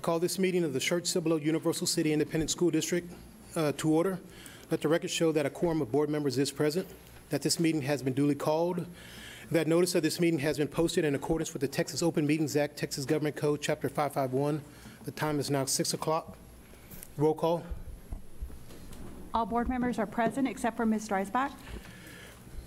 call this meeting of the Church-Cibolo Universal City Independent School District to order. Let the record show that a quorum of board members is present, that this meeting has been duly called, that notice of this meeting has been posted in accordance with the Texas Open Meetings Act, Texas Government Code, Chapter 551. The time is now 6 o'clock. Roll call. All board members are present except for Ms. Dreisbach.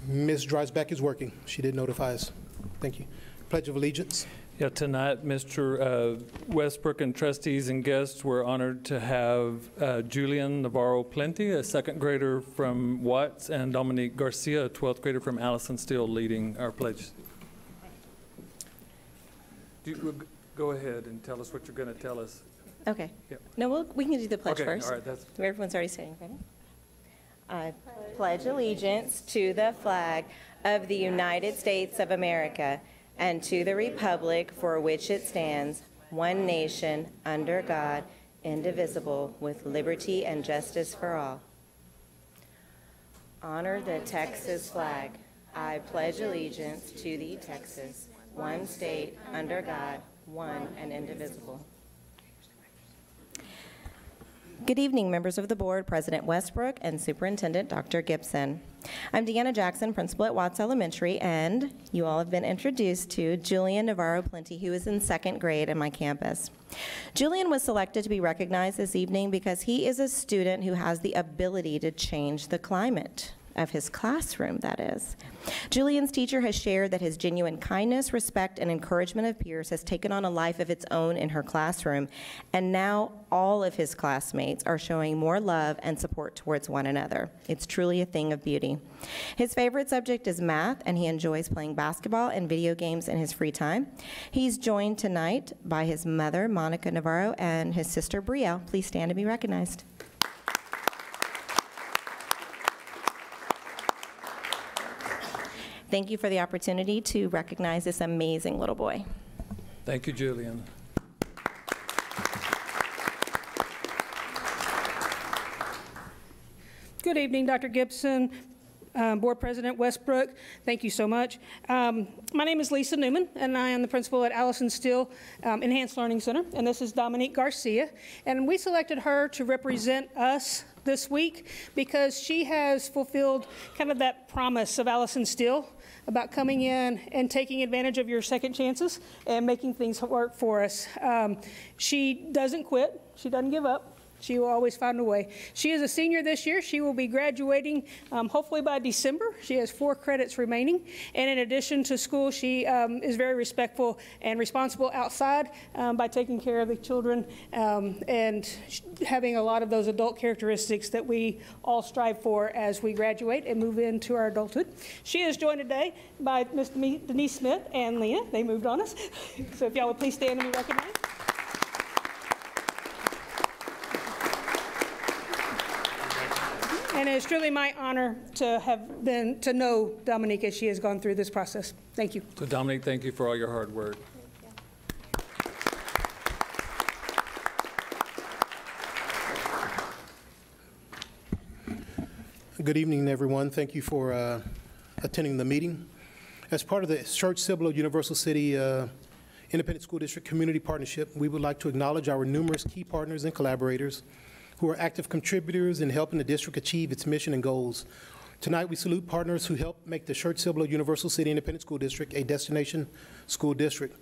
Ms. Dreisbach is working. She did notify us. Thank you. Pledge of Allegiance. Yeah, tonight, Mr. Westbrook and trustees and guests were honored to have Julian Navarro-Plenty, a second grader from Watts, and Dominique Garcia, a 12th grader from Allison Steele, leading our pledge. Go ahead and tell us what you're going to tell us. Okay. Yep. No, we can do the pledge first. All right, that's... Everyone's already saying, ready? I pledge allegiance to the flag of the United States of America and to the republic for which it stands, one nation, under God, indivisible, with liberty and justice for all. Honor the Texas flag. I pledge allegiance to the Texas, one state, under God, one and indivisible. Good evening, members of the board, President Westbrook, and Superintendent Dr. Gibson. I'm Deanna Jackson, principal at Watts Elementary, and you all have been introduced to Julian Navarro-Plenty, who is in second grade in my campus. Julian was selected to be recognized this evening because he is a student who has the ability to change the climate of his classroom, that is. Julian's teacher has shared that his genuine kindness, respect, and encouragement of peers has taken on a life of its own in her classroom, and now all of his classmates are showing more love and support towards one another. It's truly a thing of beauty. His favorite subject is math, and he enjoys playing basketball and video games in his free time. He's joined tonight by his mother, Monica Navarro, and his sister, Brielle. Please stand and be recognized. Thank you for the opportunity to recognize this amazing little boy. Thank you, Julian. Good evening, Dr. Gibson, Board President Westbrook. Thank you so much. My name is Lisa Newman, and I am the principal at Allison Steele Enhanced Learning Center, and this is Dominique Garcia. And we selected her to represent us this week because she has fulfilled kind of that promise of Allison Steele about coming in and taking advantage of your second chances and making things work for us. She doesn't quit. She doesn't give up. She will always find a way. She is a senior this year. She will be graduating hopefully by December. She has 4 credits remaining. And in addition to school, she is very respectful and responsible outside by taking care of the children and having a lot of those adult characteristics that we all strive for as we graduate and move into our adulthood. She is joined today by Ms. Denise Smith and Leah. They moved on us. So if y'all would please stand and be recognized. And it's truly my honor to know Dominique as she has gone through this process. Thank you. So Dominique, thank you for all your hard work. Good evening, everyone. Thank you for attending the meeting. As part of the Church-Cibolo Universal City Independent School District Community Partnership, we would like to acknowledge our numerous key partners and collaborators who are active contributors in helping the district achieve its mission and goals. Tonight, we salute partners who help make the Church-Cibolo Universal City Independent School District a destination school district.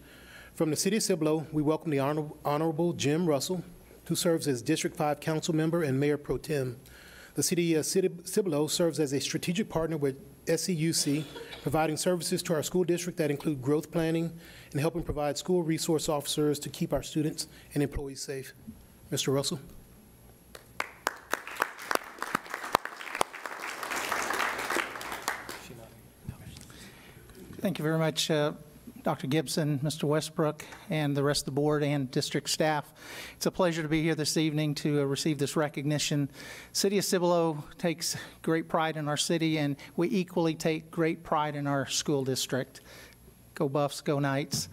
From the City of Cibolo, we welcome the Honorable Jim Russell, who serves as District 5 Council Member and Mayor Pro Tem. The City of Cibolo serves as a strategic partner with SCUC, providing services to our school district that include growth planning and helping provide school resource officers to keep our students and employees safe. Mr. Russell. Thank you very much, Dr. Gibson, Mr. Westbrook, and the rest of the board and district staff. It's a pleasure to be here this evening to receive this recognition. City of Cibolo takes great pride in our city, and we equally take great pride in our school district. Go Buffs, go Knights.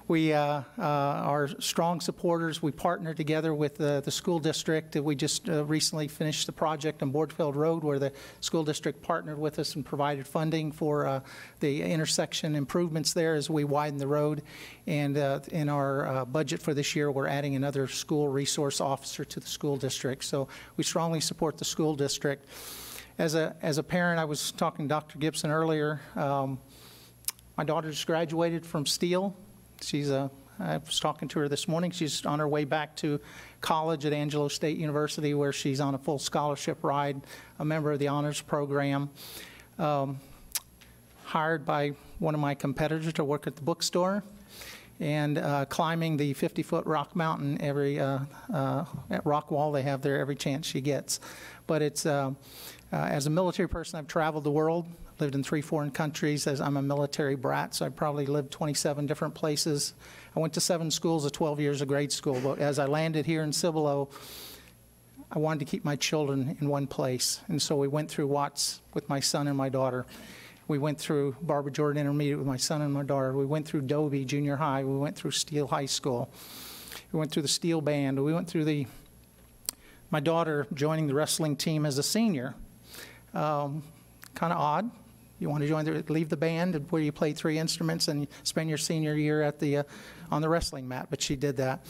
We are strong supporters. We partner together with the school district. We just recently finished the project on Boardfield Road where the school district partnered with us and provided funding for the intersection improvements there as we widen the road. And in our budget for this year, we're adding another school resource officer to the school district. So we strongly support the school district. As a parent, I was talking to Dr. Gibson earlier. My daughter just graduated from Steele. I was talking to her this morning. She's on her way back to college at Angelo State University, where she's on a full scholarship ride, a member of the honors program, hired by one of my competitors to work at the bookstore, and climbing the 50-foot rock mountain at rock wall they have there every chance she gets. But it's, as a military person, I've traveled the world. Lived in 3 foreign countries. As I'm a military brat, so I probably lived 27 different places. I went to 7 schools of 12 years of grade school, but as I landed here in Cibolo, I wanted to keep my children in one place. And so we went through Watts with my son and my daughter. We went through Barbara Jordan Intermediate with my son and my daughter. We went through Dobie Junior High. We went through Steele High School. We went through the Steele Band. We went through my daughter joining the wrestling team as a senior. Kind of odd. You want to leave the band where you play 3 instruments and spend your senior year at on the wrestling mat, but she did that.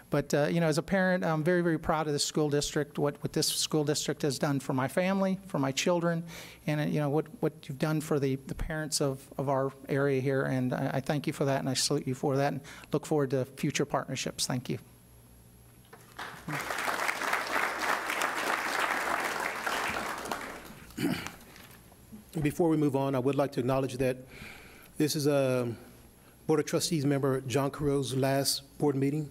But as a parent, I'm very, very proud of the school district, what this school district has done for my family, for my children, and what you've done for the parents of our area here. And I thank you for that, and I salute you for that, and look forward to future partnerships. Thank you. Before we move on, I would like to acknowledge that this is Board of Trustees member John Carrell's last board meeting.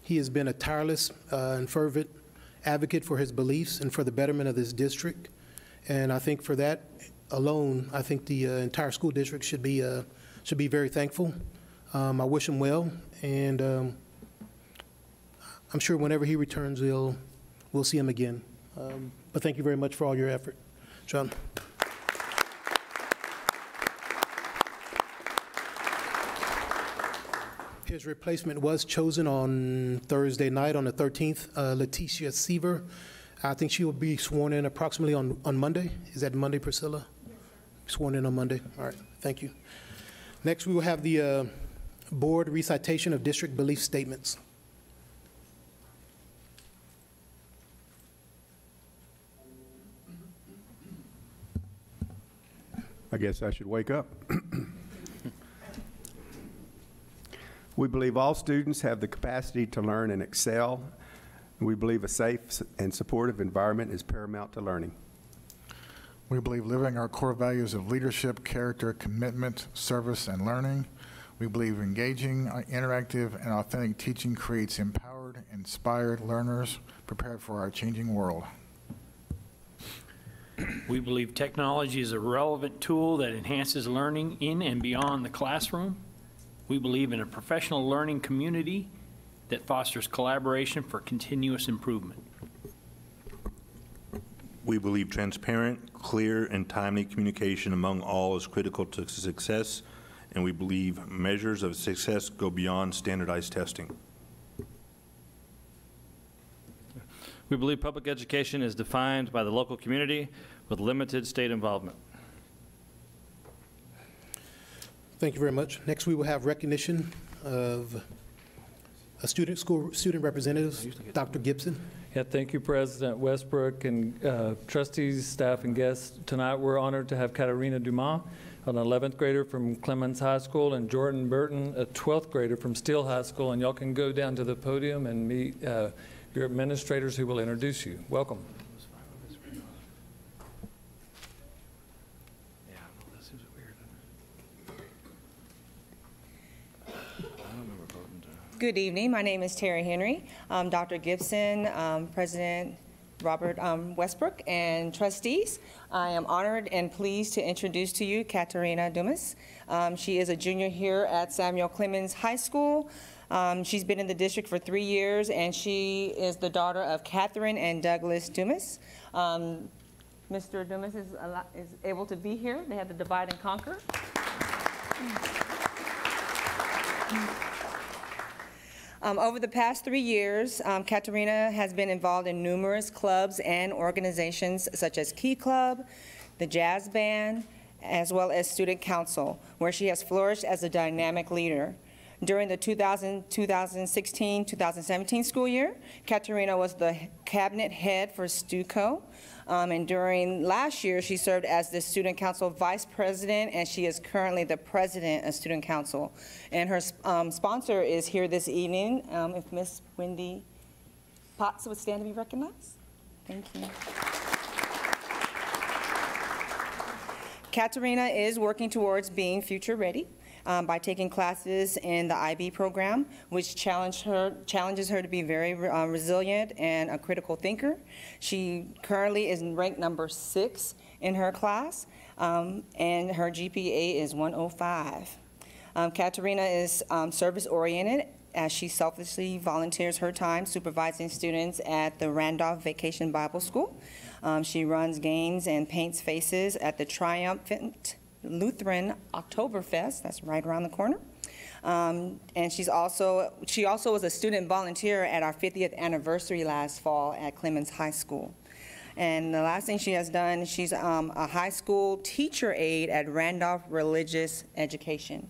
He has been a tireless and fervent advocate for his beliefs and for the betterment of this district. And I think for that alone, I think the entire school district should be very thankful. I wish him well, and I'm sure whenever he returns, we'll see him again. But thank you very much for all your effort. John. His replacement was chosen on Thursday night on the 13th, Leticia Seaver. I think she will be sworn in approximately on Monday. Is that Monday, Priscilla? Yes, sir. Sworn in on Monday. All right, thank you. Next, we will have the board recitation of district belief statements. I guess I should wake up. We believe all students have the capacity to learn and excel. We believe a safe and supportive environment is paramount to learning. We believe living our core values of leadership, character, commitment, service, and learning. We believe engaging, interactive, and authentic teaching creates empowered, inspired learners prepared for our changing world. We believe technology is a relevant tool that enhances learning in and beyond the classroom. We believe in a professional learning community that fosters collaboration for continuous improvement. We believe transparent, clear, and timely communication among all is critical to success, and we believe measures of success go beyond standardized testing. We believe public education is defined by the local community with limited state involvement. Thank you very much. Next, we will have recognition of school student representatives, Dr. Gibson. Yeah, thank you, President Westbrook, and trustees, staff, and guests. Tonight, we're honored to have Katarina Dumas, an 11th grader from Clemens High School, and Jordan Burton, a 12th grader from Steele High School. And y'all can go down to the podium and meet your administrators who will introduce you. Welcome. Good evening. My name is Terry Henry. Dr. Gibson, President Robert Westbrook, and trustees. I am honored and pleased to introduce to you Katarina Dumas. She is a junior here at Samuel Clemens High School. She's been in the district for 3 years, and she is the daughter of Catherine and Douglas Dumas. Mr. Dumas is able to be here. They had to divide and conquer. Over the past 3 years, Katerina has been involved in numerous clubs and organizations such as Key Club, the Jazz Band, as well as Student Council, where she has flourished as a dynamic leader. During the 2016-2017 school year, Katerina was the cabinet head for SCUCO, and during last year, she served as the Student Council Vice President, and she is currently the President of Student Council. And her sponsor is here this evening. If Miss Wendy Potts would stand to be recognized. Thank you. Katerina is working towards being future ready by taking classes in the IB program, which challenges her to be very resilient and a critical thinker. She currently is ranked number 6 in her class, and her GPA is 105. Katerina is service-oriented as she selflessly volunteers her time supervising students at the Randolph Vacation Bible School. She runs games and paints faces at the Triumphant Lutheran Oktoberfest, that's right around the corner. And she also was a student volunteer at our 50th anniversary last fall at Clemens High School. And the last thing she has done, she's a high school teacher aide at Randolph Religious Education.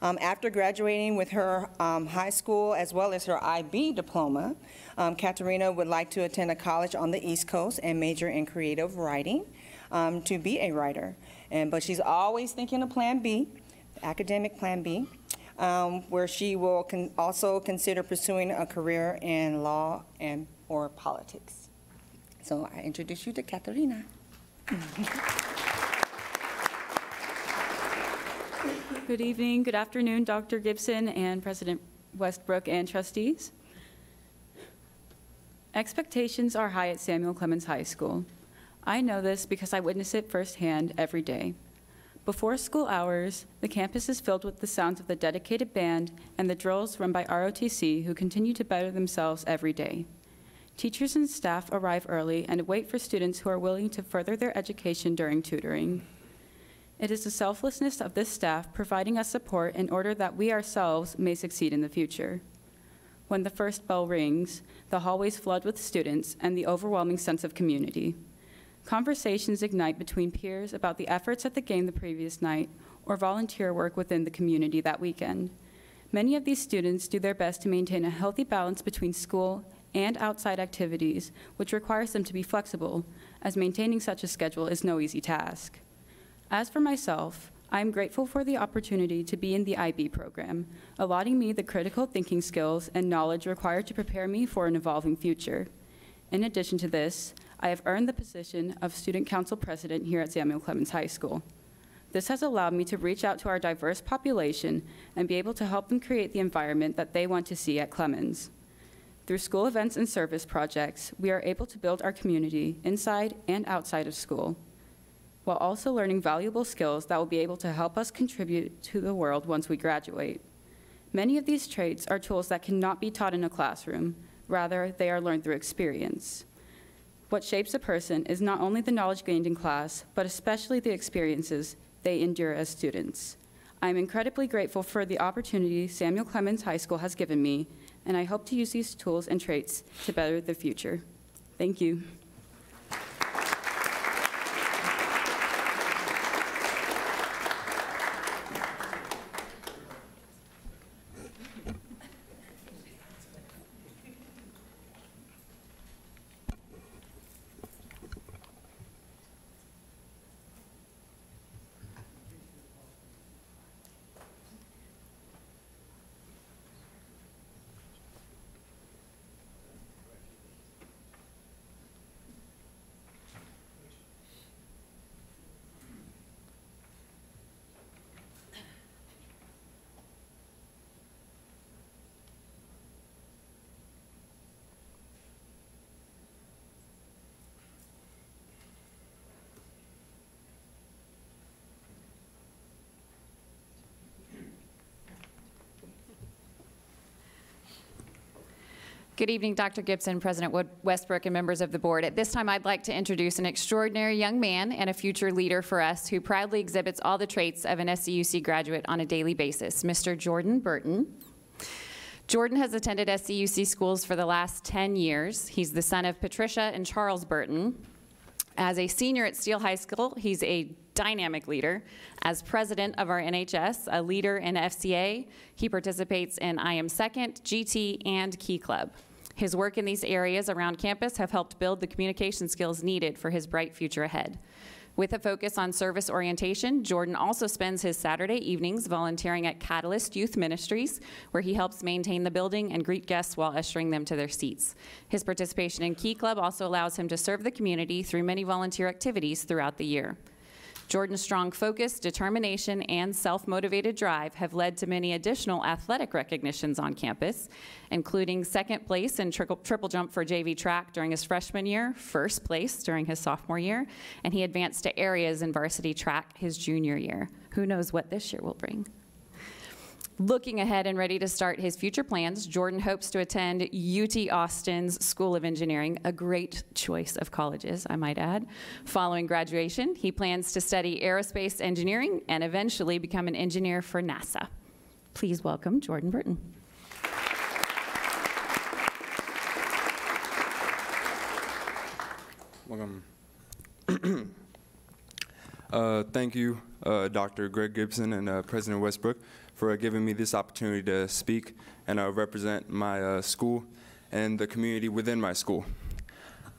After graduating with her high school as well as her IB diploma, Katerina would like to attend a college on the East Coast and major in creative writing to be a writer. But she's always thinking of Plan B, academic Plan B, where she will also consider pursuing a career in law or politics. So I introduce you to Katerina. Good evening, good afternoon, Dr. Gibson and President Westbrook and trustees. Expectations are high at Samuel Clemens High School. I know this because I witness it firsthand every day. Before school hours, the campus is filled with the sounds of the dedicated band and the drills run by ROTC who continue to better themselves every day. Teachers and staff arrive early and wait for students who are willing to further their education during tutoring. It is the selflessness of this staff providing us support in order that we ourselves may succeed in the future. When the first bell rings, the hallways flood with students and the overwhelming sense of community. Conversations ignite between peers about the efforts at the game the previous night or volunteer work within the community that weekend. Many of these students do their best to maintain a healthy balance between school and outside activities, which requires them to be flexible, as maintaining such a schedule is no easy task. As for myself, I am grateful for the opportunity to be in the IB program, allotting me the critical thinking skills and knowledge required to prepare me for an evolving future. In addition to this, I have earned the position of Student Council President here at Samuel Clemens High School. This has allowed me to reach out to our diverse population and be able to help them create the environment that they want to see at Clemens. Through school events and service projects, we are able to build our community inside and outside of school, while also learning valuable skills that will be able to help us contribute to the world once we graduate. Many of these traits are tools that cannot be taught in a classroom. Rather, they are learned through experience. What shapes a person is not only the knowledge gained in class, but especially the experiences they endure as students. I am incredibly grateful for the opportunity Samuel Clemens High School has given me, and I hope to use these tools and traits to better the future. Thank you. Good evening, Dr. Gibson, President Westbrook, and members of the board. At this time, I'd like to introduce an extraordinary young man and a future leader for us who proudly exhibits all the traits of an SCUC graduate on a daily basis, Mr. Jordan Burton. Jordan has attended SCUC schools for the last 10 years. He's the son of Patricia and Charles Burton. As a senior at Steele High School, he's a dynamic leader. As president of our NHS, a leader in FCA, he participates in I Am Second, GT, and Key Club. His work in these areas around campus have helped build the communication skills needed for his bright future ahead. With a focus on service orientation, Jordan also spends his Saturday evenings volunteering at Catalyst Youth Ministries, where he helps maintain the building and greet guests while ushering them to their seats. His participation in Key Club also allows him to serve the community through many volunteer activities throughout the year. Jordan's strong focus, determination, and self-motivated drive have led to many additional athletic recognitions on campus, including second place in triple jump for JV track during his freshman year, first place during his sophomore year, and he advanced to areas in varsity track his junior year. Who knows what this year will bring? Looking ahead and ready to start his future plans, Jordan hopes to attend UT Austin's School of Engineering, a great choice of colleges, I might add. Following graduation, he plans to study aerospace engineering and eventually become an engineer for NASA. Please welcome Jordan Burton. Welcome. Thank you, Dr. Greg Gibson and President Westbrook, for giving me this opportunity to speak and represent my school and the community within my school.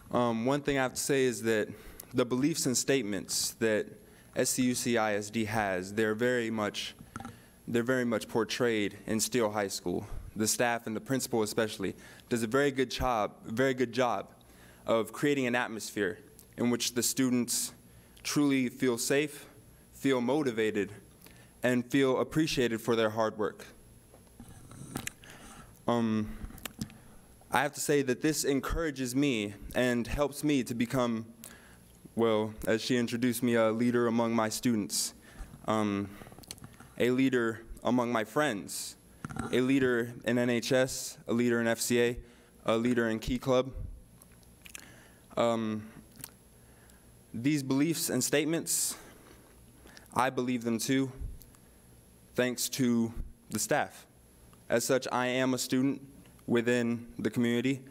One thing I have to say is that the beliefs and statements that SCUCISD has, they're very much portrayed in Steele High School. The staff and the principal especially does a very good job of creating an atmosphere in which the students truly feel safe, feel motivated, and feel appreciated for their hard work. I have to say that this encourages me and helps me to become, well, as she introduced me, a leader among my students, a leader among my friends, a leader in NHS, a leader in FCA, a leader in Key Club. These beliefs and statements, I believe them too, thanks to the staff. As such, I am a student within the community,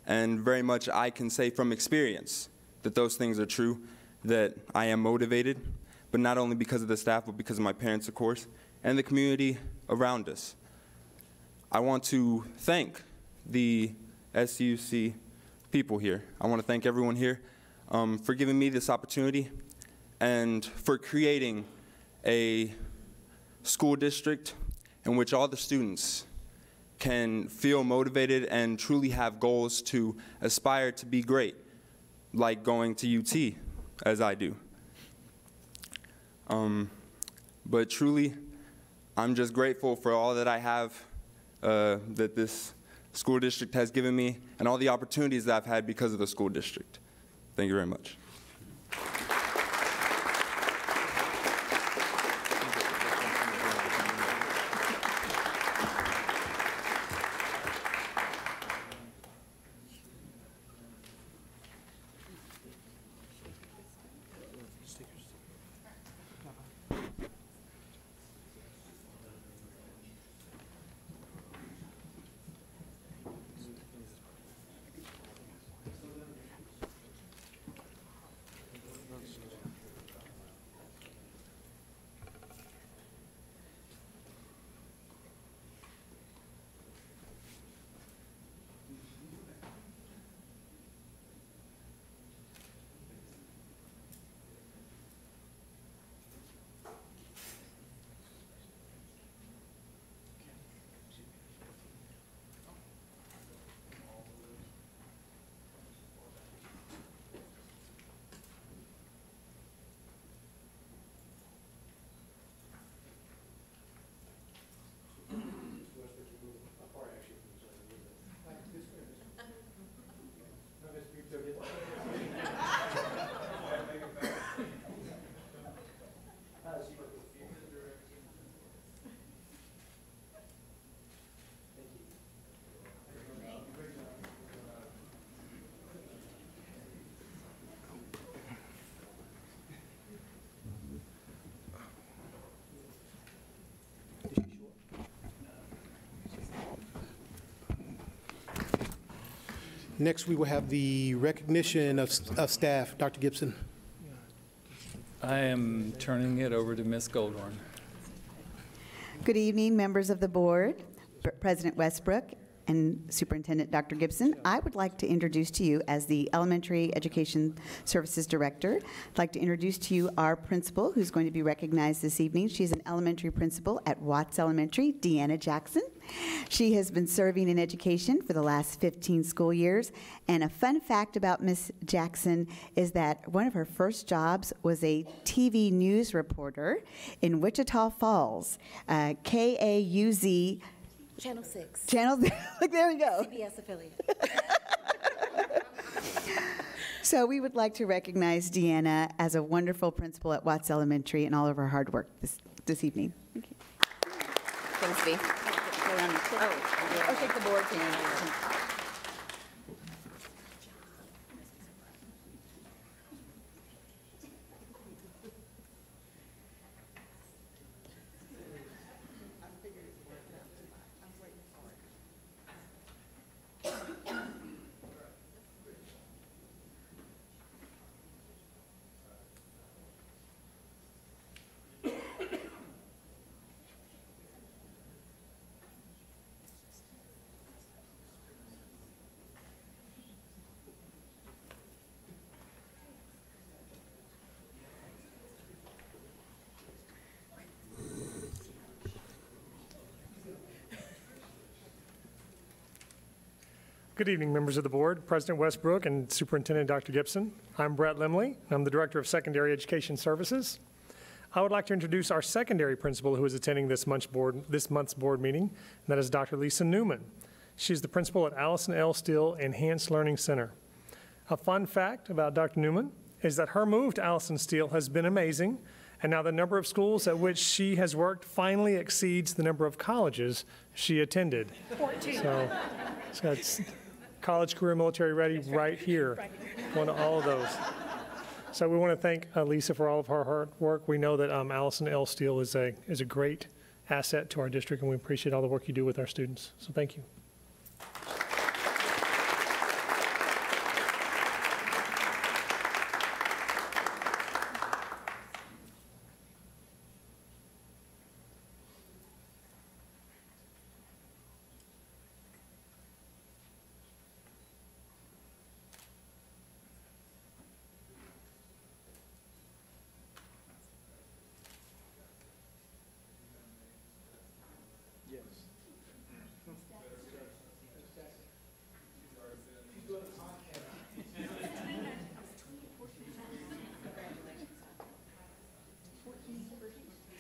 and very much I can say from experience that those things are true, that I am motivated, but not only because of the staff, but because of my parents, of course, and the community around us. I want to thank the SCUC people here. I want to thank everyone here for giving me this opportunity and for creating a school district in which all the students can feel motivated and truly have goals to aspire to be great, like going to UT, as I do. But truly, I'm just grateful for all that I have, that this school district has given me, and all the opportunities that I've had because of the school district. Thank you very much. Next, we will have the recognition of staff. Dr. Gibson. I am turning it over to Ms. Goldhorn. Good evening, members of the board, President Westbrook, and Superintendent Dr. Gibson. I would like to introduce to you, as the Elementary Education Services Director, I'd like to introduce to you our principal, who's going to be recognized this evening. She's an elementary principal at Watts Elementary, Deanna Jackson. She has been serving in education for the last 15 school years. And a fun fact about Miss Jackson is that one of her first jobs was a TV news reporter in Wichita Falls, KAUZ. Channel 6. Like, there we go. CBS affiliate. So we would like to recognize Deanna as a wonderful principal at Watts Elementary and all of her hard work this evening. Thank you. Thanks, B. Oh, take the board, Deanna. Good evening, members of the board, President Westbrook and Superintendent Dr. Gibson. I'm Brett Limley. I'm the Director of Secondary Education Services. I would like to introduce our secondary principal who is attending this month's board meeting, and that is Dr. Lisa Newman. She's the principal at Allison L. Steele Enhanced Learning Center. A fun fact about Dr. Newman is that her move to Allison Steele has been amazing, and now the number of schools at which she has worked finally exceeds the number of colleges she attended. 14. So it's college, career, military ready right here. One of all of those. So we want to thank Lisa for all of her hard work. We know that Allison L. Steele is a great asset to our district, and we appreciate all the work you do with our students. So thank you.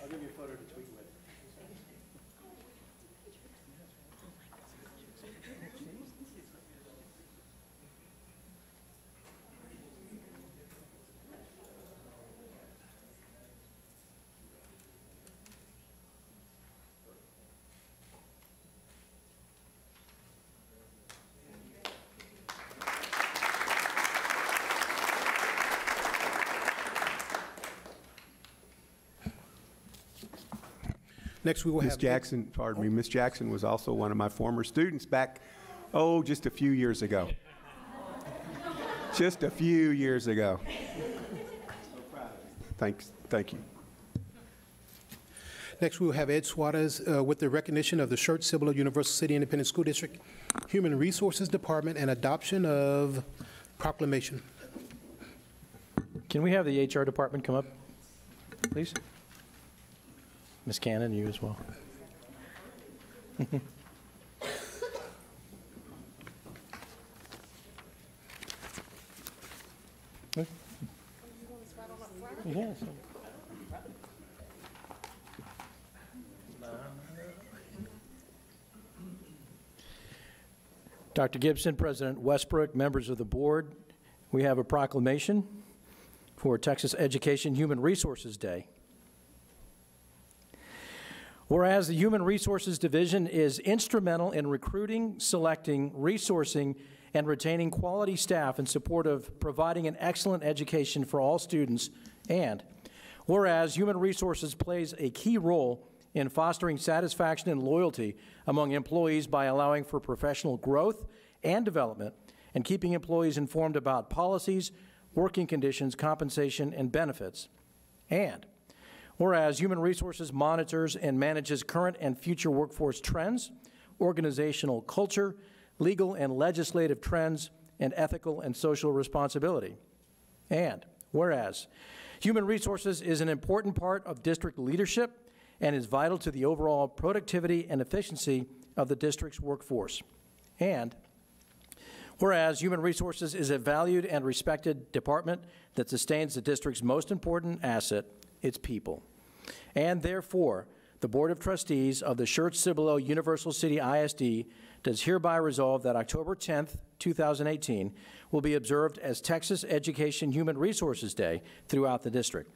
I'll give you a photo to tweet with. Next, we will have Ms. Jackson, pardon me, Ms. Jackson was also one of my former students back, just a few years ago. Just a few years ago. Thank you. Next, we will have Ed Suarez with the recognition of the Church-Cibolo Universal City Independent School District Human Resources Department and adoption of proclamation. Can we have the HR department come up, please? Ms. Cannon, you as well. Yes. Dr. Gibson, President Westbrook, members of the board, we have a proclamation for Texas Education Human Resources Day. Whereas the Human Resources Division is instrumental in recruiting, selecting, resourcing, and retaining quality staff in support of providing an excellent education for all students, and whereas Human Resources plays a key role in fostering satisfaction and loyalty among employees by allowing for professional growth and development and keeping employees informed about policies, working conditions, compensation, and benefits. And whereas Human Resources monitors and manages current and future workforce trends, organizational culture, legal and legislative trends, and ethical and social responsibility. And whereas Human Resources is an important part of district leadership and is vital to the overall productivity and efficiency of the district's workforce. And whereas Human Resources is a valued and respected department that sustains the district's most important asset, its people. And therefore, the Board of Trustees of the Church-Cibolo Universal City ISD does hereby resolve that October 10th, 2018 will be observed as Texas Education Human Resources Day throughout the district.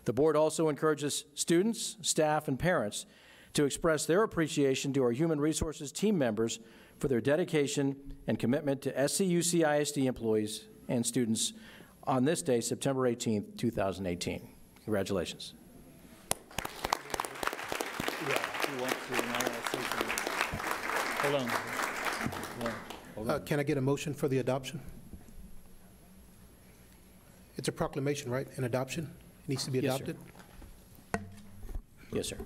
The board also encourages students, staff, and parents to express their appreciation to our Human Resources team members for their dedication and commitment to SCUCISD employees and students on this day, September 18th, 2018. Congratulations. Hold on. Can I get a motion for the adoption? It's a proclamation, right? An adoption? It needs to be Yes, sir. adopted? Yes, sir.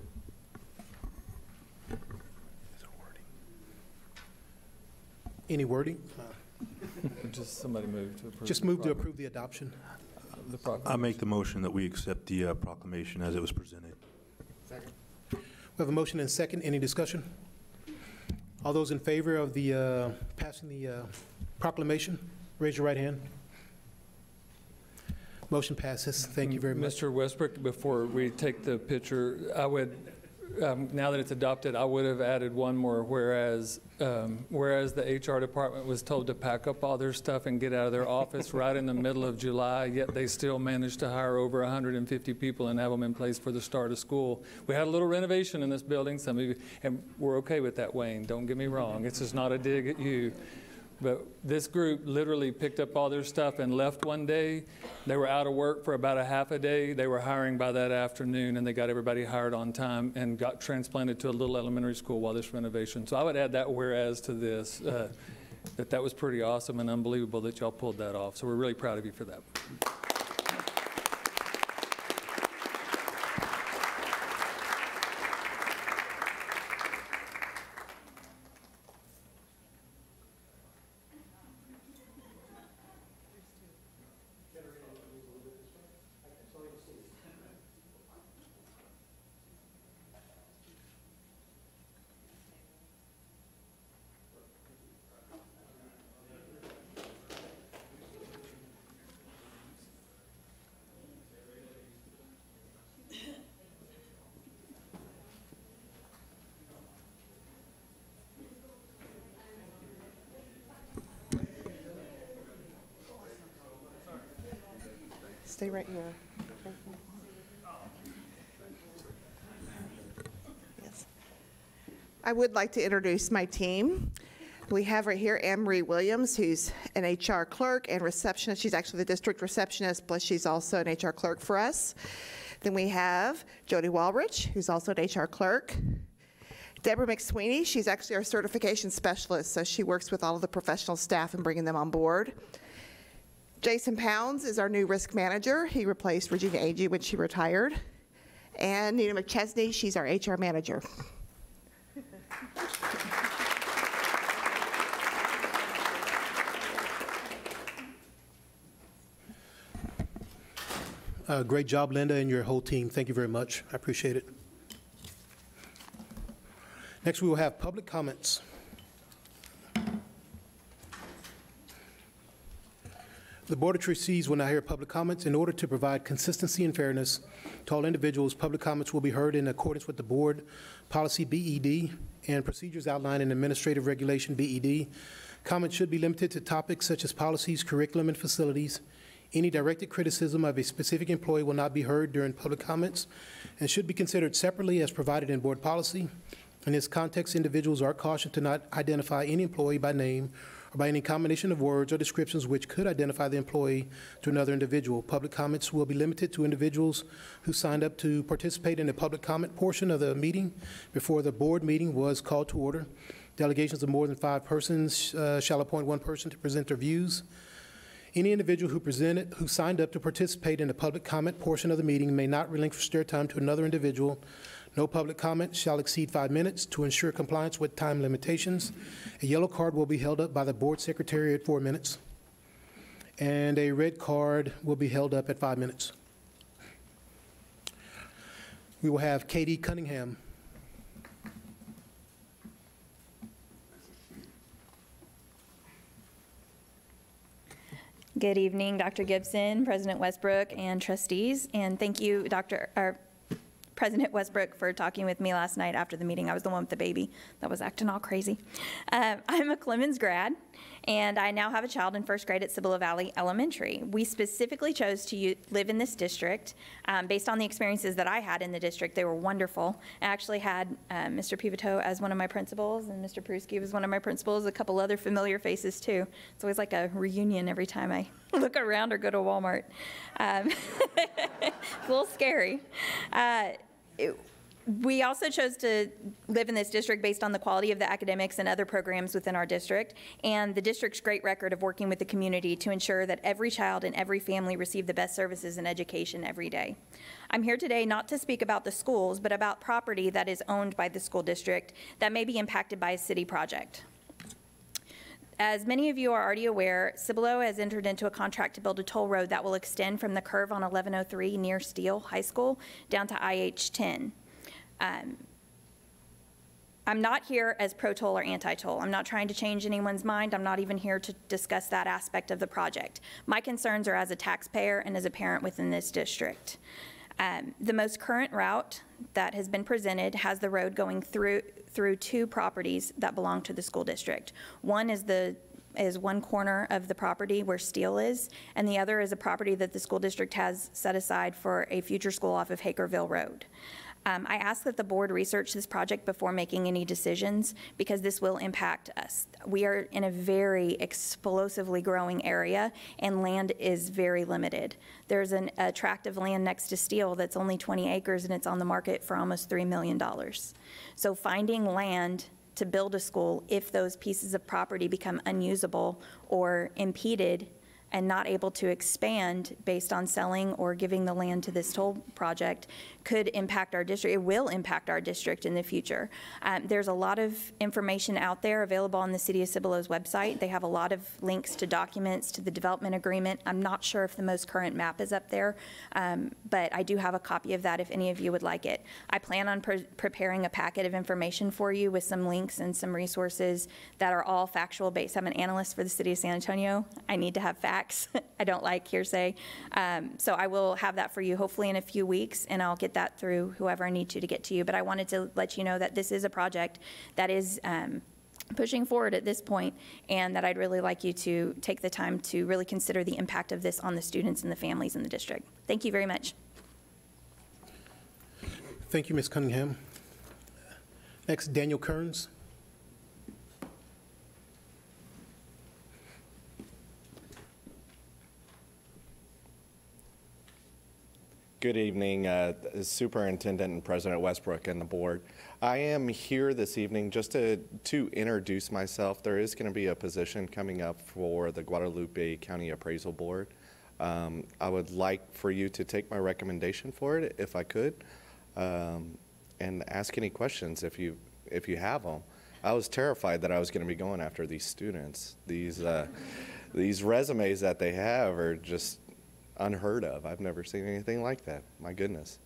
Any wording? Just somebody move to approve. Just move to approve the adoption. The proclamation. I make the motion that we accept the proclamation as it was presented. We have a motion and a second. Any discussion? All those in favor of the passing the proclamation, raise your right hand. Motion passes. Thank you very much. Mr. Westbrook, before we take the picture, I would, now that it's adopted, I would have added one more, whereas the HR department was told to pack up all their stuff and get out of their office right in the middle of July, yet they still managed to hire over 150 people and have them in place for the start of school. We had a little renovation in this building, some of you, and we're okay with that, Wayne. Don't get me wrong. It's just not a dig at you. But this group literally picked up all their stuff and left one day. They were out of work for about a half a day. They were hiring by that afternoon, and they got everybody hired on time and got transplanted to a little elementary school while this renovation. So I would add that whereas to this, that was pretty awesome and unbelievable that y'all pulled that off. So we're really proud of you for that. Stay right here. Yes. I would like to introduce my team. We have right here Anne-Marie Williams, who's an HR clerk and receptionist. She's actually the district receptionist, plus she's also an HR clerk for us. Then we have Jody Walrich, who's also an HR clerk. Deborah McSweeney, she's actually our certification specialist, so she works with all of the professional staff and bringing them on board. Jason Pounds is our new risk manager. He replaced Regina Agee when she retired. And Nina McChesney, she's our HR manager. Great job, Linda, and your whole team. Thank you very much. I appreciate it. Next, we will have public comments. The Board of Trustees will now hear public comments. In order to provide consistency and fairness to all individuals, public comments will be heard in accordance with the Board Policy BED and procedures outlined in Administrative Regulation BED. Comments should be limited to topics such as policies, curriculum, and facilities. Any directed criticism of a specific employee will not be heard during public comments and should be considered separately as provided in Board Policy. In this context, individuals are cautioned to not identify any employee by name or by any combination of words or descriptions which could identify the employee to another individual. Public comments will be limited to individuals who signed up to participate in the public comment portion of the meeting before the board meeting was called to order. Delegations of more than 5 persons shall appoint 1 person to present their views. Any individual who signed up to participate in the public comment portion of the meeting may not relinquish their time to another individual. No public comment shall exceed 5 minutes. To ensure compliance with time limitations, a yellow card will be held up by the board secretary at 4 minutes, and a red card will be held up at 5 minutes. We will have Katie Cunningham. Good evening, Dr. Gibson, President Westbrook, and trustees. And thank you, President Westbrook, for talking with me last night after the meeting. I was the one with the baby that was acting all crazy. I'm a Clemens grad, and I now have a child in 1st grade at Cibolo Valley Elementary. We specifically chose to live in this district based on the experiences that I had in the district. They were wonderful. I actually had Mr. Pivoteau as one of my principals, and Mr. Pruski was one of my principals, a couple other familiar faces too. It's always like a reunion every time I look around or go to Walmart. It's a little scary. We also chose to live in this district based on the quality of the academics and other programs within our district, and the district's great record of working with the community to ensure that every child and every family receive the best services and education every day. I'm here today not to speak about the schools, but about property that is owned by the school district that may be impacted by a city project. As many of you are already aware, Cibolo has entered into a contract to build a toll road that will extend from the curve on 1103 near Steele High School down to IH-10. I'm not here as pro-toll or anti-toll. I'm not trying to change anyone's mind. I'm not even here to discuss that aspect of the project. My concerns are as a taxpayer and as a parent within this district. The most current route that has been presented has the road going through 2 properties that belong to the school district. One is one corner of the property where Steele is, and the other is a property that the school district has set aside for a future school off of Hakerville Road. I ask that the board research this project before making any decisions because this will impact us. We are in a very explosively growing area and land is very limited. There's a tract of land next to Steele that's only 20 acres and it's on the market for almost $3 million. So finding land to build a school, if those pieces of property become unusable or impeded and not able to expand based on selling or giving the land to this toll project, could impact our district. It will impact our district in the future. There's a lot of information out there available on the City of Cibolo's website. They have a lot of links to documents, to the development agreement. I'm not sure if the most current map is up there, but I do have a copy of that if any of you would like it. I plan on preparing a packet of information for you with some links and some resources that are all factual based. I'm an analyst for the City of San Antonio. I need to have facts. I don't like hearsay. So I will have that for you hopefully in a few weeks, and I'll get that through whoever I need to get to you. But I wanted to let you know that this is a project that is pushing forward at this point, and that I'd really like you to take the time to really consider the impact of this on the students and the families in the district. Thank you very much. Thank you, Ms. Cunningham. Next, Daniel Kearns. Good evening, Superintendent and President Westbrook and the board. I am here this evening just to introduce myself. There is going to be a position coming up for the Guadalupe County Appraisal Board. I would like for you to take my recommendation for it, if I could, and ask any questions if you have them. I was terrified that I was going to be going after these students. These resumes that they have are just unheard of. I've never seen anything like that. My goodness.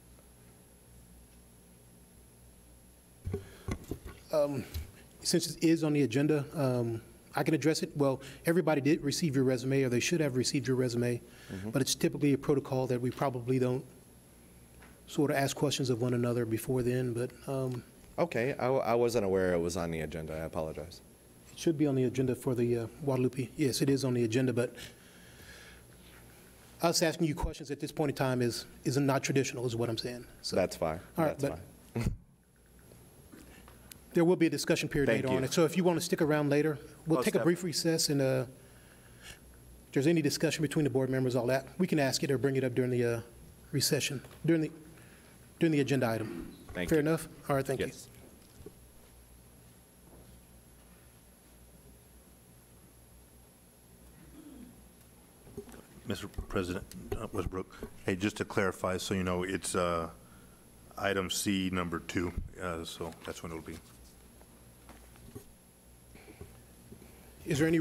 Since it is on the agenda, I can address it. Well, everybody did receive your resume, or they should have received your resume, but it's typically a protocol that we probably don't sort of ask questions of one another before then, but. Okay, I wasn't aware it was on the agenda. I apologize. It should be on the agenda for the Guadalupe. Yes, it is on the agenda, but us asking you questions at this point in time is not traditional, is what I'm saying. So, that's fine. All right, that's fine. There will be a discussion period Thank later you. on it. So if you want to stick around later, we'll take a brief recess, and if there's any discussion between the board members, all that, we can ask it or bring it up during the recession, during the agenda item. Thank Fair you. enough? All right, thank you. Yes. Mr. President Westbrook, hey, just to clarify, so you know, it's item C number 2, so that's when it'll be. Is there any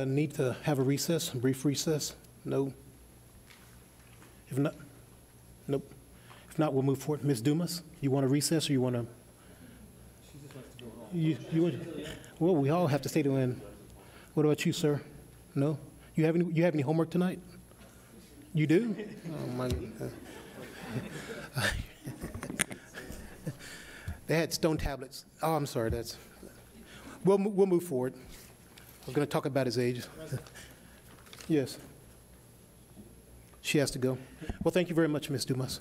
need to have a recess, a brief recess? No? If not, nope. If not, we'll move forward. Ms. Dumas, you want to recess or you want to? Well, we all have to stay to end. What about you, sir? No? You have any homework tonight? You do? Oh, my. They had stone tablets. Oh, I'm sorry. We'll move forward. I was going to talk about his age. Yes. She has to go. Well, thank you very much, Ms. Dumas.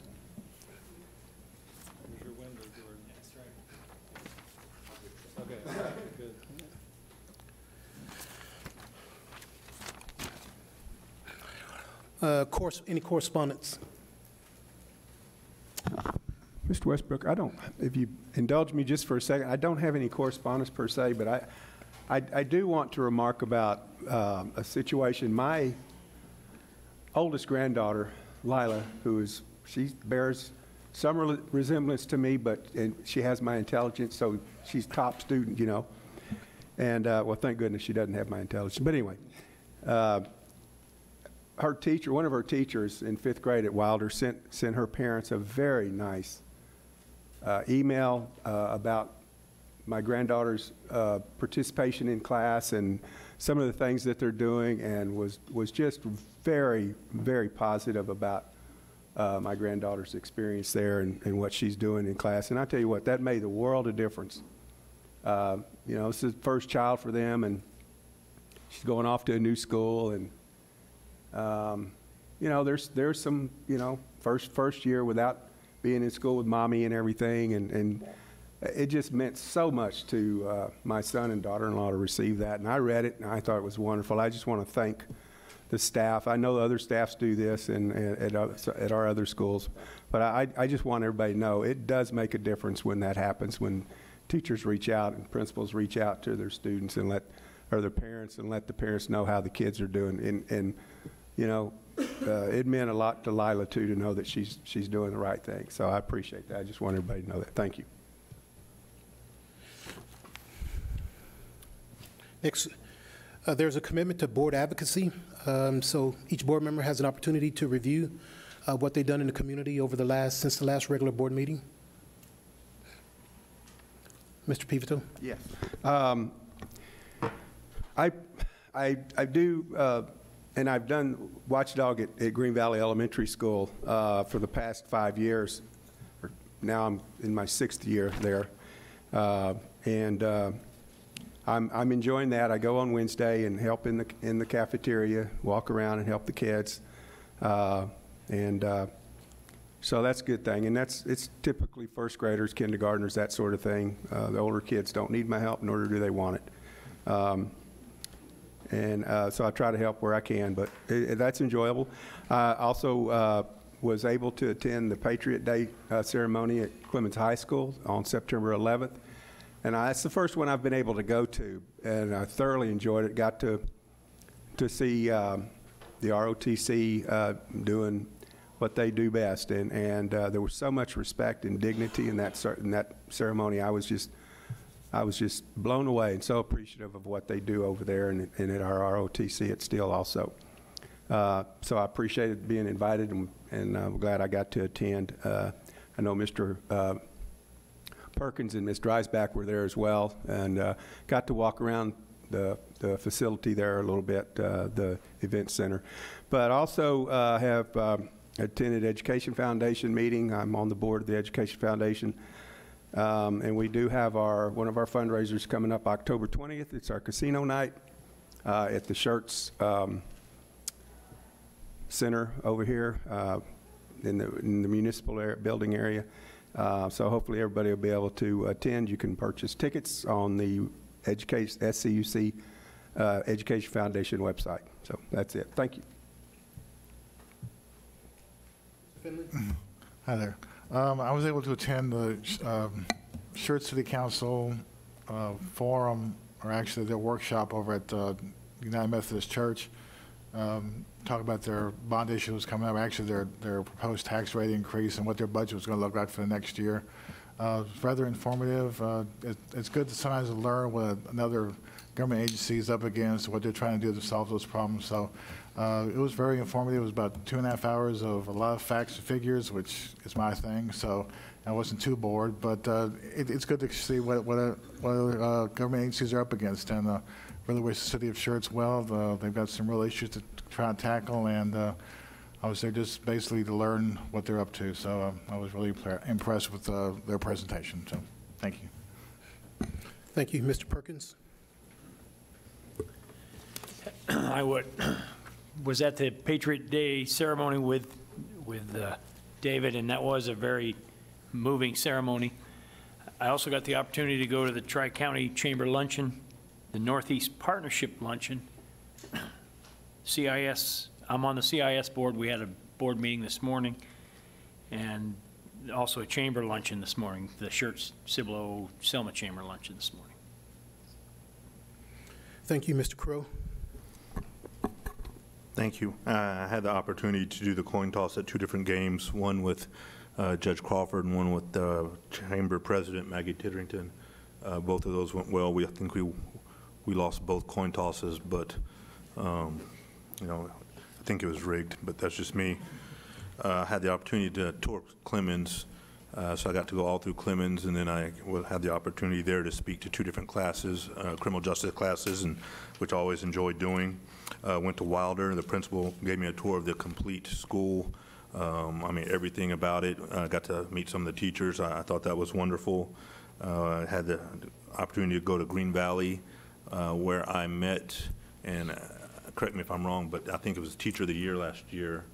Any correspondence? Mr. Westbrook, if you indulge me just for a second, I don't have any correspondence per se, but I do want to remark about a situation. My oldest granddaughter, Lila, she bears some resemblance to me, and she has my intelligence, so she's top student, you know. And, well, thank goodness she doesn't have my intelligence. But anyway, her teacher, one of her teachers in 5th grade at Wilder sent her parents a very nice email about my granddaughter's participation in class and some of the things that they're doing, and was just very, very positive about my granddaughter's experience there and what she's doing in class. And I tell you what, that made the world of difference. You know, this is the first child for them, and she's going off to a new school, and you know, there's some, you know, first year without being in school with mommy and everything, and it just meant so much to my son and daughter-in-law to receive that. And I read it, and I thought it was wonderful. I just want to thank the staff. I know other staffs do this at our other schools, but I just want everybody to know it does make a difference when that happens, when teachers reach out and principals reach out to their students and or their parents and let the parents know how the kids are doing. And you know, it meant a lot to Lila, too, to know that she's doing the right thing. So I appreciate that. I just want everybody to know that. Thank you. Next, there's a commitment to board advocacy. So each board member has an opportunity to review what they've done in the community since the last regular board meeting. Mr. Pivito? Yes. I do, and I've done watchdog at Green Valley Elementary School for the past 5 years. Now I'm in my 6th year there, and I'm enjoying that. I go on Wednesday and help in the cafeteria, walk around and help the kids, so that's a good thing. And it's typically first graders, kindergartners, that sort of thing. The older kids don't need my help, nor do they want it. So I try to help where I can, but that's enjoyable. I also was able to attend the Patriot Day ceremony at Clemens High School on September 11th. And that's the first one I've been able to go to, and I thoroughly enjoyed it. Got to see the ROTC doing what they do best, and there was so much respect and dignity in that ceremony. I was just blown away and so appreciative of what they do over there and at our ROTC at Steele also. So I appreciated being invited, and I'm glad I got to attend. I know Mr. Perkins and Ms. Dreisbach were there as well, and got to walk around the facility there a little bit, the event center. But also have attended Education Foundation meeting. I'm on the board of the Education Foundation. And we do have one of our fundraisers coming up October 20th. It's our casino night at the Schertz Center over here in the municipal building area. So hopefully everybody will be able to attend. You can purchase tickets on the SCUC Education Foundation website. So that's it. Thank you. Finley? Hi there. I was able to attend the Schertz City Council forum, or actually their workshop over at United Methodist Church. talk about their bond issues coming up, actually their proposed tax rate increase and what their budget was going to look like for the next year. It's rather informative. It's good to sometimes learn what another government agency is up against, what they're trying to do to solve those problems. So it was very informative. It was about 2.5 hours of a lot of facts and figures, which is my thing. So I wasn't too bored, but it's good to see what other government agencies are up against, and really wish the city of Schertz well. They've got some real issues to try and tackle, and I was there just basically to learn what they're up to. So I was really impressed with their presentation. So thank you. Thank you. Mr. Perkins? I was at the Patriot Day ceremony with David, and that was a very moving ceremony. I also got the opportunity to go to the Tri-County Chamber Luncheon, the Northeast Partnership Luncheon. CIS, I'm on the CIS board. We had a board meeting this morning, and also a chamber luncheon this morning, the Schertz Cibolo Selma Chamber Luncheon this morning. Thank you, Mr. Crow. Thank you. I had the opportunity to do the coin toss at 2 different games, one with Judge Crawford and one with Chamber President Maggie Titterington. Both of those went well. I think we lost both coin tosses, but you know, I think it was rigged, but that's just me. I had the opportunity to tour Clemens, so I got to go all through Clemens, and then I had the opportunity there to speak to 2 different classes, criminal justice classes, and which I always enjoyed doing. Went to Wilder. The principal gave me a tour of the complete school. I mean, everything about it. I got to meet some of the teachers. I thought that was wonderful. I had the opportunity to go to Green Valley, where I met, and correct me if I'm wrong, but I think it was Teacher of the Year last year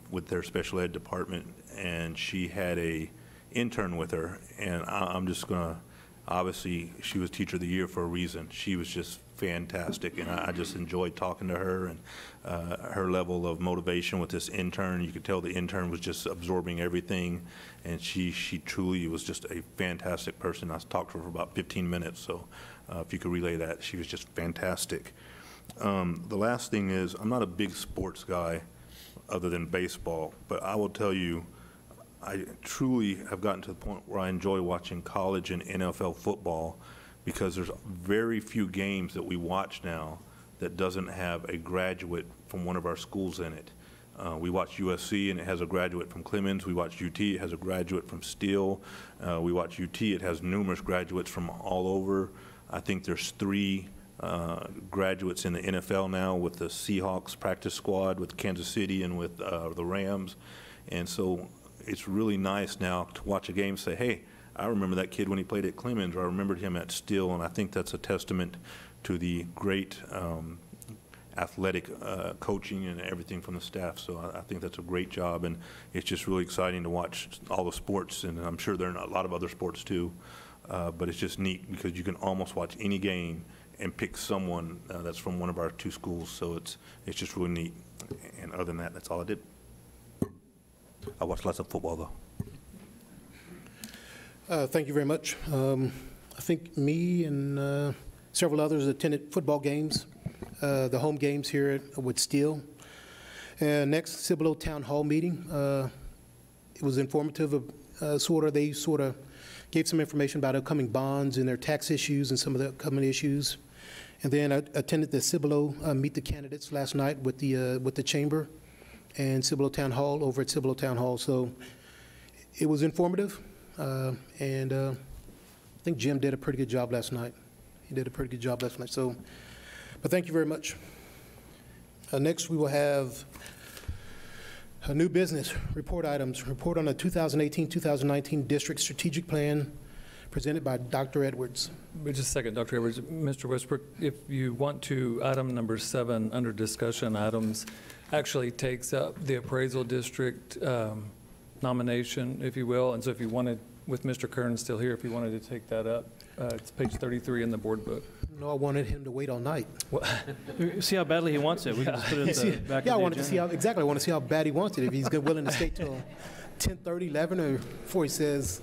with their special ed department, and she had a intern with her, and I'm just going to, obviously, she was Teacher of the Year for a reason. She was just fantastic, and I just enjoyed talking to her, and her level of motivation with this intern. You could tell the intern was just absorbing everything, and she truly was just a fantastic person. I talked to her for about 15 minutes, so if you could relay that, she was just fantastic. The last thing is, I'm not a big sports guy other than baseball, but I will tell you, I truly have gotten to the point where I enjoy watching college and NFL football, because there's very few games that we watch now that doesn't have a graduate from one of our schools in it. We watch USC, and it has a graduate from Clemens. We watch UT, it has a graduate from Steele. We watch UT, it has numerous graduates from all over. I think there's 3 graduates in the NFL now with the Seahawks practice squad, with Kansas City, and with the Rams. And so it's really nice now to watch a game and say, hey, I remember that kid when he played at Clemens, or I remembered him at Steele, and I think that's a testament to the great athletic coaching and everything from the staff. So I think that's a great job, and it's just really exciting to watch all the sports, and I'm sure there are a lot of other sports too, but it's just neat because you can almost watch any game and pick someone that's from one of our 2 schools, so it's just really neat. And other than that, that's all I did. I watched lots of football, though. Thank you very much. I think me and several others attended football games, the home games here with Steele. Next, Cibolo Town Hall meeting. It was informative. They sort of gave some information about upcoming bonds and their tax issues and some of the upcoming issues. And then I attended the Cibolo Meet the Candidates last night with the Chamber and Cibolo Town Hall over at Cibolo Town Hall. So it was informative. And I think Jim did a pretty good job last night. He did a pretty good job last night. So, but thank you very much. Next, we will have a new business report items. Report on the 2018-2019 District Strategic Plan presented by Dr. Edwards. Just a second, Dr. Edwards. Mr. Westbrook, if you want to, item number 7 under discussion items actually takes up the appraisal district nomination, if you will. And so if you wanted, with Mr. Kern still here, if you wanted to take that up, it's page 33 in the board book. No, I wanted him to wait all night. See how badly he wants it. We can just put it at the back yeah, of the I wanted to see how, exactly, I want to see how bad he wants it. If he's willing to stay till 10:30, 11, or before he says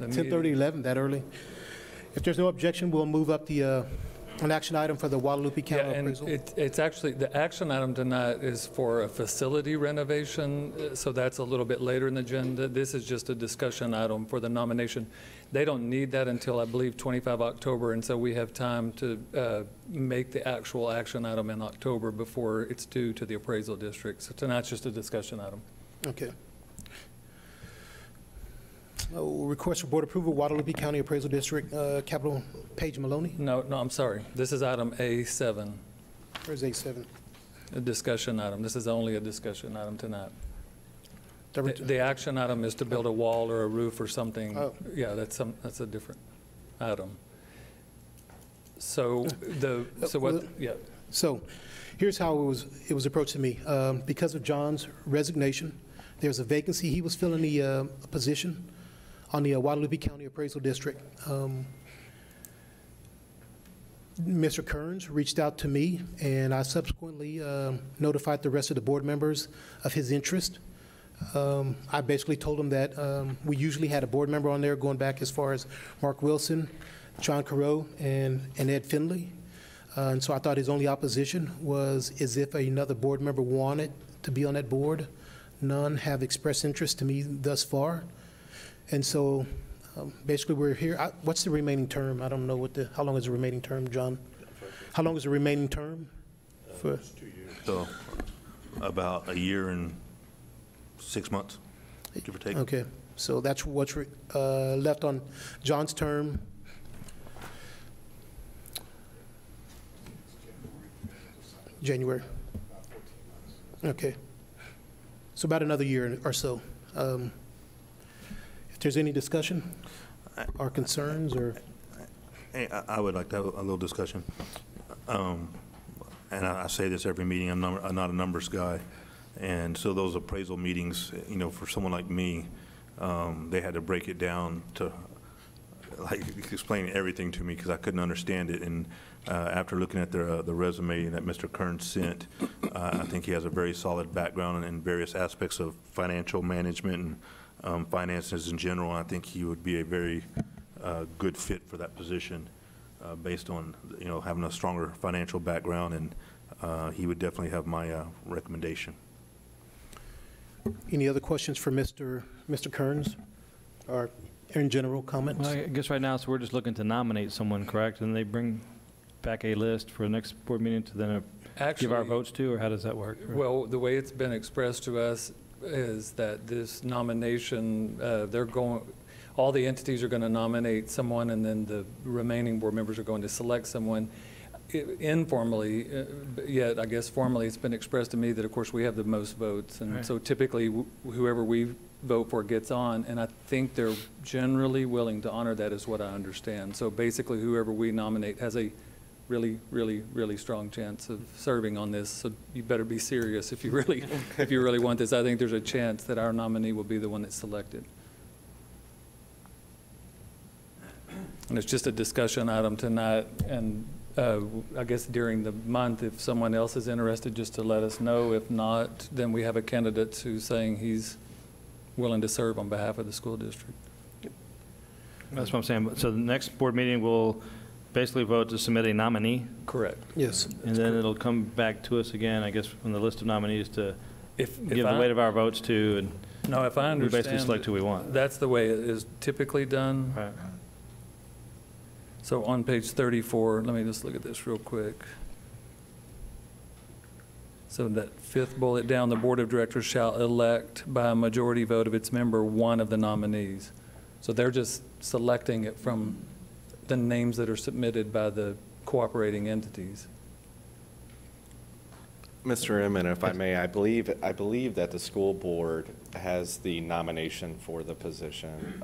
10:30, 11, that early. If there's no objection, we'll move up the An action item for the Guadalupe Yeah, County and appraisal? it's actually, the action item tonight is for a facility renovation, so that's a little bit later in the agenda. This is just a discussion item for the nomination. They don't need that until, I believe, 25 October, and so we have time to make the actual action item in October before it's due to the appraisal district. So tonight's just a discussion item. Okay. Request for board approval, Guadalupe County Appraisal District, Capital Page Maloney. No, I'm sorry. This is item A7, Where's A7? a discussion item. This is only a discussion item tonight. Director. The action item is to build a wall or a roof or something. Oh. Yeah, that's a different item. So So here's how it was approached to me. Because of John's resignation, there's a vacancy. He was filling the position on the Guadalupe County Appraisal District. Mr. Kearns reached out to me, and I subsequently notified the rest of the board members of his interest. I basically told him that we usually had a board member on there going back as far as Mark Wilson, John Carreau, and Ed Finley. And so I thought his only opposition was as if another board member wanted to be on that board. None have expressed interest to me thus far. And so basically we're here. What's the remaining term? I don't know how long is the remaining term, John? How long is the remaining term? It's 2 years. So about a year and 6 months, give or take. Okay, so that's what's left on John's term. January. Okay. So about another year or so. If there's any discussion or concerns or? I would like to have a little discussion. And I say this every meeting, I'm not a numbers guy. And so those appraisal meetings, for someone like me, they had to break it down to explain everything to me because I couldn't understand it. And after looking at the resume that Mr. Kearns sent, I think he has a very solid background in various aspects of financial management and finances in general. And I think he would be a very good fit for that position based on having a stronger financial background, and he would definitely have my recommendation. Any other questions for Mr. Kearns or in general comments? Well, I guess right now, so we're just looking to nominate someone, correct? And they bring back a list for the next board meeting to then give our votes to, or how does that work? Well, the way it's been expressed to us is that this nomination, all the entities are going to nominate someone, and then the remaining board members are going to select someone. Informally, yet I guess formally, it's been expressed to me that, of course, we have the most votes, and so typically whoever we vote for gets on, and I think they're generally willing to honor that, is what I understand. So basically, whoever we nominate has a really, really, really strong chance of serving on this. So you better be serious if you really want this. I think there's a chance that our nominee will be the one that's selected. And it's just a discussion item tonight, and I guess during the month, if someone else is interested, just to let us know. If not, then we have a candidate who's saying he's willing to serve on behalf of the school district. That's what I'm saying. So the next board meeting will basically vote to submit a nominee? Correct. Yes. And then it'll come back to us again, I guess, from the list of nominees to give the I- weight of our votes to, and No, if I we understand. basically select who we want. That's the way it is typically done. Right. So on page 34, let me just look at this real quick. So that fifth bullet down, the board of directors shall elect by a majority vote of its member one of the nominees. So they're just selecting it from the names that are submitted by the cooperating entities. Mr. Emmett, if I may, I believe that the school board has the nomination for the position.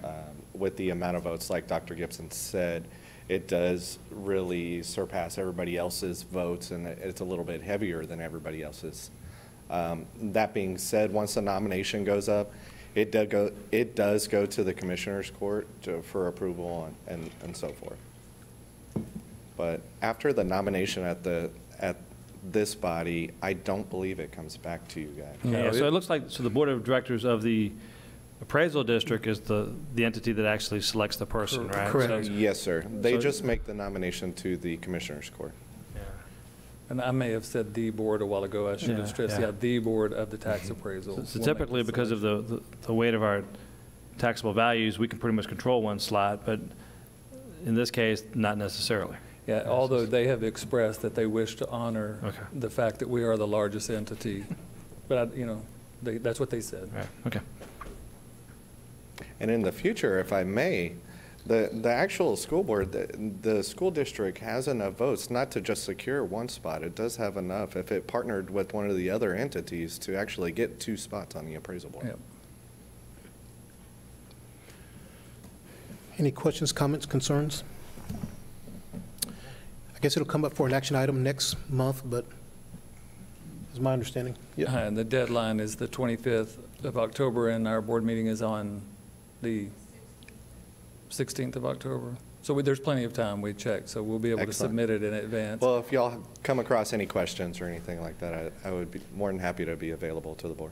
With the amount of votes, like Dr. Gibson said, it does really surpass everybody else's votes, and it's a little bit heavier than everybody else's. That being said, once the nomination goes up, it does go to the commissioner's court for approval and so forth. But after the nomination at this body, I don't believe it comes back to you guys. Yeah, so it looks like, so the board of directors of the appraisal district is the entity that actually selects the person, right? Correct. So, Yes, sir. They just make the nomination to the Commissioners Court. And I may have said the board a while ago. I should have stressed, the board of the tax appraisal. So typically, because of the weight of our taxable values, we can pretty much control one slot, but in this case, not necessarily. Yeah, although they have expressed that they wish to honor the fact that we are the largest entity. But, that's what they said. Right. Okay. And in the future, if I may, the actual school board, the school district has enough votes not to just secure one spot. It does have enough if it partnered with one of the other entities to actually get 2 spots on the appraisal board. Yep. Any questions, comments, concerns? I guess it'll come up for an action item next month, but is my understanding. Yeah. And the deadline is the 25th of October, and our board meeting is on the 16th of October. So there's plenty of time, we checked, so we'll be able to submit it in advance. Well, if y'all come across any questions or anything like that, I would be more than happy to be available to the board.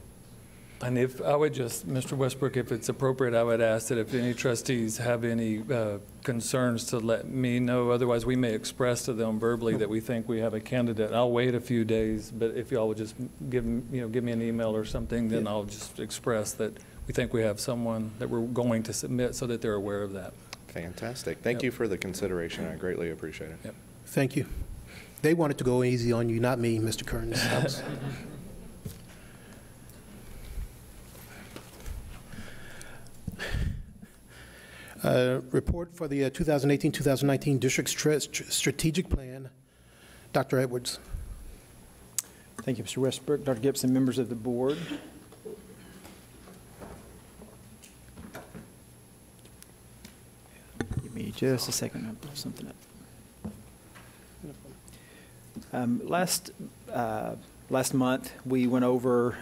And if I would just, Mr. Westbrook, if it's appropriate, I would ask that if any trustees have any concerns to let me know. Otherwise, we may express to them verbally that we think we have a candidate. I'll wait a few days, but if y'all would just give me an email or something, then I'll just express that we think we have someone that we're going to submit so that they're aware of that. Fantastic. Thank you for the consideration. I greatly appreciate it. Yep. Thank you. They wanted to go easy on you, not me, Mr. Kearns. Report for the 2018-2019 District Strategic Plan. Dr. Edwards. Thank you, Mr. Westbrook. Dr. Gibson, members of the board. Give me just a second. I'll pull something up. Last month, we went over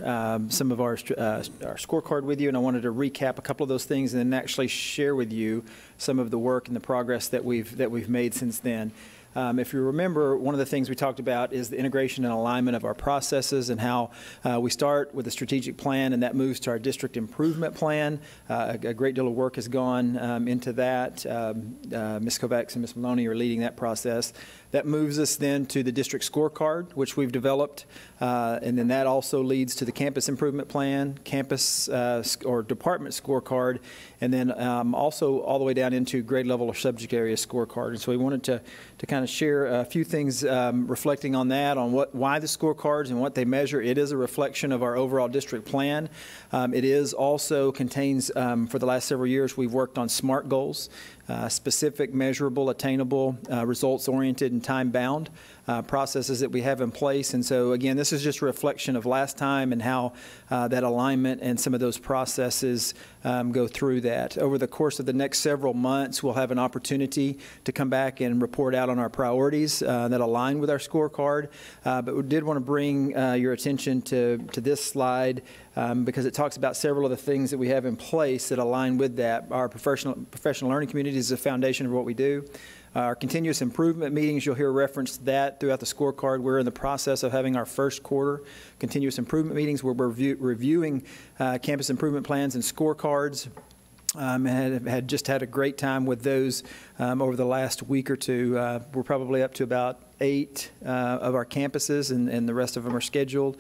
some of our scorecard with you, and I wanted to recap a couple of those things and then actually share with you some of the work and the progress that we've made since then. If you remember, one of the things we talked about is the integration and alignment of our processes and how we start with a strategic plan and that moves to our district improvement plan. A great deal of work has gone into that. Ms. Kovacs and Ms. Maloney are leading that process. That moves us then to the district scorecard, which we've developed, and then that also leads to the campus improvement plan, campus or department scorecard, and then also all the way down into grade level or subject area scorecard. And so we wanted to kind of share a few things reflecting on that, on why the scorecards and what they measure. It is a reflection of our overall district plan. It is also contains, for the last several years, we've worked on SMART goals, specific, measurable, attainable, results-oriented, and time-bound processes that we have in place. And so, again, this is just a reflection of last time and how that alignment and some of those processes go through that. Over the course of the next several months, we'll have an opportunity to come back and report out on our priorities that align with our scorecard. But we did want to bring your attention to this slide because it talks about several of the things that we have in place that align with that. Our professional learning community is the foundation of what we do. Our continuous improvement meetings, you'll hear reference to that throughout the scorecard. We're in the process of having our first quarter continuous improvement meetings where we're reviewing campus improvement plans and scorecards. Had just had a great time with those over the last week or two. We're probably up to about 8 of our campuses, and the rest of them are scheduled.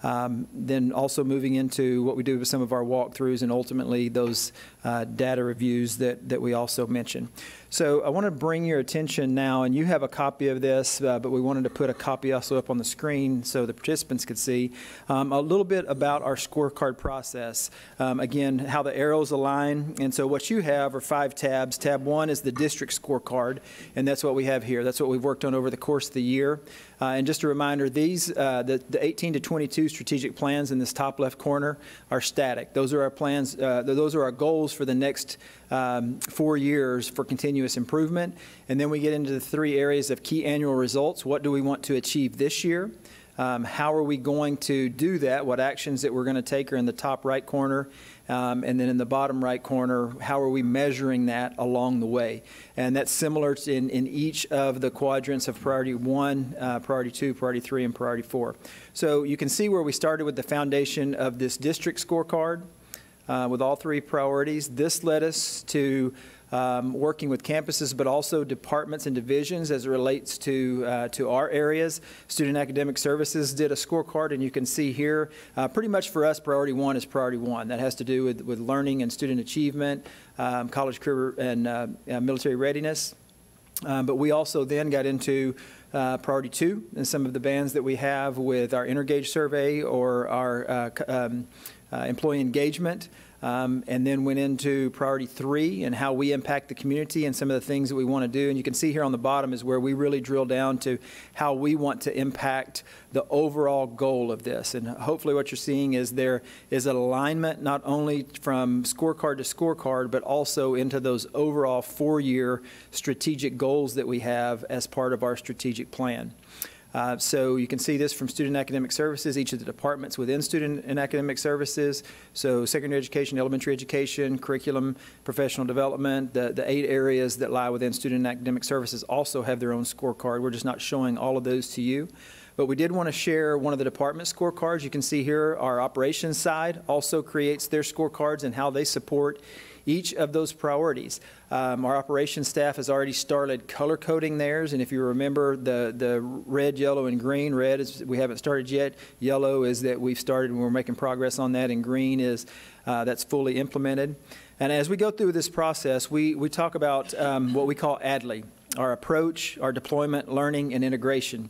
Then also moving into what we do with some of our walkthroughs and ultimately those data reviews that we also mentioned. So I want to bring your attention now, and you have a copy of this, but we wanted to put a copy also up on the screen so the participants could see a little bit about our scorecard process. Again, how the arrows align. And so what you have are 5 tabs. Tab 1 is the district scorecard, and that's what we have here. That's what we've worked on over the course of the year. And just a reminder, these the 18 to 22 strategic plans in this top left corner are static. Those are our plans. Those are our goals for the next 4 years for continuous improvement. And then we get into the 3 areas of key annual results. What do we want to achieve this year? How are we going to do that? What actions that we're going to take are in the top right corner. And then in the bottom right corner, how are we measuring that along the way? And that's similar in each of the quadrants of priority 1, priority 2, priority 3, and priority 4. So you can see where we started with the foundation of this district scorecard. with all three priorities. This led us to working with campuses, but also departments and divisions as it relates to our areas. Student Academic Services did a scorecard, and you can see here, pretty much for us, priority one is priority one. That has to do with learning and student achievement, college career and military readiness. But we also then got into priority two and some of the bands that we have with our Intergage survey or our employee engagement. And then went into priority three and how we impact the community and some of the things that we want to do. And you can see here on the bottom is where we really drill down to how we want to impact the overall goal of this. And hopefully what you're seeing is there is an alignment not only from scorecard to scorecard, but also into those overall 4-year strategic goals that we have as part of our strategic plan. So you can see this from Student Academic Services, each of the departments within Student and Academic Services. So secondary education, elementary education, curriculum, professional development, the 8 areas that lie within Student and Academic Services also have their own scorecard. We're just not showing all of those to you. But we did want to share one of the department scorecards. You can see here our operations side also creates their scorecards and how they support each of those priorities. Our operations staff has already started color coding theirs, and if you remember the red, yellow, and green, red is we haven't started yet, yellow is that we've started and we're making progress on that, and green is that's fully implemented. And as we go through this process, we talk about what we call ADLI, our approach, our deployment, learning, and integration.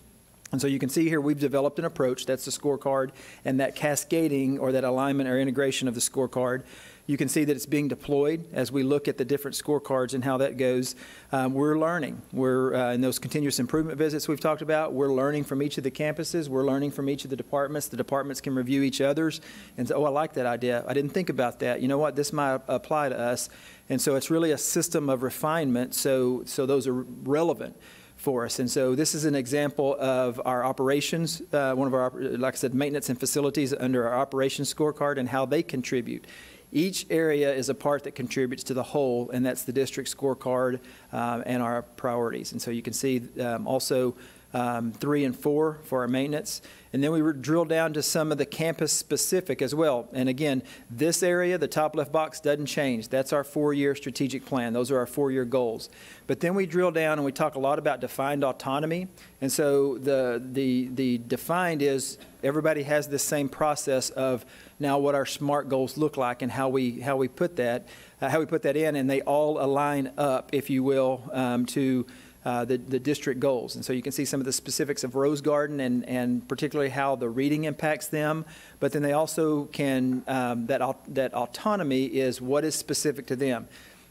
And so you can see here we've developed an approach, that's the scorecard, and that cascading or that alignment or integration of the scorecard. You can see that it's being deployed as we look at the different scorecards and how that goes. We're learning. We're in those continuous improvement visits we've talked about, we're learning from each of the campuses. We're learning from each of the departments. The departments can review each other's and say, oh, I like that idea. I didn't think about that. You know what? This might apply to us. And so it's really a system of refinement. So those are relevant for us. And so this is an example of our operations, one of our, like I said, maintenance and facilities under our operations scorecard and how they contribute. Each area is a part that contributes to the whole, and that's the district scorecard and our priorities. And so you can see also 3 and 4 for our maintenance. And then we drill down to some of the campus specific as well. And again, this area, the top left box, doesn't change. That's our 4-year strategic plan. Those are our 4-year goals. But then we drill down and we talk a lot about defined autonomy. And so the defined is everybody has this same process of now what our SMART goals look like and how we put that in, and they all align up, if you will, to the district goals. And so you can see some of the specifics of Rose Garden and particularly how the reading impacts them. But then they also can, that autonomy is what is specific to them.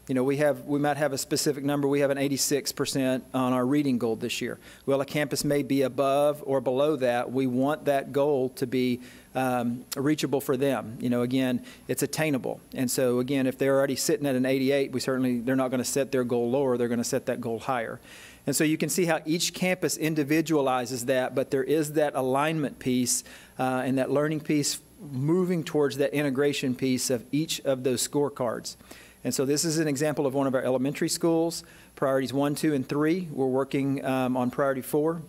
You know, we might have a specific number. We have an 86% on our reading goal this year. Well, a campus may be above or below that. We want that goal to be reachable for them. You know, again, it's attainable. And so, again, if they're already sitting at an 88, they're not going to set their goal lower. They're going to set that goal higher. And so you can see how each campus individualizes that, but there is that alignment piece and that learning piece moving towards that integration piece of each of those scorecards. And so this is an example of one of our elementary schools, priorities 1, 2, and 3. We're working on priority 4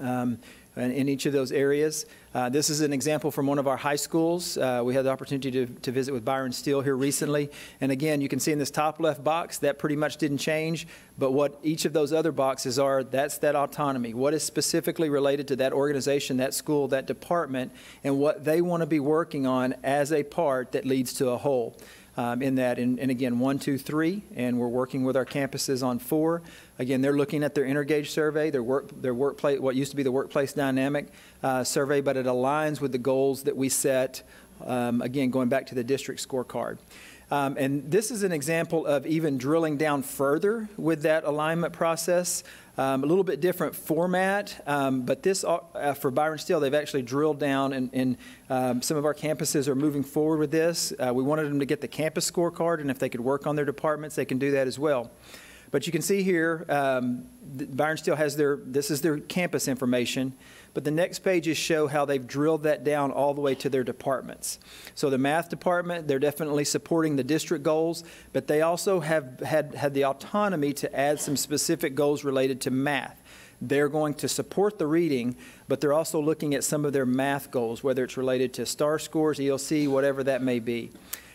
in each of those areas. This is an example from one of our high schools. We had the opportunity to visit with Byron Steele here recently. And again, you can see in this top left box, that pretty much didn't change. But what each of those other boxes are, that's that autonomy. What is specifically related to that organization, that school, that department, and what they want to be working on as a part that leads to a whole. In that, and again, 1, 2, 3, and we're working with our campuses on 4. Again, they're looking at their Intergage survey, their workplace, what used to be the workplace dynamic survey, but it aligns with the goals that we set. Again, going back to the district scorecard. And this is an example of even drilling down further with that alignment process. A little bit different format, but this, for Byron Steele, they've actually drilled down, and some of our campuses are moving forward with this. We wanted them to get the campus scorecard, and if they could work on their departments, they can do that as well. But you can see here, Byron Steele has this is their campus information, but the next pages show how they've drilled that down all the way to their departments. So the math department, they're definitely supporting the district goals, but they also have had the autonomy to add some specific goals related to math. They're going to support the reading, but they're also looking at some of their math goals, whether it's related to STAR scores, ELC, whatever that may be.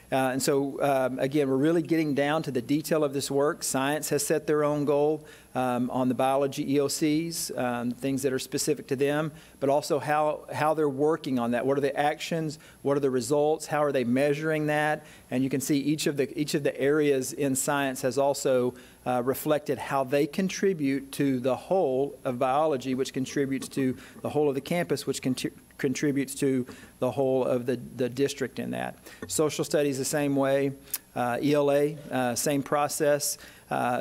And so, again, we're really getting down to the detail of this work. Science has set their own goal on the biology EOCs, things that are specific to them, but also how they're working on that. What are the actions? What are the results? How are they measuring that? And you can see each of the areas in science has also reflected how they contribute to the whole of biology, which contributes to the whole of the campus, which contributes to the whole of the district in that. Social studies the same way. ELA, same process,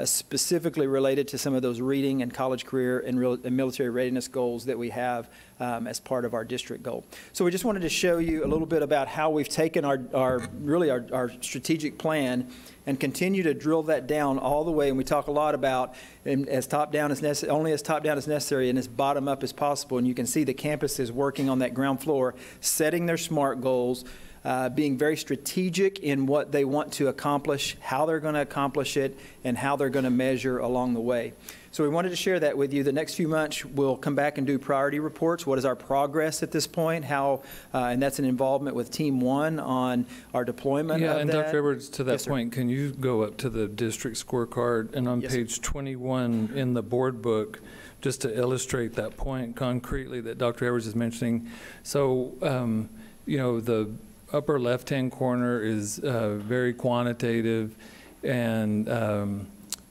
specifically related to some of those reading and college career and military readiness goals that we have as part of our district goal. So we just wanted to show you a little bit about how we've taken our strategic plan and continue to drill that down all the way. And we talk a lot about as top down as necessary, only as top down as necessary and as bottom up as possible. And you can see the campus is working on that ground floor, setting their SMART goals, being very strategic in what they want to accomplish, how they're going to accomplish it, and how they're going to measure along the way. So we wanted to share that with you. The next few months, we'll come back and do priority reports. What is our progress at this point? How, and that's an involvement with Team 1 on our deployment of that. And Dr. Edwards, to that Yes, sir. point, can you go up to the district scorecard and on Yes, page 21 in the board book, just to illustrate that point concretely that Dr. Edwards is mentioning. So, you know, the upper left-hand corner is very quantitative, and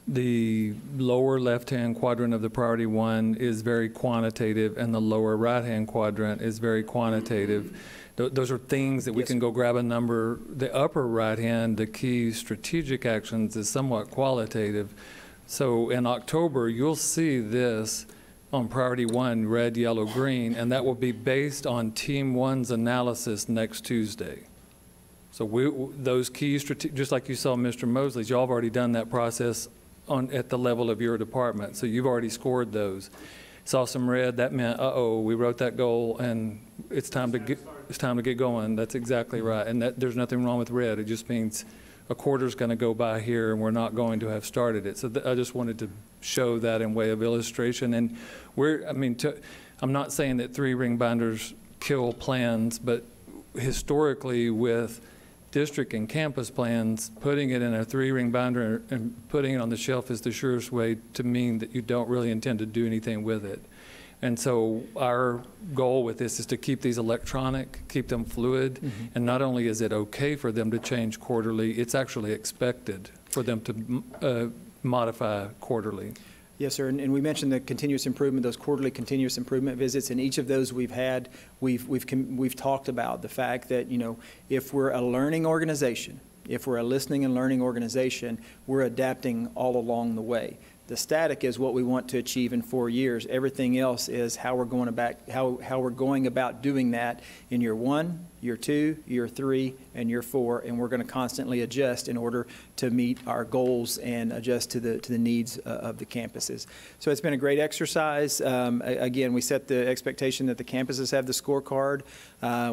the lower left-hand quadrant of the priority 1 is very quantitative, and the lower right-hand quadrant is very quantitative. Those are things that we can go grab a number. The upper right-hand, the key strategic actions, is somewhat qualitative. So in October, you'll see this on priority 1, red, yellow, green, and that will be based on Team 1's analysis next Tuesday. So those key just like you saw Mr. Mosley's, y'all have already done that process at the level of your department. So you've already scored those. Saw some red, that meant, uh-oh, we wrote that goal and it's time to get going. That's exactly right. And there's nothing wrong with red. It just means a quarter's going to go by here and we're not going to have started it. So I just wanted to show that in way of illustration. And I'm not saying that 3-ring binders kill plans, but historically with district and campus plans, putting it in a 3-ring binder and putting it on the shelf is the surest way to mean that you don't really intend to do anything with it. And so our goal with this is to keep these electronic, keep them fluid, and not only is it okay for them to change quarterly, it's actually expected for them to modify quarterly. Yes, sir. And we mentioned the continuous improvement, those quarterly continuous improvement visits. And each of those we've talked about the fact that, you know, if we're a learning organization, if we're a listening and learning organization, we're adapting all along the way. The static is what we want to achieve in 4 years. Everything else is how we're going about doing that in year 1, year 2, year 3, and year 4, and we're going to constantly adjust in order to meet our goals and adjust to the needs of the campuses. So it's been a great exercise. Again, we set the expectation that the campuses have the scorecard.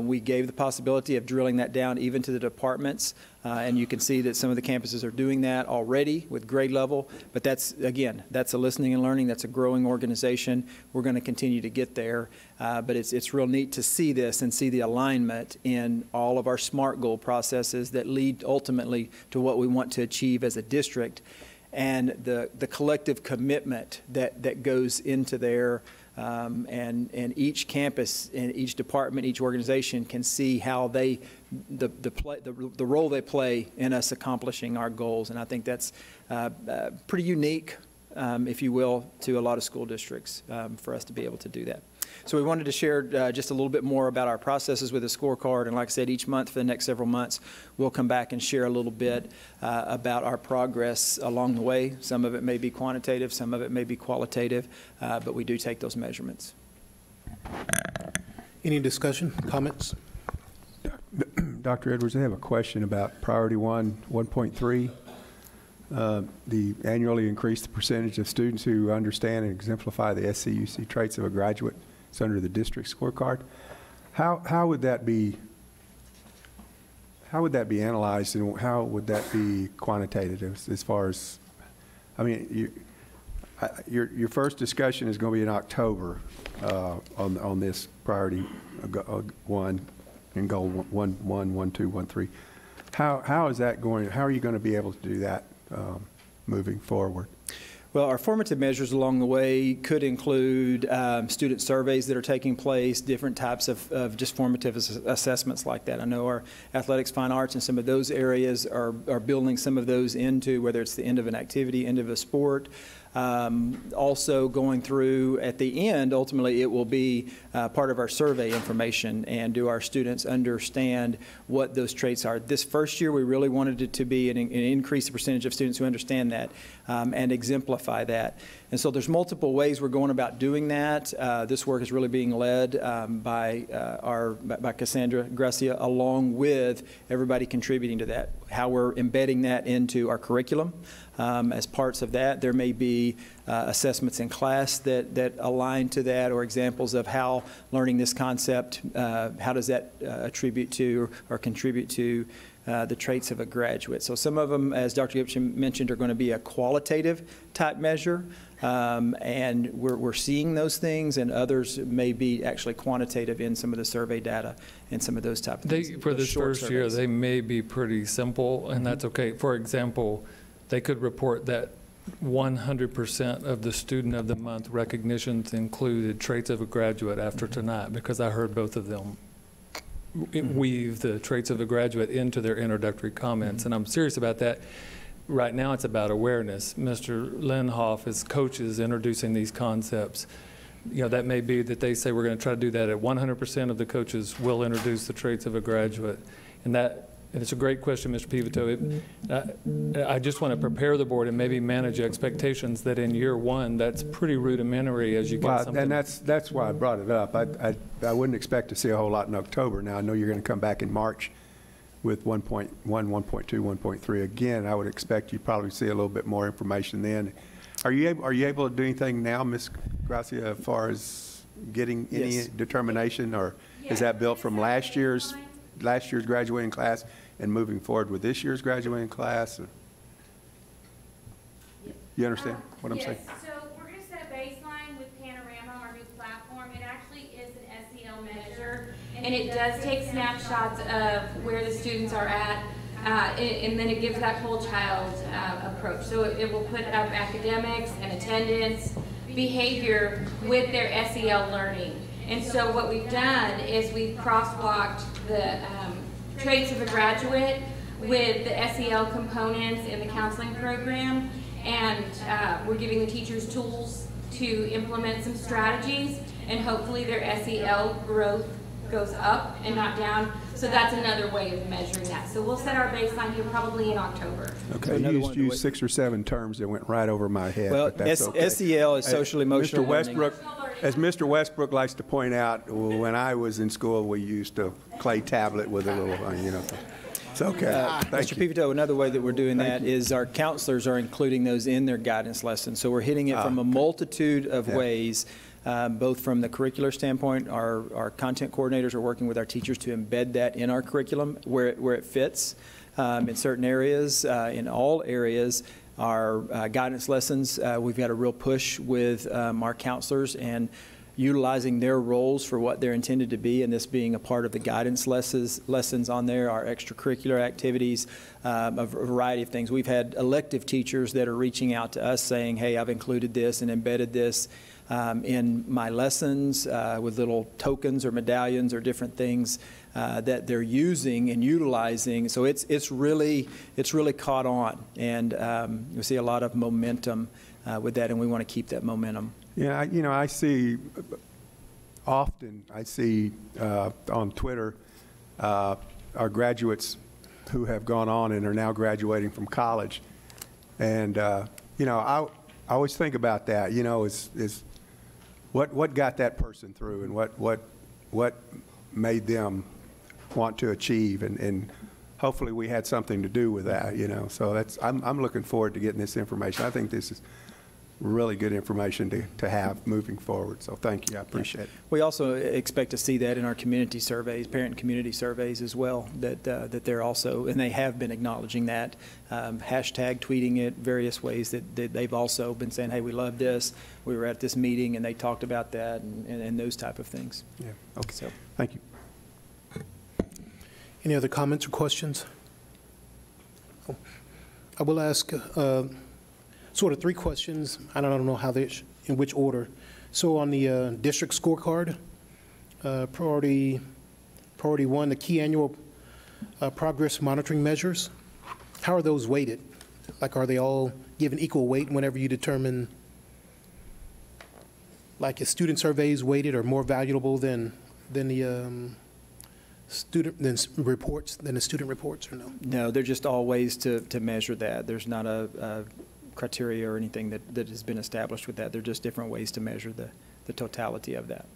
We gave the possibility of drilling that down even to the departments, and you can see that some of the campuses are doing that already with grade level, but that's a listening and learning. That's a growing organization. We're going to continue to get there, but it's real neat to see this and see the alignment in all of our SMART goal processes that lead ultimately to what we want to achieve as a district, and the collective commitment that goes into there. And each campus and each department, each organization can see how the role they play in us accomplishing our goals. And I think that's pretty unique, if you will, to a lot of school districts for us to be able to do that. So we wanted to share just a little bit more about our processes with a scorecard. And like I said, each month for the next several months, we'll come back and share a little bit about our progress along the way. Some of it may be quantitative, some of it may be qualitative, but we do take those measurements. Any discussion, comments? Dr. Edwards, I have a question about priority 1.3. The annually increase the percentage of students who understand and exemplify the SCUC traits of a graduate. It's under the district scorecard. How would that be analyzed, and how would that be quantitated as far as, I mean, your first discussion is going to be in October on this priority 1 and goal 1, 1, 1, 2, 1, 3. How is that going? How are you going to be able to do that moving forward? Well, our formative measures along the way could include student surveys that are taking place, different types of just formative assessments like that. I know our athletics, fine arts, and some of those areas are building some of those into, whether it's the end of an activity, end of a sport. Also going through at the end, ultimately it will be part of our survey information, and do our students understand what those traits are. This first year we really wanted it to be an increased percentage of students who understand that and exemplify that. And so there's multiple ways we're going about doing that. This work is really being led by Cassandra Gracia, along with everybody contributing to that, how we're embedding that into our curriculum. As parts of that, there may be assessments in class that align to that, or examples of how learning this concept, how does that attribute to or contribute to the traits of a graduate. So some of them, as Dr. Gibson mentioned, are going to be a qualitative type measure, and we're seeing those things, and others may be actually quantitative in some of the survey data and some of those type of things. For this first year, they may be pretty simple, and that's okay. For example, they could report that 100% of the Student of the Month recognitions included traits of a graduate after tonight, because I heard both of them weave the traits of a graduate into their introductory comments, and I'm serious about that. Right now it's about awareness. Mr. Linhoff, as coaches introducing these concepts, you know, that may be that they say we're going to try to do that at 100% of the coaches will introduce the traits of a graduate. And it's a great question, Mr. Pivito. I just want to prepare the board and maybe manage expectations that in year one, that's pretty rudimentary as you get something. And that's why I brought it up. I wouldn't expect to see a whole lot in October. Now, I know you're going to come back in March with 1.1, 1.2, 1.3. Again, I would expect you probably see a little bit more information then. Are you able to do anything now, Ms. Gracia, as far as getting any determination, or is that built from last year's graduating class and moving forward with this year's graduating class? Or? You understand what I'm saying? So we're going to set a baseline with Panorama, our new platform. It actually is an SEL measure, and it does take snapshots of where the students are at, and then it gives that whole child approach. So it will put up academics and attendance, behavior with their SEL learning. And so what we've done is we've crosswalked the traits of a graduate with the SEL components in the counseling program, and we're giving the teachers tools to implement some strategies, and hopefully their SEL growth goes up and not down. So that's another way of measuring that. So we'll set our baseline here probably in October. Okay, you used 6 or 7 terms that went right over my head. Well, but that's okay. SEL is social emotional learning. As Mr. Westbrook likes to point out, when I was in school, we used a clay tablet with a little, you know. It's okay. Mr. Pivito, another way that we're doing that is our counselors are including those in their guidance lessons. So we're hitting it from a multitude of ways, both from the curricular standpoint. Our content coordinators are working with our teachers to embed that in our curriculum where it fits in certain areas, in all areas. Our guidance lessons, we've got a real push with our counselors and utilizing their roles for what they're intended to be, and this being a part of the guidance lessons on there, our extracurricular activities, a variety of things. We've had elective teachers that are reaching out to us saying, hey, I've included this and embedded this in my lessons with little tokens or medallions or different things that they're using and utilizing. So it's really caught on, and we see a lot of momentum with that, and we want to keep that momentum. Yeah, you know, I see on Twitter our graduates who have gone on and are now graduating from college, and you know, I always think about that. You know, is what got that person through, and what made them want to achieve, and hopefully we had something to do with that. You know, so I'm looking forward to getting this information. I think this is really good information to have moving forward. So thank you. I appreciate it. We also expect to see that in our community surveys, parent community surveys as well, that they're also, and they have been acknowledging that, hashtag tweeting it, various ways that they've also been saying, hey, we love this. We were at this meeting and they talked about that, and those type of things. Yeah. Okay. So thank you. Any other comments or questions? I will ask sort of three questions. I don't know how they, in which order. So on the district scorecard, priority one, the key annual progress monitoring measures, how are those weighted? Like, are they all given equal weight whenever you determine, like, is student surveys weighted or more valuable than the student reports, or no? No, they're just all ways to measure that. There's not a criteria or anything that has been established with that. They're just different ways to measure the totality of that.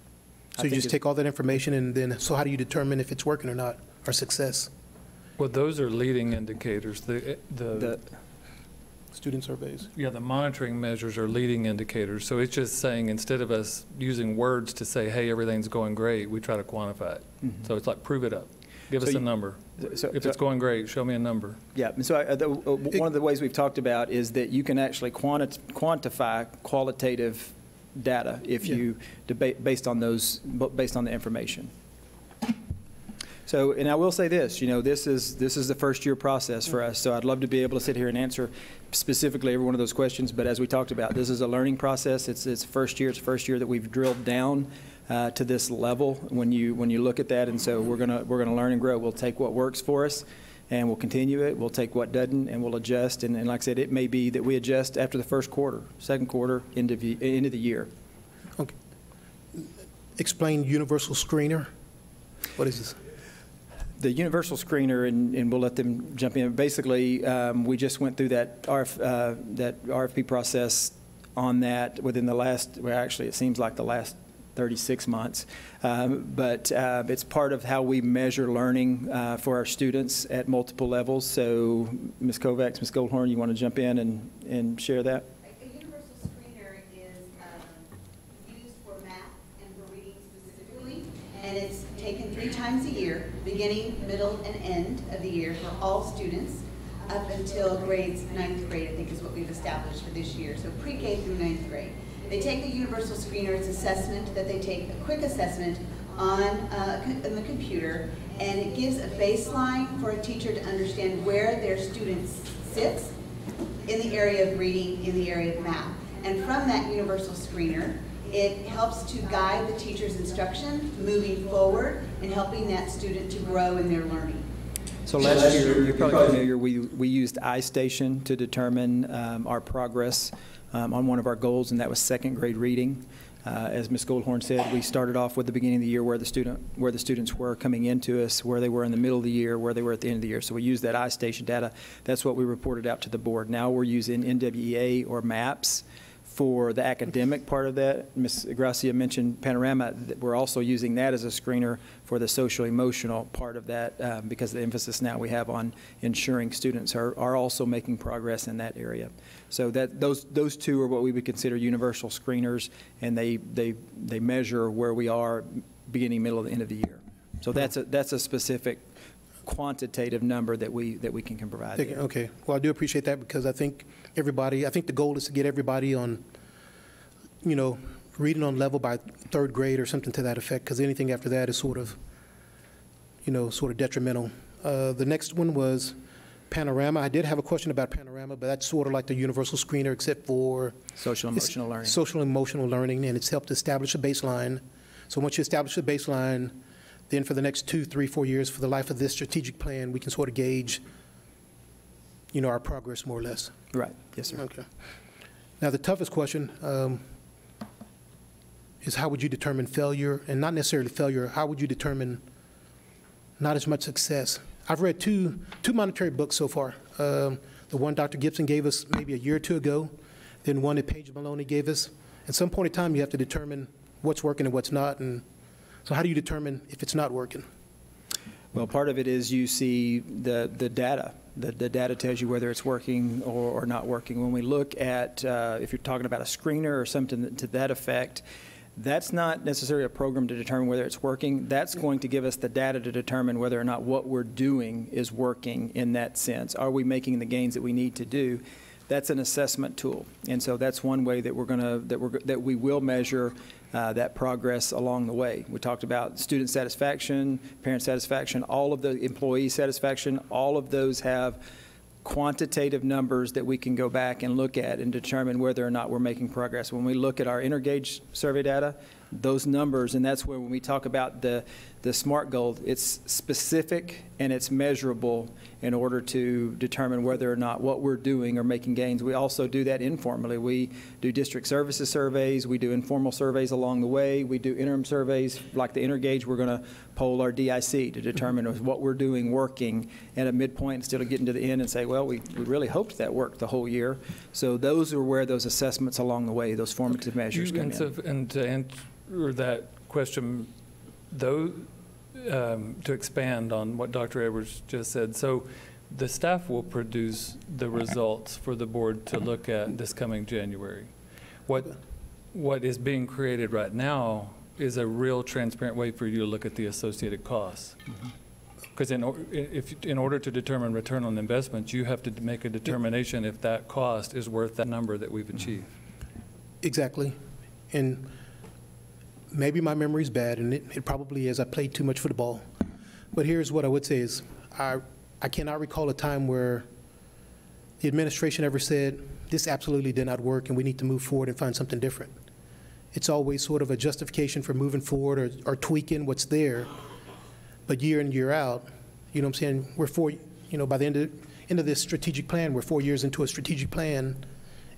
So you just take all that information, and then, so how do you determine if it's working or not, or success? Well, those are leading indicators. The student surveys? Yeah, the monitoring measures are leading indicators. So it's just saying, instead of us using words to say, hey, everything's going great, we try to quantify it. Mm-hmm. So it's like, prove it up. Give us a number. If it's going great, show me a number. Yeah, and so one of the ways we've talked about is that you can actually quantify qualitative data if you debate based on the information. So, and I will say this, this is the first year process for us, so I'd love to be able to sit here and answer specifically every one of those questions, but as we talked about, this is a learning process. It's first year. It's the first year that we've drilled down to this level when you look at that, and so we're gonna learn and grow. We'll take what works for us, and we'll continue it. We'll take what doesn't, and we'll adjust. And like I said, it may be that we adjust after the first quarter, second quarter, end of the year. Okay. Explain universal screener. What is this? The universal screener, and we'll let them jump in. Basically, we just went through that RFP process on that within the last, well, actually, it seems like the last 36 months. But it's part of how we measure learning for our students at multiple levels. So, Ms. Kovacs, Ms. Goldhorn, you want to jump in and share that? A universal screener is used for math and for reading specifically, and it's taken 3 times a year, beginning, middle, and end of the year for all students up until grades 9th grade, I think is what we've established for this year, so pre-K through 9th grade. They take the universal screener's assessment, that they take a quick assessment on the computer, and it gives a baseline for a teacher to understand where their student sits in the area of reading, in the area of math. And from that universal screener, it helps to guide the teacher's instruction moving forward and helping that student to grow in their learning. So last year, you're probably familiar, we used iStation to determine our progress on one of our goals, and that was second grade reading. As Ms. Goldhorn said, we started off with the beginning of the year where the students were coming into us, where they were in the middle of the year, where they were at the end of the year. So we used that iStation data. That's what we reported out to the board. Now we're using NWEA or MAPS for the academic part of that. Ms. Gracia mentioned Panorama. We're also using that as a screener for the social-emotional part of that because the emphasis now we have on ensuring students are also making progress in that area. So that those two are what we would consider universal screeners, and they measure where we are beginning, middle, and end of the year. So that's a specific quantitative number that we can provide. Okay. Well, I do appreciate that because I think the goal is to get everybody on, reading on level by 3rd grade or something to that effect, because anything after that is sort of detrimental. The next one was Panorama. I did have a question about Panorama, but that's sort of like the universal screener except for social emotional learning. Social emotional learning, and it's helped establish a baseline. So once you establish a baseline, then for the next 2, 3, 4 years, for the life of this strategic plan, we can sort of gauge, our progress more or less. Right. Yes, sir. Okay. Now, the toughest question is how would you determine failure, and not necessarily failure, how would you determine not as much success? I've read two monetary books so far. The one Dr. Gibson gave us maybe a year or two ago, then one that Paige Maloney gave us. At some point in time, you have to determine what's working and what's not, and so how do you determine if it's not working? Well, part of it is you see the data. The data tells you whether it's working or not working. When we look at, if you're talking about a screener or something to that effect, that's not necessarily a program to determine whether it's working. That's going to give us the data to determine whether or not what we're doing is working in that sense. Are we making the gains that we need to do? That's an assessment tool, and so that's one way that we will measure that progress along the way. We talked about student satisfaction, parent satisfaction, all of the employee satisfaction. All of those have quantitative numbers that we can go back and look at and determine whether or not we're making progress. When we look at our Intergage survey data, those numbers, and that's where when we talk about the SMART goal, it's specific and it's measurable in order to determine whether or not what we're doing are making gains. We also do that informally. We do district services surveys. We do informal surveys along the way. We do interim surveys like the Intergage. We're going to poll our DIC to determine is what we're doing working at a midpoint instead of getting to the end and say, well, we really hoped that worked the whole year. So those are where those assessments along the way, those formative measures come in. And to answer that question, though, to expand on what Dr. Edwards just said, so the staff will produce the results for the board to look at this coming January. What is being created right now is a real transparent way for you to look at the associated costs. Because in order to determine return on investment, you have to make a determination if that cost is worth that number that we've achieved. Exactly. And maybe my memory's bad, and it probably is. I played too much football. But here's what I would say is I cannot recall a time where the administration ever said, this absolutely did not work and we need to move forward and find something different. It's always sort of a justification for moving forward or tweaking what's there. But year in, year out, you know what I'm saying, by the end of this strategic plan, we're 4 years into a strategic plan,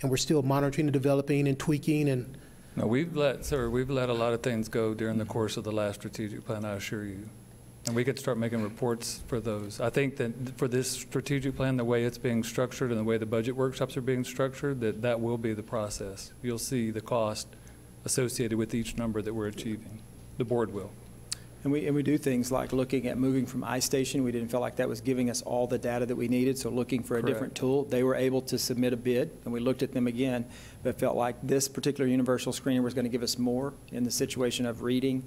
and we're still monitoring and developing and tweaking. And no, we've let a lot of things go during the course of the last strategic plan, I assure you. And we could start making reports for those. I think that for this strategic plan, the way it's being structured and the way the budget workshops are being structured, that will be the process. You'll see the cost associated with each number that we're achieving. The board will. And we do things like looking at moving from iStation. We didn't feel like that was giving us all the data that we needed, so looking for a different tool. They were able to submit a bid, and we looked at them again, but felt like this particular universal screener was going to give us more in the situation of reading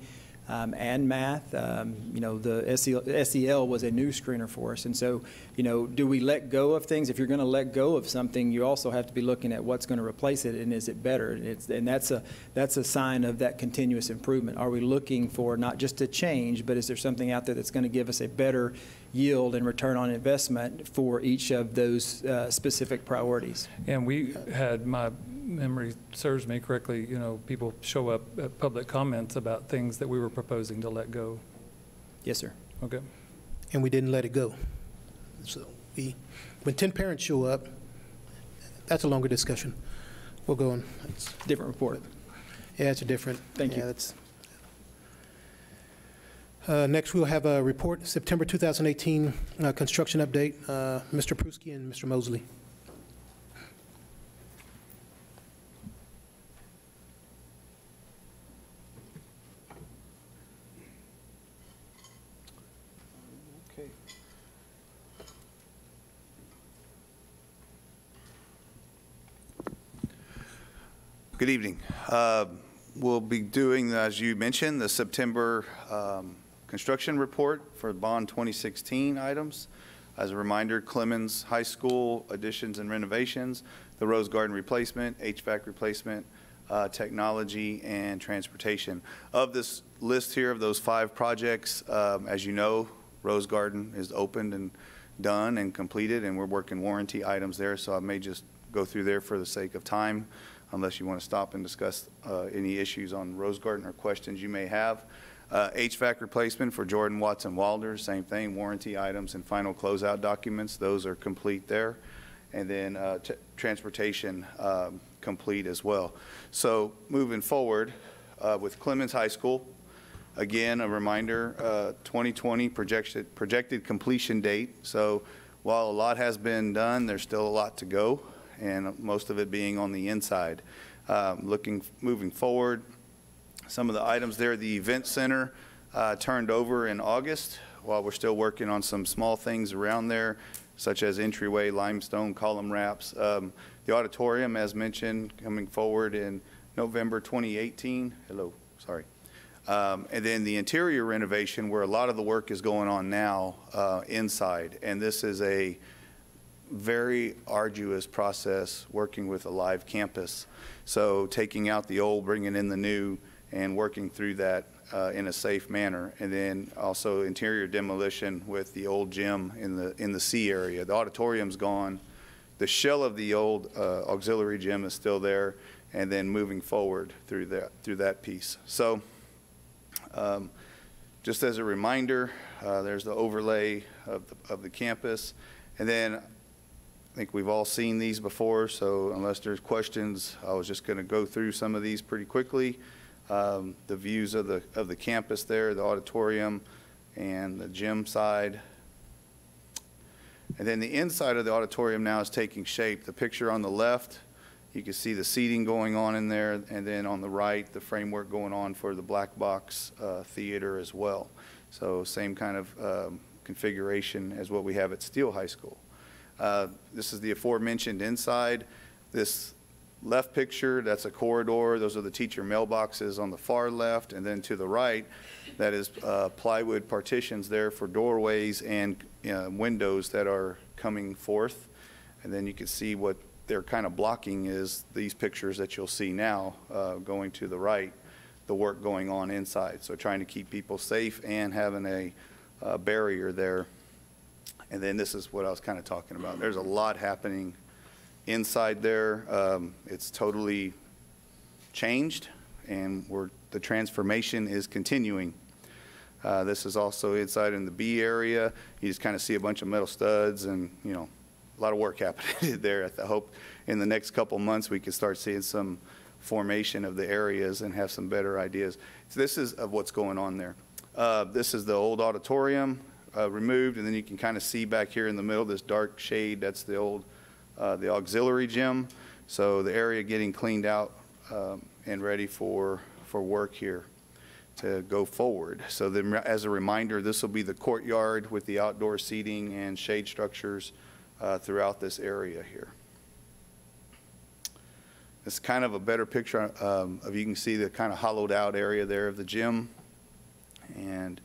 and math. The SEL was a new screener for us. And so, do we let go of things? If you're going to let go of something, you also have to be looking at what's going to replace it, and is it better? And that's a sign of that continuous improvement. Are we looking for not just a change, but is there something out there that's going to give us a better yield and return on investment for each of those specific priorities? And we had, my memory serves me correctly, people show up at public comments about things that we were proposing to let go. Yes, sir. Okay. And we didn't let it go. So when 10 parents show up, that's a longer discussion. We'll go on. It's different report. Yeah, it's a different. Thank you. Next, we'll have a report, September 2018 construction update. Mr. Pruski and Mr. Mosley. Good evening. We'll be doing, as you mentioned, the September construction report for Bond 2016 items. As a reminder, Clemens High School additions and renovations, the Rose Garden replacement, HVAC replacement, technology, and transportation. Of this list here of those 5 projects, as you know, Rose Garden is opened and done and completed, and we're working warranty items there, so I may just go through there for the sake of time, unless you want to stop and discuss any issues on Rose Garden or questions you may have. HVAC replacement for Jordan Watson Wilder, same thing, warranty items and final closeout documents, those are complete there. And then transportation complete as well. So moving forward with Clemens High School, again, a reminder, 2020 projected completion date. So while a lot has been done, there's still a lot to go, and most of it being on the inside. Moving forward, some of the items there, the event center turned over in August, while we're still working on some small things around there, such as entryway, limestone, column wraps. The auditorium, as mentioned, coming forward in November 2018. And then the interior renovation, where a lot of the work is going on now inside. And this is a very arduous process working with a live campus. So taking out the old, bringing in the new, and working through that in a safe manner. And then also interior demolition with the old gym in the C area. The auditorium's gone. The shell of the old auxiliary gym is still there, and then moving forward through that piece. So just as a reminder, there's the overlay of the campus. And then I think we've all seen these before, so unless there's questions, I was just going to go through some of these pretty quickly. The views of the campus there, the auditorium and the gym side. And then the inside of the auditorium now is taking shape. The picture on the left, you can see the seating going on in there, and then on the right, the framework going on for the black box theater as well. So same kind of configuration as what we have at Steele High School. This is the aforementioned inside. This left picture, that's a corridor. Those are the teacher mailboxes on the far left. And then to the right, that is plywood partitions there for doorways and windows that are coming forth. And then you can see what they're kind of blocking is these pictures that you'll see now going to the right, the work going on inside. So trying to keep people safe and having a barrier there. And then this is what I was kind of talking about. There's a lot happening inside there. It's totally changed, and the transformation is continuing. This is also inside in the B area. You just kind of see a bunch of metal studs and, you know, a lot of work happening there. I hope in the next couple months we can start seeing some formation of the areas and have some better ideas. So this is of what's going on there. This is the old auditorium. Removed, and then you can kind of see back here in the middle this dark shade. That's the old the auxiliary gym. So the area getting cleaned out and ready for work here to go forward. So then, as a reminder, this will be the courtyard with the outdoor seating and shade structures throughout this area here. It's kind of a better picture of, you can see the kind of hollowed out area there of the gym, and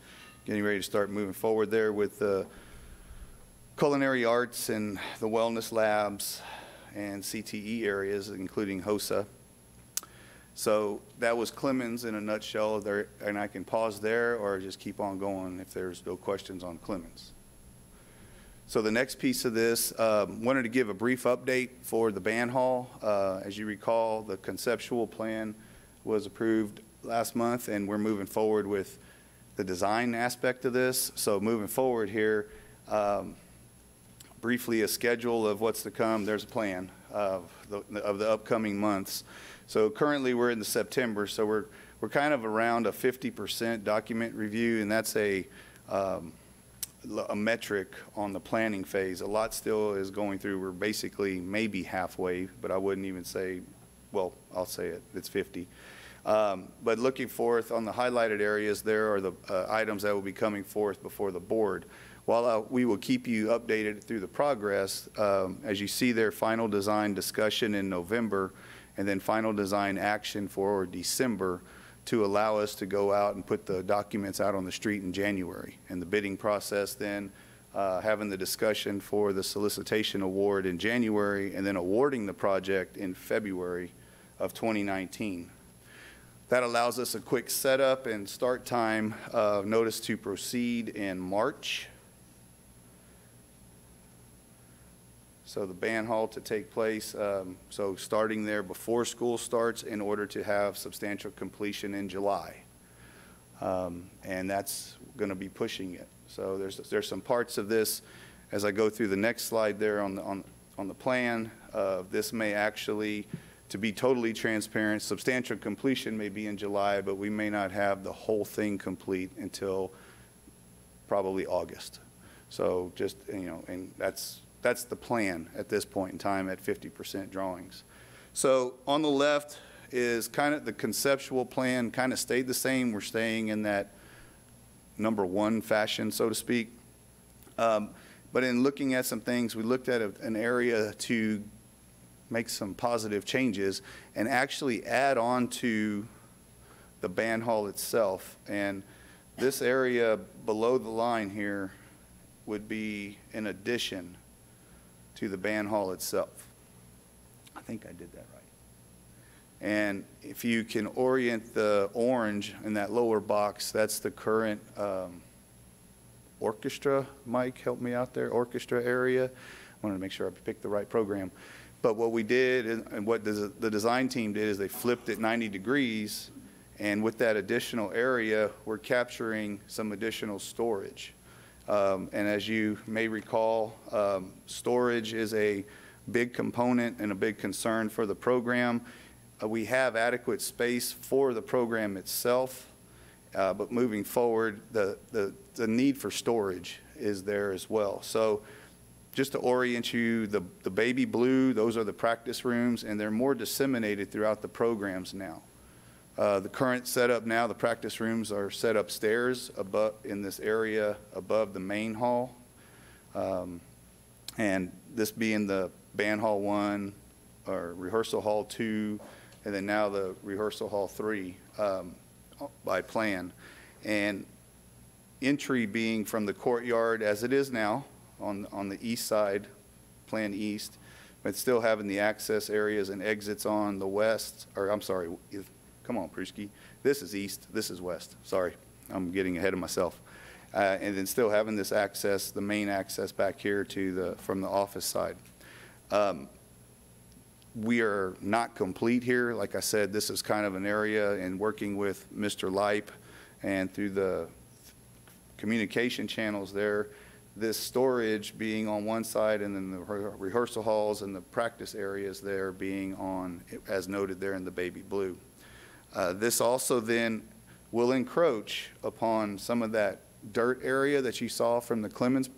getting ready to start moving forward there with the culinary arts and the wellness labs and CTE areas, including HOSA. So that was Clemens in a nutshell there, and I can pause there or just keep on going if there's no questions on Clemens. So the next piece of this, wanted to give a brief update for the band hall. As you recall, the conceptual plan was approved last month, and we're moving forward with the design aspect of this. So moving forward here, briefly a schedule of what's to come. There's a plan of the upcoming months. So currently we're in the September, so we're kind of around a 50% document review, and that's a metric on the planning phase. A lot still is going through. We're basically maybe halfway, but I wouldn't even say, well, I'll say it, it's 50. But looking forth on the highlighted areas, there are the items that will be coming forth before the board. While we will keep you updated through the progress, as you see there, final design discussion in November, and then final design action for December to allow us to go out and put the documents out on the street in January. And the bidding process then, having the discussion for the solicitation award in January, and then awarding the project in February of 2019. That allows us a quick setup and start time, notice to proceed in March. So the band hall to take place, so starting there before school starts in order to have substantial completion in July. And that's going to be pushing it. So there's some parts of this, as I go through the next slide there on the plan, this may actually, to be totally transparent, substantial completion may be in July, but we may not have the whole thing complete until probably August. So just, you know, and that's the plan at this point in time at 50% drawings. So on the left is kind of the conceptual plan, kind of stayed the same. We're staying in that #1 fashion, so to speak. But in looking at some things, we looked at an area to make some positive changes and actually add on to the band hall itself. And this area below the line here would be in addition to the band hall itself. I think I did that right. And if you can orient the orange in that lower box, that's the current orchestra. Mike, help me out there, orchestra area. I wanted to make sure I picked the right program. But what we did, and what the design team did, is they flipped it 90 degrees, and with that additional area, we're capturing some additional storage. And as you may recall, storage is a big component and a big concern for the program. We have adequate space for the program itself, but moving forward, the need for storage is there as well. So just to orient you, the baby blue, those are the practice rooms, and they're more disseminated throughout the programs now. The current setup now, the practice rooms are set upstairs above, in this area above the main hall. And this being the band hall 1, or rehearsal hall 2, and then now the rehearsal hall 3 by plan. And entry being from the courtyard as it is now on the east side, plan east, but still having the access areas and exits on the west, or I'm sorry, come on, Pruski. This is east, this is west. Sorry, I'm getting ahead of myself. And then still having this access, the main access back here to from the office side. We are not complete here. Like I said, this is kind of an area, and working with Mr. Leip and through the communication channels there, this storage being on one side, and then the rehearsal halls and the practice areas there being on, as noted there in the baby blue. This also then will encroach upon some of that dirt area that you saw from the Clemens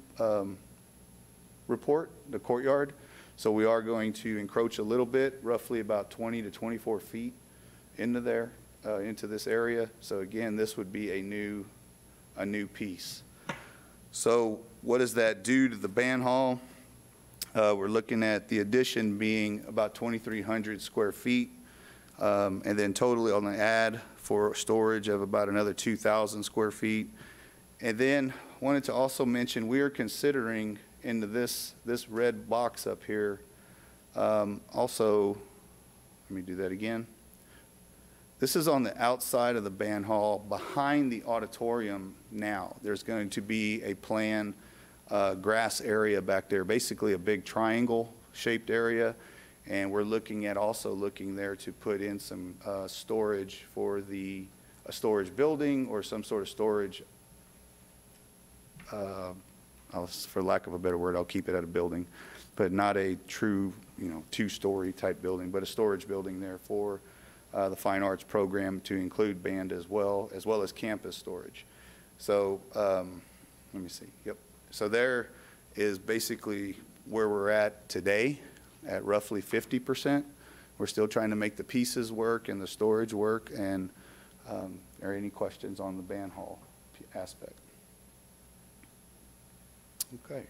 report, the courtyard. So we are going to encroach a little bit, roughly about 20 to 24 feet into there, into this area. So again, this would be a new piece. So what does that do to the band hall? We're looking at the addition being about 2,300 square feet, and then totally on the add for storage of about another 2,000 square feet. And then wanted to also mention, we are considering into this red box up here, also, let me do that again. This is on the outside of the band hall, behind the auditorium now. There's going to be a planned grass area back there, basically a big triangle shaped area. And we're looking there to put in some storage for a storage building or some sort of storage, for lack of a better word, I'll keep it at a building, but not a true, two-story type building, but a storage building there for the fine arts program to include band as well as campus storage. So let me see. Yep. So there is basically where we're at today, at roughly 50%. We're still trying to make the pieces work and the storage work. And are there any questions on the band hall aspect? Okay.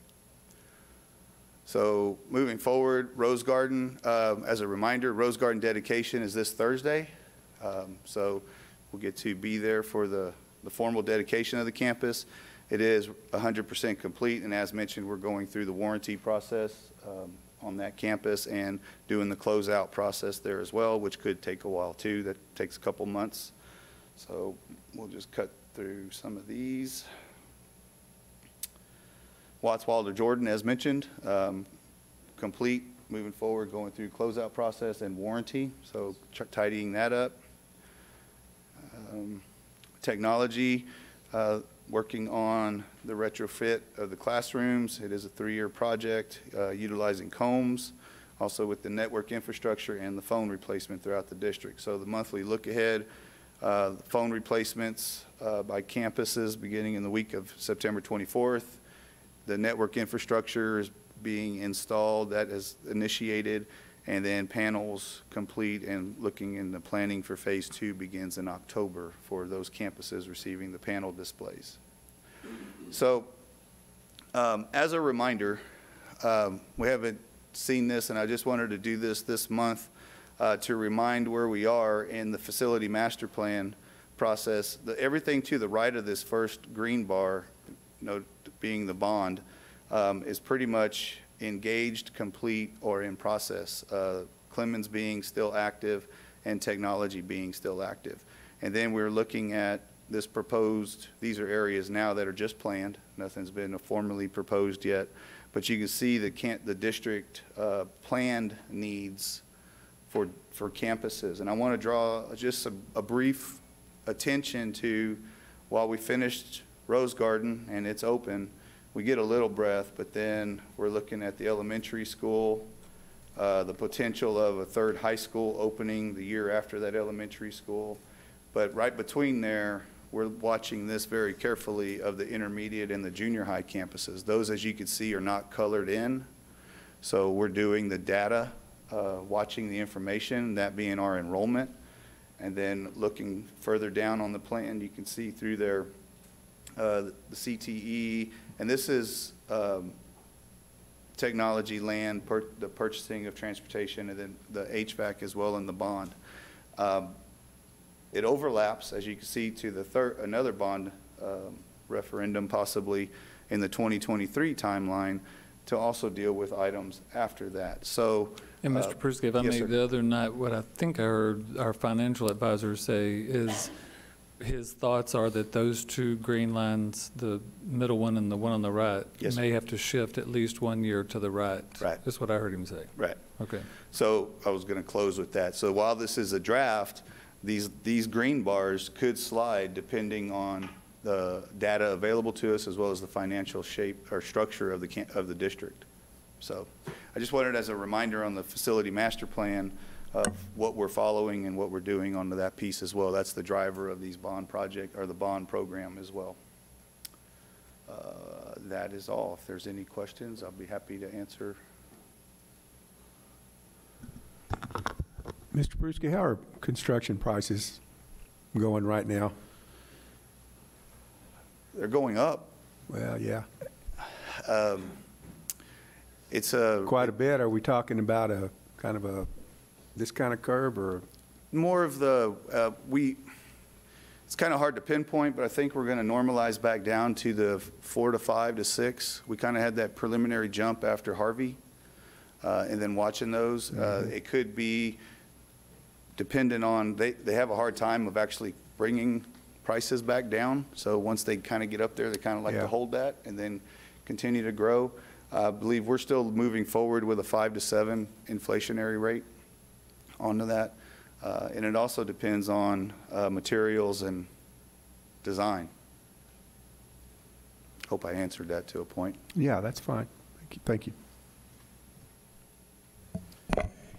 So moving forward, Rose Garden, as a reminder, Rose Garden dedication is this Thursday. So we'll get to be there for the formal dedication of the campus. It is 100% complete, and as mentioned, we're going through the warranty process on that campus and doing the closeout process there as well, which could take a while too. That takes a couple months. So we'll just cut through some of these. Watts Wilder Jordan, as mentioned, complete, moving forward, going through closeout process and warranty, so tidying that up. Technology, working on the retrofit of the classrooms. It is a 3-year project utilizing combs, also with the network infrastructure and the phone replacement throughout the district. So the monthly look ahead, phone replacements by campuses beginning in the week of September 24th. The network infrastructure is being installed, that is initiated, and then panels complete, and looking in the planning for phase 2 begins in October for those campuses receiving the panel displays. So as a reminder, we haven't seen this, and I just wanted to do this month to remind where we are in the facility master plan process. Everything to the right of this first green bar, being the bond, is pretty much engaged, complete, or in process. Clemens being still active, and technology being still active. And then we're looking at this proposed, these are areas now that are just planned. Nothing's been formally proposed yet. But you can see the district planned needs for campuses. And I want to draw just a brief attention to, while we finished Rose Garden and it's open, we get a little breath, but then we're looking at the elementary school, the potential of a third high school opening the year after that elementary school. But right between there, we're watching this very carefully of the intermediate and the junior high campuses. Those, as you can see, are not colored in. So we're doing the data, watching the information, that being our enrollment. And then looking further down on the plan, you can see through there the CTE. And this is technology, land, the purchasing of transportation, and then the HVAC as well, and the bond. It overlaps, as you can see, to another bond referendum, possibly in the 2023 timeline, to also deal with items after that. So, and Mr. Persky, if I may, the other night, what I think I heard our financial advisor say is his thoughts are that those two green lines, the middle one and the one on the right, may have to shift at least 1 year to the right. Right. That's what I heard him say. Right. Okay. So I was going to close with that. So while this is a draft, these green bars could slide depending on the data available to us, as well as the financial shape or structure of the district. So I just wanted, as a reminder on the facility master plan, of what we're following and what we're doing onto that piece as well. That's the driver of these bond project, or the bond program as well. That is all. If there's any questions, I'll be happy to answer. Mr. Bruschi, how are construction prices going right now? They're going up. Well, yeah. It's quite a bit. Are we talking about a kind of this kind of curve, or more of the it's kind of hard to pinpoint, but I think we're going to normalize back down to the 4 to 5 to 6. We kind of had that preliminary jump after Harvey, and then watching those, it could be dependent on, they have a hard time of actually bringing prices back down. So once they kind of get up there, they kind of like to hold that and then continue to grow. I believe we're still moving forward with a 5 to 7 inflationary rate onto that. And it also depends on materials and design. Hope I answered that to a point. Yeah, that's fine. Thank you.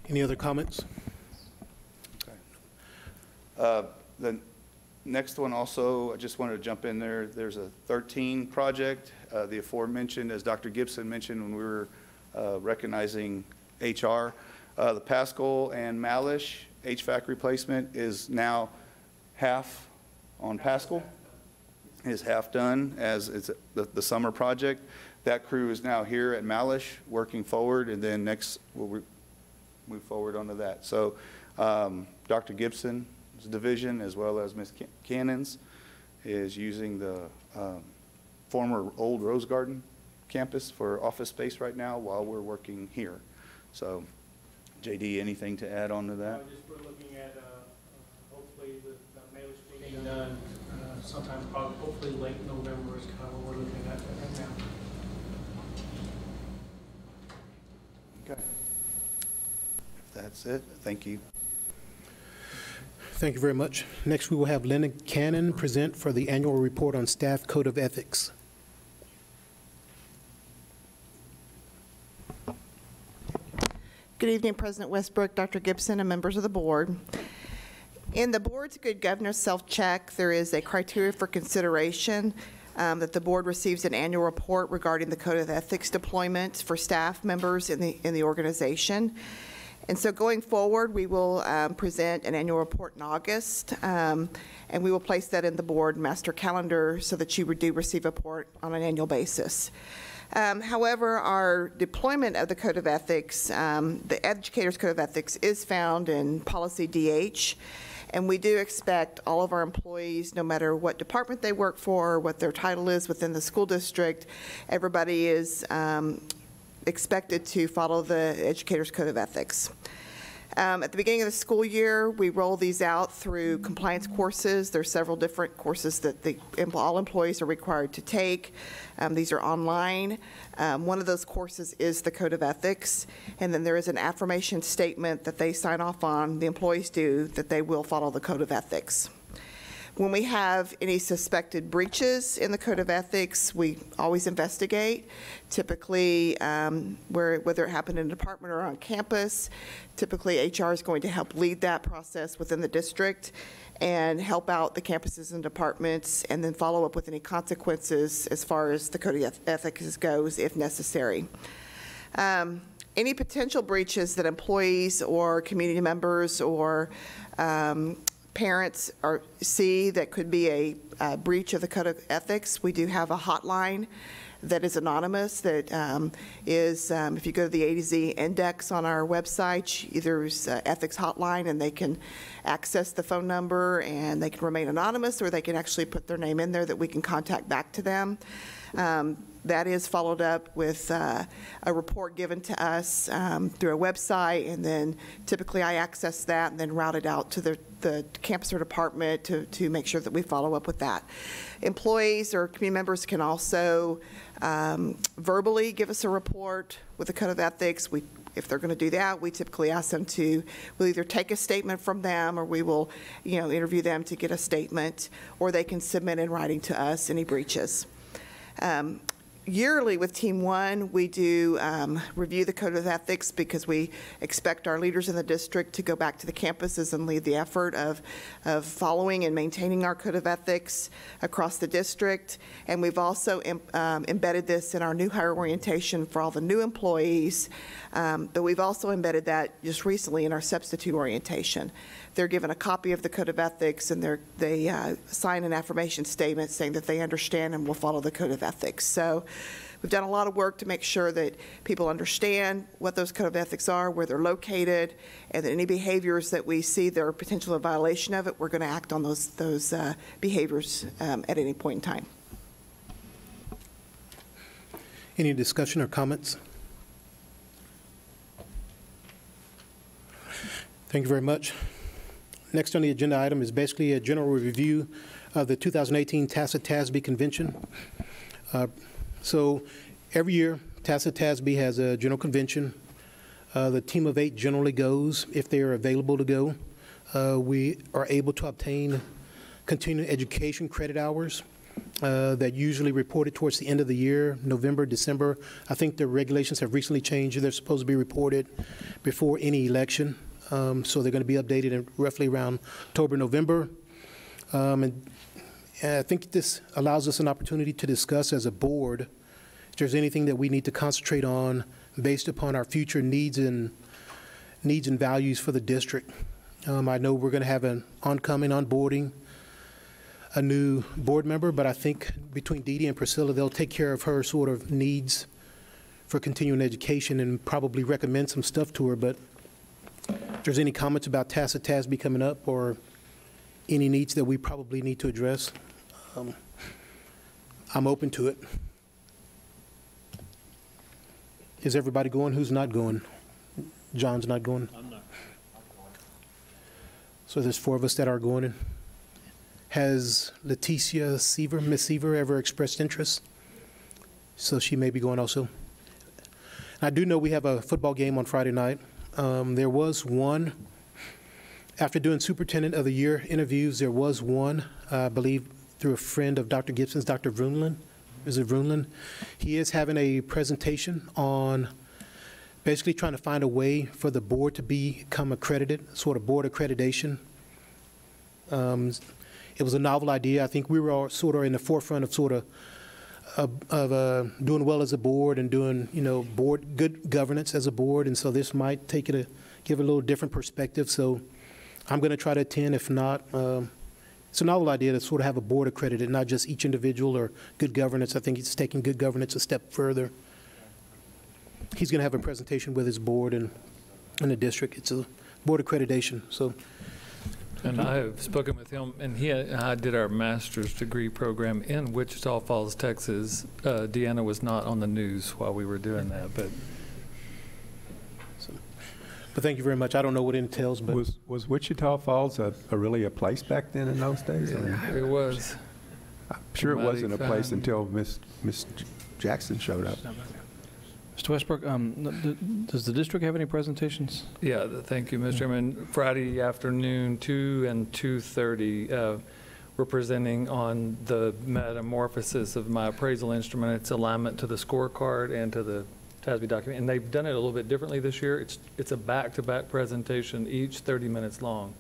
Any other comments? The next one also, I just wanted to jump in there. There's a 13 project, the aforementioned, as Dr. Gibson mentioned when we were recognizing HR. The Pascal and Malish HVAC replacement is now half on Pascal, is half done as it's the summer project. That crew is now here at Malish working forward, and then next we'll move forward onto that. So Dr. Gibson's division, as well as Ms. Cannon's, is using the former old Rose Garden campus for office space right now while we're working here. So JD, anything to add on to that? We're looking at hopefully the Malish being done sometime, probably hopefully late November is kind of what we're looking at right now. Okay. If that's it, thank you. Thank you very much. Next, we will have Linda Cannon present for the annual report on staff code of ethics. Good evening, President Westbrook, Dr. Gibson, and members of the board. In the board's good governance self-check, there is a criteria for consideration that the board receives an annual report regarding the code of ethics deployment for staff members in the organization. And so going forward, we will present an annual report in August, and we will place that in the board master calendar so that you do receive a report on an annual basis. However, our deployment of the Code of Ethics, the Educator's Code of Ethics, is found in Policy DH, and we do expect all of our employees, no matter what department they work for, what their title is within the school district, everybody is expected to follow the Educator's Code of Ethics. At the beginning of the school year, we roll these out through compliance courses. There's several different courses that all employees are required to take. These are online. One of those courses is the Code of Ethics, and then there is an affirmation statement that they sign off on, the employees do, that they will follow the Code of Ethics. When we have any suspected breaches in the Code of Ethics, we always investigate. Typically, whether it happened in a department or on campus, typically HR is going to help lead that process within the district and help out the campuses and departments, and then follow up with any consequences as far as the Code of Ethics goes, if necessary. Any potential breaches that employees or community members or parents see that could be a breach of the Code of Ethics, we do have a hotline that is anonymous, that is, if you go to the A to Z index on our website, there's ethics hotline, and they can access the phone number, and they can remain anonymous, or they can actually put their name in there that we can contact back to them. That is followed up with a report given to us through a website, and then typically I access that and then route it out to the campus or department to make sure that we follow up with that. Employees or community members can also verbally give us a report with the Code of Ethics. If they're going to do that, we typically ask them we'll either take a statement from them, or we will, interview them to get a statement, or they can submit in writing to us any breaches. Yearly with Team 1, we do review the Code of Ethics, because we expect our leaders in the district to go back to the campuses and lead the effort of following and maintaining our Code of Ethics across the district. And we've also embedded this in our new hire orientation for all the new employees, but we've also embedded that just recently in our substitute orientation. They're given a copy of the Code of Ethics, and they sign an affirmation statement saying that they understand and will follow the Code of Ethics. So we've done a lot of work to make sure that people understand what those Code of Ethics are, where they're located, and that any behaviors that we see that are potential of violation of it, we're going to act on those behaviors at any point in time. Any discussion or comments? Thank you very much. Next on the agenda item is basically a general review of the 2018 Tacit TASB Convention. So every year, Tacit TASB has a general convention. The team of 8 generally goes if they are available to go. We are able to obtain continuing education credit hours that usually reported towards the end of the year, November, December. I think the regulations have recently changed. They're supposed to be reported before any election. So they're going to be updated in roughly around October, November. And I think this allows us an opportunity to discuss as a board if there's anything that we need to concentrate on based upon our future needs and values for the district. I know we're going to have an oncoming onboarding, a new board member, but I think between Dee Dee and Priscilla, they'll take care of her sort of needs for continuing education and probably recommend some stuff to her. But if there's any comments about Tacit TASB coming up, or any needs that we probably need to address, I'm open to it. Is everybody going? Who's not going? John's not going? I'm not. So there's 4 of us that are going in. Has Leticia Seaver, Miss Seaver, ever expressed interest? So she may be going also. I do know we have a football game on Friday night. There was one, after doing Superintendent of the Year interviews, there was one, I believe, through a friend of Dr. Gibson's, Dr. Vroonland. Is it Vroonland? He is having a presentation on basically trying to find a way for the board to become accredited, sort of board accreditation. It was a novel idea. I think we were all sort of in the forefront of sort of doing well as a board and doing, good governance as a board. And so this might give it a little different perspective. So I'm going to try to attend. If not, it's a novel idea to sort of have a board accredited, not just each individual or good governance. I think it's taking good governance a step further. He's going to have a presentation with his board and in the district. It's a board accreditation. So. And I have spoken with him, and he and I did our master's degree program in Wichita Falls, Texas. Deanna was not on the news while we were doing that, but But thank you very much. I don't know what it entails, but. Was Wichita Falls really a place back then in those days? Yeah, it was. I'm sure it wasn't a place until Miss Jackson showed up. Mr. Westbrook, does the district have any presentations? Yeah, thank you, Mr. Chairman. Friday afternoon, 2 and 2:30, we're presenting on the metamorphosis of my appraisal instrument, its alignment to the scorecard and to the TASB document. And they've done it a little bit differently this year. It's a back-to-back presentation, each 30 minutes long.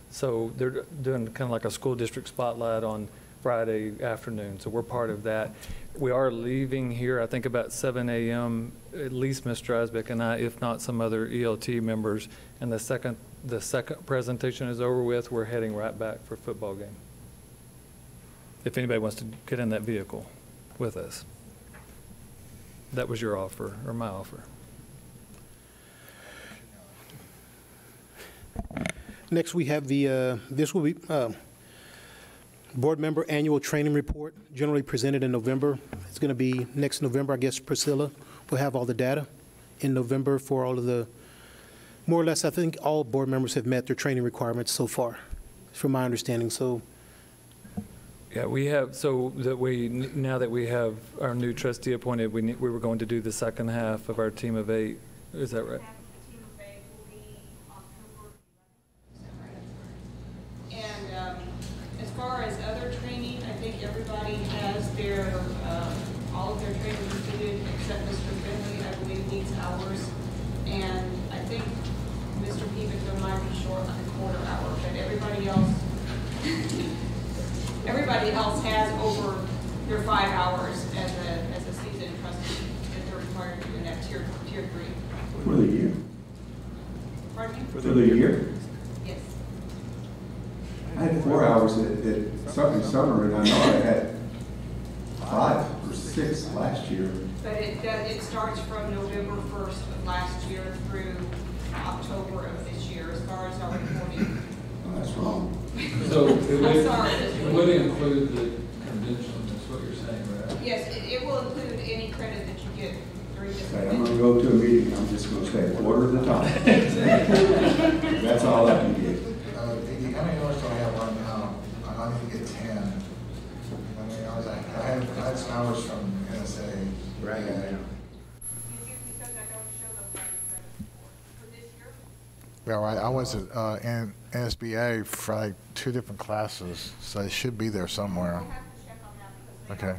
So they're doing kind of like a school district spotlight on Friday afternoon. So we're part of that. We are leaving here, I think, about 7 a.m., at least Mr. Asbeck and I, if not some other ELT members. And the second presentation is over with, we're heading right back for a football game. If anybody wants to get in that vehicle with us. That was your offer, or my offer. Next, we have this will be board member annual training report, generally presented in November. It's going to be next November. I guess Priscilla will have all the data in November for all of the, more or less, I think all board members have met their training requirements so far, from my understanding. So. Yeah, we have, so that now that we have our new trustee appointed, we were going to do the second half of our team of 8. Is that right? As far as other training, I think everybody has their, all of their training completed except Mr. Finley, I believe, needs hours. And I think Mr. Peevick might be short on a quarter hour, but everybody else has over their 5 hours as a seasoned trustee that they're required to do in that tier 3. For the year? Pardon me? For the year? Yes. I had 4 hours at summer, and I know I had 5 or 6 last year. But it starts from November 1st of last year through October of this year, as far as our reporting. Oh, that's wrong. So it it would include the convention, that's what you're saying, right? Yes, it will include any credit that you get during this. Okay, I'm going to go to a meeting. I'm just going to stay a quarter of the time. That's all I can get. How many hours do I have right now? I need to get 10. How many hours? I had some hours from NSA. Right. Well, I was in NSBA for like 2 different classes, so it should be there somewhere. Okay.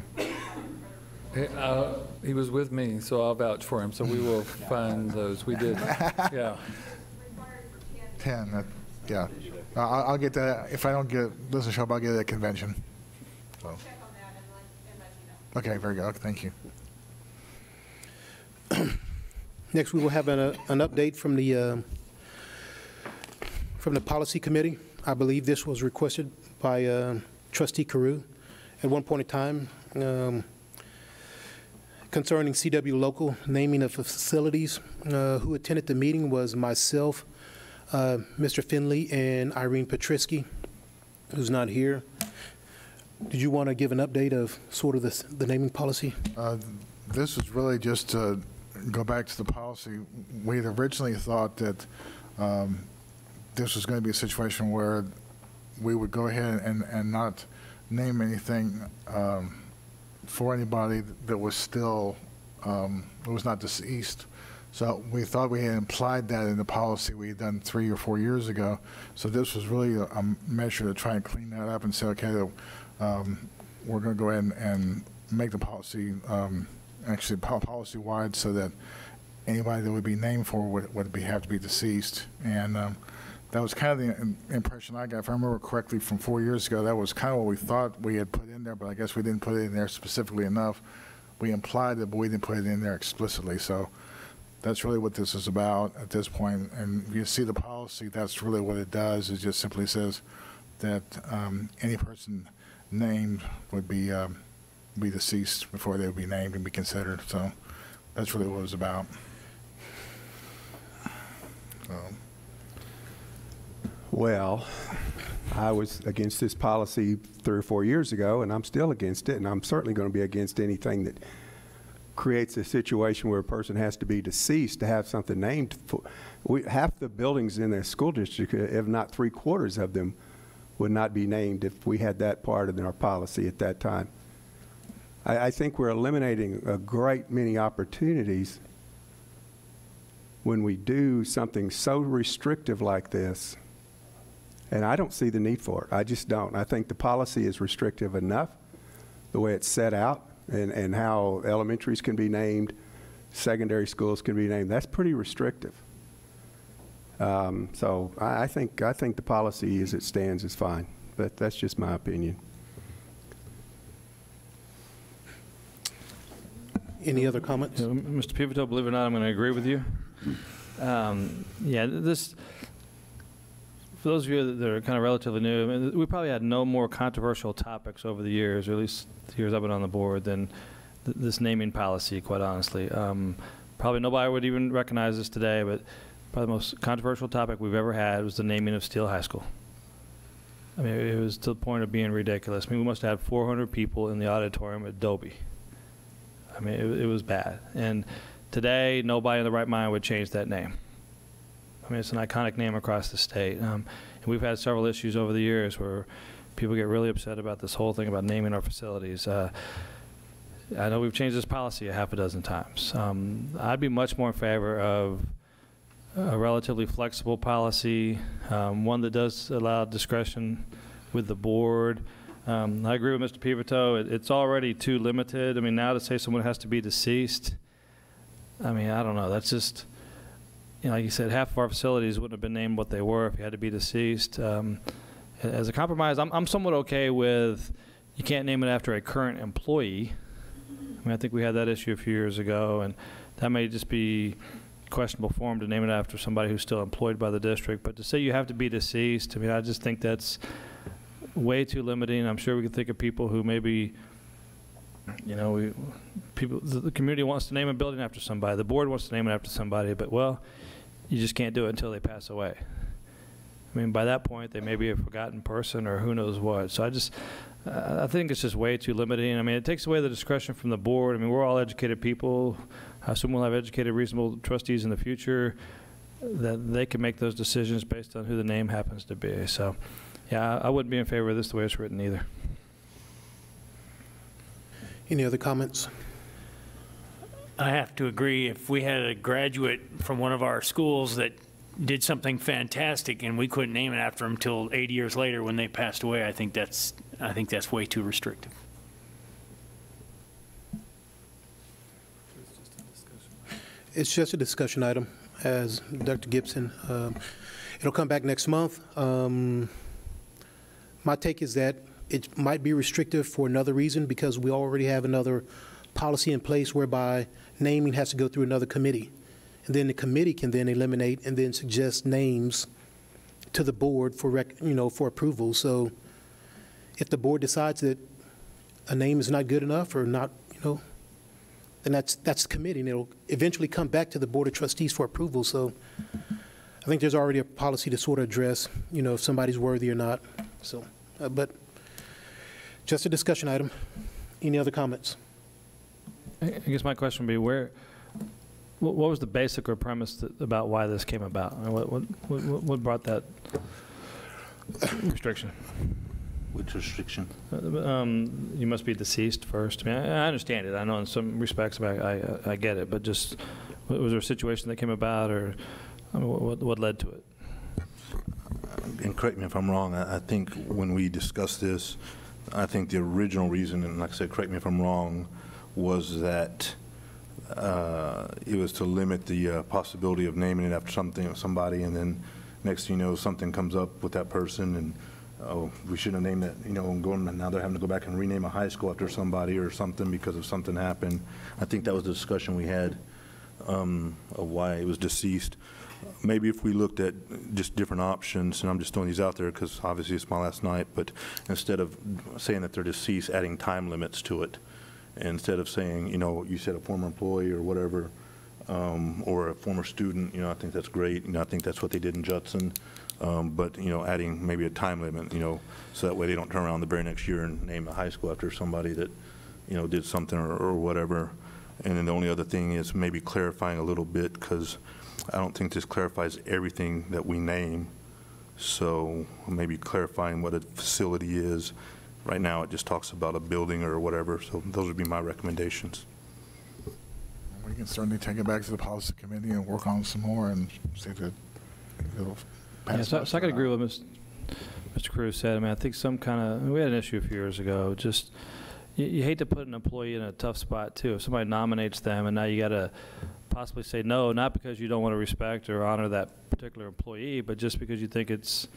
He was with me, so I'll vouch for him. So we will find those. We did, yeah. 10, yeah. I'll get that. If I don't get listen show up, I'll get it at convention. So. Okay, very good. Okay, thank you. Next, we will have an update from the policy committee. I believe this was requested by Trustee Carew at one point in time concerning CW local naming of facilities. Who attended the meeting was myself, Mr. Finley, and Irene Patrisky, who's not here. Did you want to give an update of sort of the naming policy? This was really just to go back to the policy. We had originally thought that this was going to be a situation where we would go ahead and not name anything for anybody that was still, was not deceased. So we thought we had implied that in the policy we had done 3 or 4 years ago. So this was really a measure to try and clean that up and say, okay, we're going to go ahead and make the policy actually policy-wide so that anybody that would be named for would have to be deceased. And that was kind of the impression I got. If I remember correctly from 4 years ago, that was kind of what we thought we had put in there, but I guess we didn't put it in there specifically enough. We implied it, but we didn't put it in there explicitly. So that's really what this is about at this point. And if you see the policy, that's really what it does. It just simply says that any person named would be deceased before they would be named and be considered. So that's really what it was about. Well, I was against this policy 3 or 4 years ago, and I'm still against it, and I'm certainly going to be against anything that creates a situation where a person has to be deceased to have something named for. Half the buildings in the school district, if not 3/4 of them, would not be named if we had that part in our policy at that time. I think we're eliminating a great many opportunities when we do something so restrictive like this, and I don't see the need for it. I just don't. I think the policy is restrictive enough, the way it's set out, and how elementaries can be named, secondary schools can be named. That's pretty restrictive. So I think the policy as it stands is fine, but that's just my opinion. Any other comments? Mr. Pivotal, believe it or not, I'm going to agree with you. Yeah, this, for those of you that are kind of relatively new, I mean, we probably had no more controversial topics over the years, or at least the years I've been on the board, than this naming policy, quite honestly. Probably nobody would even recognize this today, but probably the most controversial topic we've ever had was the naming of Steele High School. I mean, it was to the point of being ridiculous. I mean, we must have had 400 people in the auditorium at Dobie. I mean, it was bad. And today, nobody in the right mind would change that name. I mean, it's an iconic name across the state. And we've had several issues over the years where people get really upset about this whole thing about naming our facilities. I know we've changed this policy a half a dozen times. I'd be much more in favor of a relatively flexible policy, one that does allow discretion with the board. I agree with Mr. Pivotal. It's already too limited. I mean, now to say someone has to be deceased, I mean, I don't know. That's just, you know, like you said, half of our facilities wouldn't have been named what they were if you had to be deceased. As a compromise, I'm somewhat okay with you can't name it after a current employee. I mean, I think we had that issue a few years ago, and that may just be questionable form to name it after somebody who's still employed by the district. But to say you have to be deceased, I mean, I just think that's way too limiting. I'm sure we can think of people who maybe, you know, the community wants to name a building after somebody, the board wants to name it after somebody, but, well, you just can't do it until they pass away. I mean, by that point, they may be a forgotten person or who knows what. So I think it's just way too limiting. I mean, it takes away the discretion from the board. I mean, we're all educated people. I assume we'll have educated, reasonable trustees in the future that they can make those decisions based on who the name happens to be. So, yeah, I wouldn't be in favor of this the way it's written either. Any other comments? I have to agree. If we had a graduate from one of our schools that did something fantastic and we couldn't name it after them until 80 years later when they passed away, I think that's way too restrictive. It's just a discussion item, as Dr. Gibson. It'll come back next month. My take is that it might be restrictive for another reason, because we already have another policy in place whereby naming has to go through another committee. And then the committee can then eliminate and then suggest names to the board for, for approval. So if the board decides that a name is not good enough or not, then that's the committee, and it'll eventually come back to the Board of Trustees for approval. So I think there's already a policy to sort of address, if somebody's worthy or not. So, but just a discussion item. Any other comments? I guess my question would be, what was the basic or premise about why this came about? I mean, what brought that restriction? Which restriction? You must be deceased first. I mean, I understand it. I know in some respects, I get it. But just, was there a situation that came about, or what led to it? And correct me if I'm wrong. I think when we discussed this, I think the original reason, and like I said, correct me if I'm wrong, was that it was to limit the possibility of naming it after somebody, and then next thing you know, something comes up with that person, and oh, we shouldn't have named that, and now they're having to go back and rename a high school after somebody or something because of something happened. I think that was the discussion we had of why it was deceased. Maybe if we looked at just different options, and I'm just throwing these out there because obviously it's my last night, but instead of saying that they're deceased, adding time limits to it. Instead of saying, you said a former employee or whatever, or a former student, I think that's great. I think that's what they did in Judson. But, adding maybe a time limit, so that way they don't turn around the very next year and name a high school after somebody that, did something or whatever. And then the only other thing is maybe clarifying a little bit, because I don't think this clarifies everything that we name. So maybe clarifying what a facility is. Right now, it just talks about a building or whatever, so those would be my recommendations. We can certainly take it back to the policy committee and work on some more and see if it'll pass. Yeah, so I could agree with Mr. Cruz said. I mean, I think we had an issue a few years ago. Just, you hate to put an employee in a tough spot, too. If somebody nominates them and now you got to possibly say no, not because you don't want to respect or honor that particular employee, but just because you think it's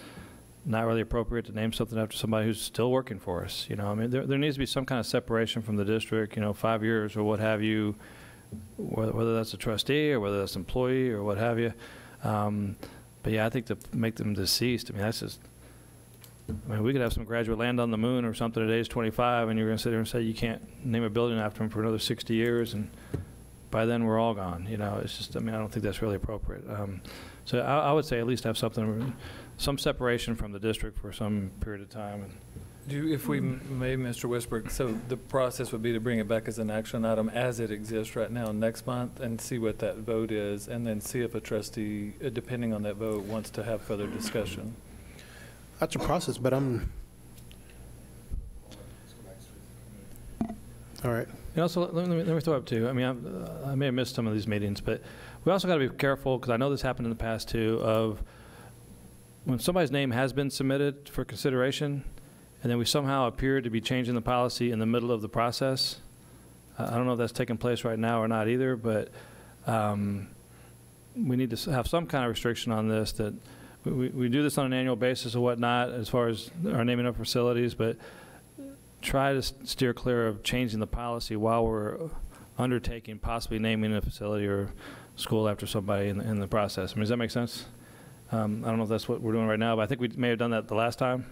not really appropriate to name something after somebody who's still working for us. You know, I mean, there needs to be some kind of separation from the district, 5 years or what have you, whether that's a trustee or whether that's an employee or what have you. But yeah, I think to make them deceased, I mean, that's just, we could have some graduate land on the moon or something at age 25, and you're going to sit there and say you can't name a building after him for another 60 years, and by then we're all gone. It's just, I don't think that's really appropriate. So I would say at least have some separation from the district for some period of time. If we may, Mr. Westbrook, so the process would be to bring it back as an action item as it exists right now next month and see what that vote is, and then see if a trustee, depending on that vote, wants to have further discussion. That's a process, but I'm... All right. And also, let me throw up too. I mean, I may have missed some of these meetings, but we also got to be careful, because I know this happened in the past too, of when somebody's name has been submitted for consideration, and then we somehow appear to be changing the policy in the middle of the process. I don't know if that's taking place right now or not either, but we need to have some kind of restriction on this, that we do this on an annual basis or whatnot as far as our naming of facilities, but try to steer clear of changing the policy while we're undertaking possibly naming a facility or school after somebody in the process. I mean, does that make sense? I don't know if that's what we're doing right now, but I think we may have done that the last time,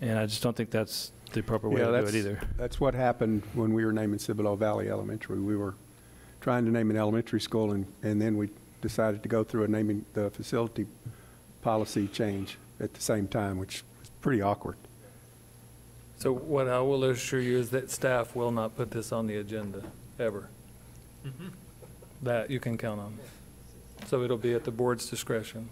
and I just don't think that's the appropriate way to do it either. That's what happened when we were naming Cibolo Valley Elementary. We were trying to name an elementary school, and then we decided to go through a naming the facility policy change at the same time, which was pretty awkward. So what I will assure you is that staff will not put this on the agenda, ever. That you can count on. So it'll be at the board's discretion.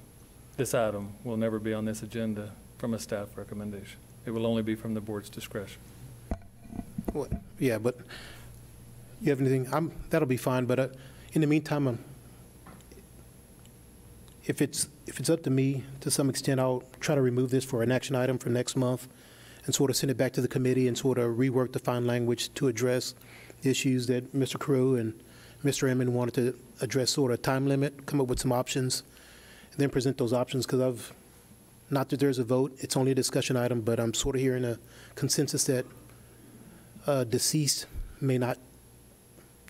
This item will never be on this agenda from a staff recommendation. It will only be from the board's discretion. Well, yeah, but you have anything? That'll be fine, but in the meantime, if it's up to me, to some extent, I'll try to remove this for an action item for next month and sort of send it back to the committee and sort of rework the fine language to address the issues that Mr. Carew and Mr. Emmons wanted to address, sort of time limit, come up with some options, and then present those options, because not that there's a vote, it's only a discussion item, but I'm sort of hearing a consensus that deceased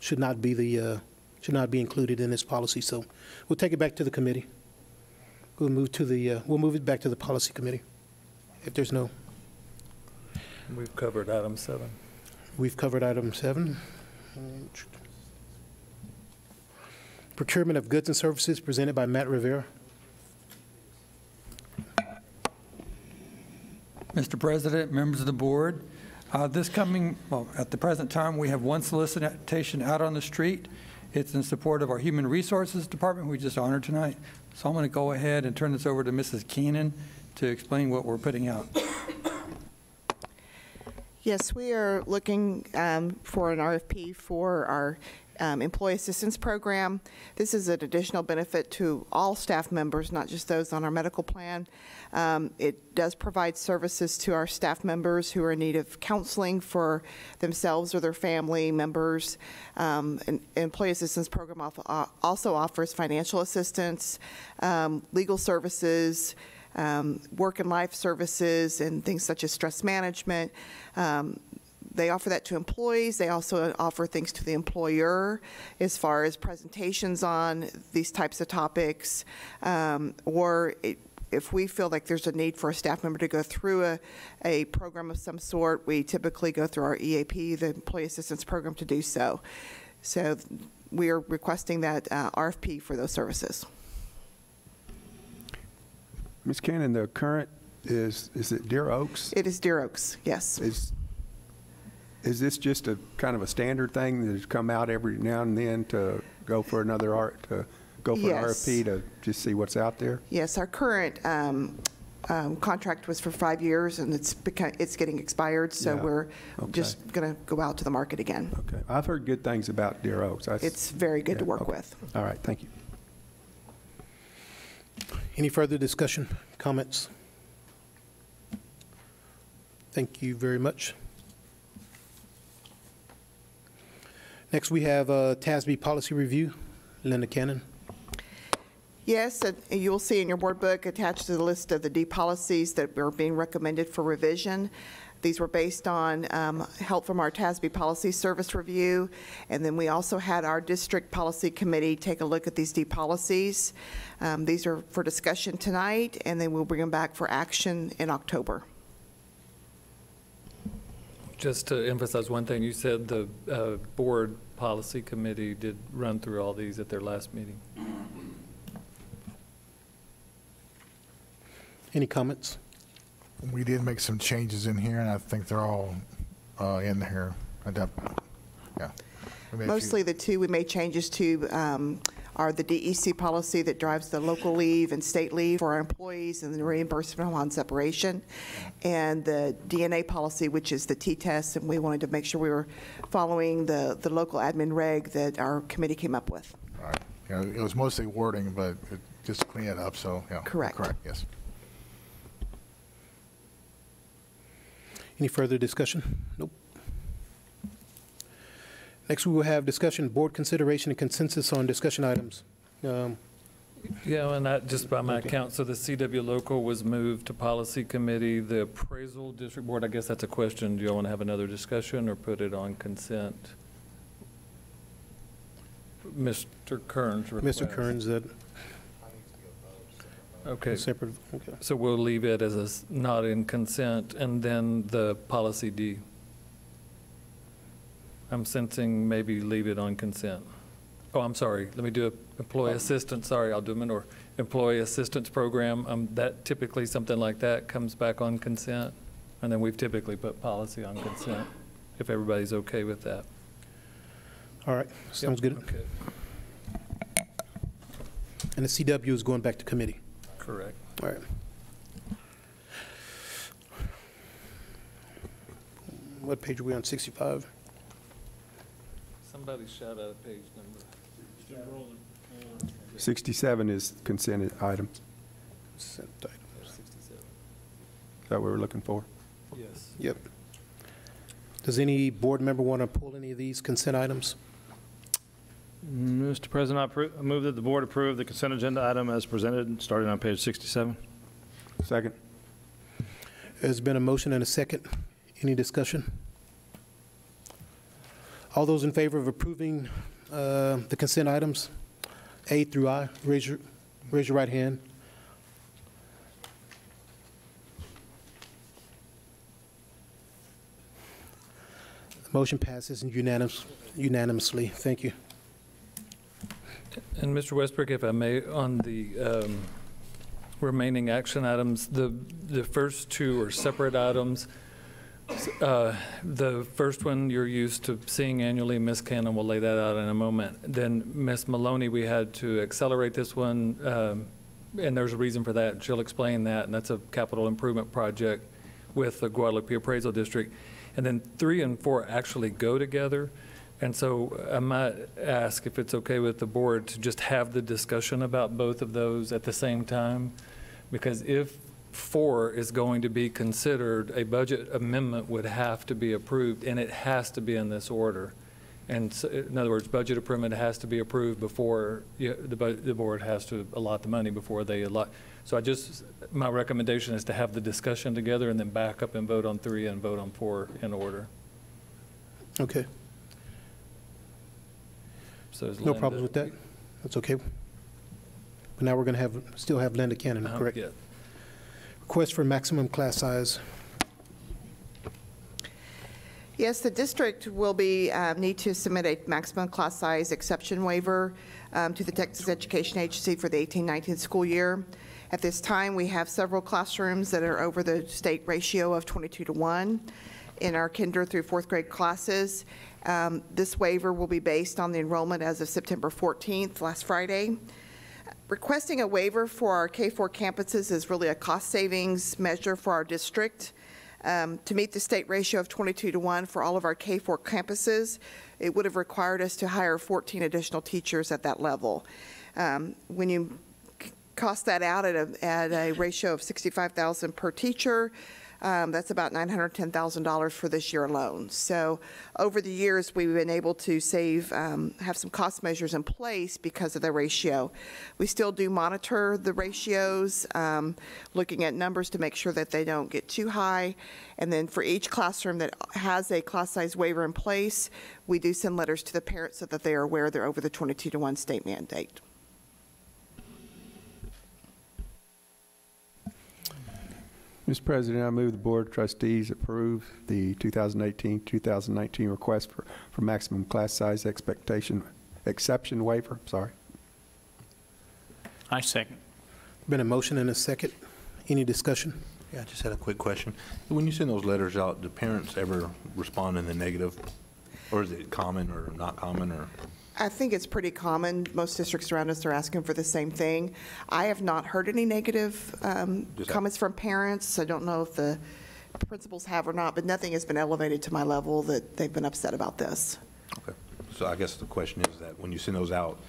should not be included in this policy. So we'll take it back to the committee. We'll move it back to the policy committee if there's no. We've covered item 7. We've covered item 7. Procurement of goods and services presented by Matt Rivera. Mr. President, members of the board, at the present time, we have one solicitation out on the street. It's in support of our Human Resources Department we just honored tonight. So I'm going to go ahead and turn this over to Mrs. Keenan to explain what we're putting out. Yes, we are looking for an RFP for our employee assistance program. This is an additional benefit to all staff members, not just those on our medical plan. It does provide services to our staff members who are in need of counseling for themselves or their family members. An employee assistance program also offers financial assistance, legal services, work and life services, and things such as stress management. They offer that to employees. They also offer things to the employer as far as presentations on these types of topics, if we feel like there's a need for a staff member to go through a program of some sort, we typically go through our EAP, the Employee Assistance Program, to do so. So we are requesting that RFP for those services. Ms. Cannon, the current is it Deer Oaks? It is Deer Oaks, yes. Is this just a kind of a standard thing that's come out every now and then to go for another an RFP to just see what's out there? Yes, our current contract was for 5 years, and it's getting expired, so we're just going to go out to the market again. Okay. I've heard good things about Deer Oaks. It's very good to work with. All right, thank you. Any further discussion, comments? Thank you very much. Next, we have TASB policy review. Linda Cannon. Yes, and you'll see in your board book attached to the list of the D policies that are being recommended for revision. These were based on help from our TASB policy service review, and then we also had our district policy committee take a look at these D policies. These are for discussion tonight, and then we'll bring them back for action in October. Just to emphasize one thing, you said the board policy committee did run through all these at their last meeting. Any comments? We did make some changes in here, and I think they're all in here. Yeah. Mostly the two we made changes to are the DEC policy that drives the local leave and state leave for our employees and the reimbursement upon separation, and the DNA policy, which is the T-test, and we wanted to make sure we were following the local admin reg that our committee came up with. All right. You know, it was mostly wording, but just to clean it up, so yeah. Correct. Correct, yes. Any further discussion? Nope. Next, we will have discussion, board consideration and consensus on discussion items. Yeah, and that just by my count, so the CW local was moved to policy committee. The appraisal district board, I guess that's a question. Do you all want to have another discussion or put it on consent? Mr. Kern's request. Mr. Kern's that. Okay. Separate. Okay. So we'll leave it as not in consent, and then the policy D. I'm sensing maybe leave it on consent. Oh, I'm sorry. Let me do employee assistance. Sorry, I'll do them in order. Employee assistance program. That typically something like that comes back on consent, and then we've typically put policy on consent. If everybody's okay with that. All right. Sounds good. Okay. And the CW is going back to committee. Correct. All right. What page are we on? 65? Somebody shout out a page number. 67 is consent item. Consent item. 67. Is that what we're looking for? Yes. Yep. Does any board member want to pull any of these consent items? Mr. President, I move that the board approve the consent agenda item as presented, starting on page 67. Second. There's been a motion and a second. Any discussion? All those in favor of approving the consent items, A through I, raise your right hand. The motion passes unanimously. Thank you. And Mr. Westbrook, if I may, on the remaining action items, the first two are separate items. The first one you're used to seeing annually. Ms. Cannon will lay that out in a moment. Then Ms. Maloney, we had to accelerate this one, and there's a reason for that. She'll explain that, and that's a capital improvement project with the Guadalupe Appraisal District. And then 3 and 4 actually go together. And so I might ask if it's okay with the board to just have the discussion about both of those at the same time, because if 4 is going to be considered, a budget amendment would have to be approved, and it has to be in this order. And so, in other words, budget improvement has to be approved before the board has to allot the money before they allot. So my recommendation is to have the discussion together and then back up and vote on 3 and vote on 4 in order. Okay. So no problems with that? That's okay. But now we're going to still have Linda Cannon, correct? Yeah. Request for maximum class size. Yes, the district will need to submit a maximum class size exception waiver to the Texas Education Agency for the 18-19 school year. At this time, we have several classrooms that are over the state ratio of 22 to 1. in our kinder through fourth grade classes. This waiver will be based on the enrollment as of September 14th, last Friday. Requesting a waiver for our K-4 campuses is really a cost savings measure for our district. To meet the state ratio of 22-to-1 for all of our K-4 campuses, it would have required us to hire 14 additional teachers at that level. When you cost that out at a ratio of $65,000 per teacher, that's about $910,000 for this year alone. So over the years, we've been able to save, have some cost measures in place because of the ratio. We still do monitor the ratios, looking at numbers to make sure that they don't get too high. And then for each classroom that has a class size waiver in place, we do send letters to the parents so that they are aware they're over the 22-to-1 state mandate. Mr. President, I move the Board of Trustees approve the 2018-2019 request for maximum class size exception waiver. Sorry. I second. Been a motion and a second. Any discussion? Yeah, I just had a quick question. When you send those letters out, do parents ever respond in the negative? Or is it common or not common? Or I think it's pretty common. Most districts around us are asking for the same thing. I have not heard any negative comments from parents. I don't know if the principals have or not, but nothing has been elevated to my level that they've been upset about this. Okay. So I guess the question is that when you send those out,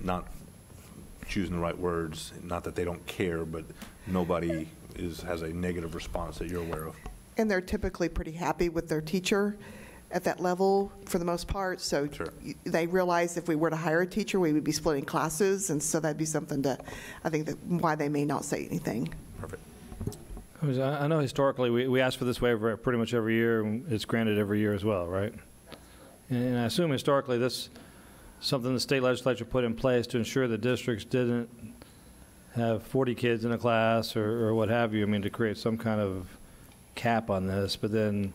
not choosing the right words, not that they don't care, but nobody has a negative response that you're aware of. And they're typically pretty happy with their teacher at that level for the most part. So sure. They realize if we were to hire a teacher, we would be splitting classes. And so that'd be something to, I think, that why they may not say anything. Perfect. I know historically we ask for this waiver pretty much every year, and it's granted every year as well, right? And I assume historically this is something the state legislature put in place to ensure that districts didn't have 40 kids in a class or what have you. I mean, to create some kind of cap on this, but then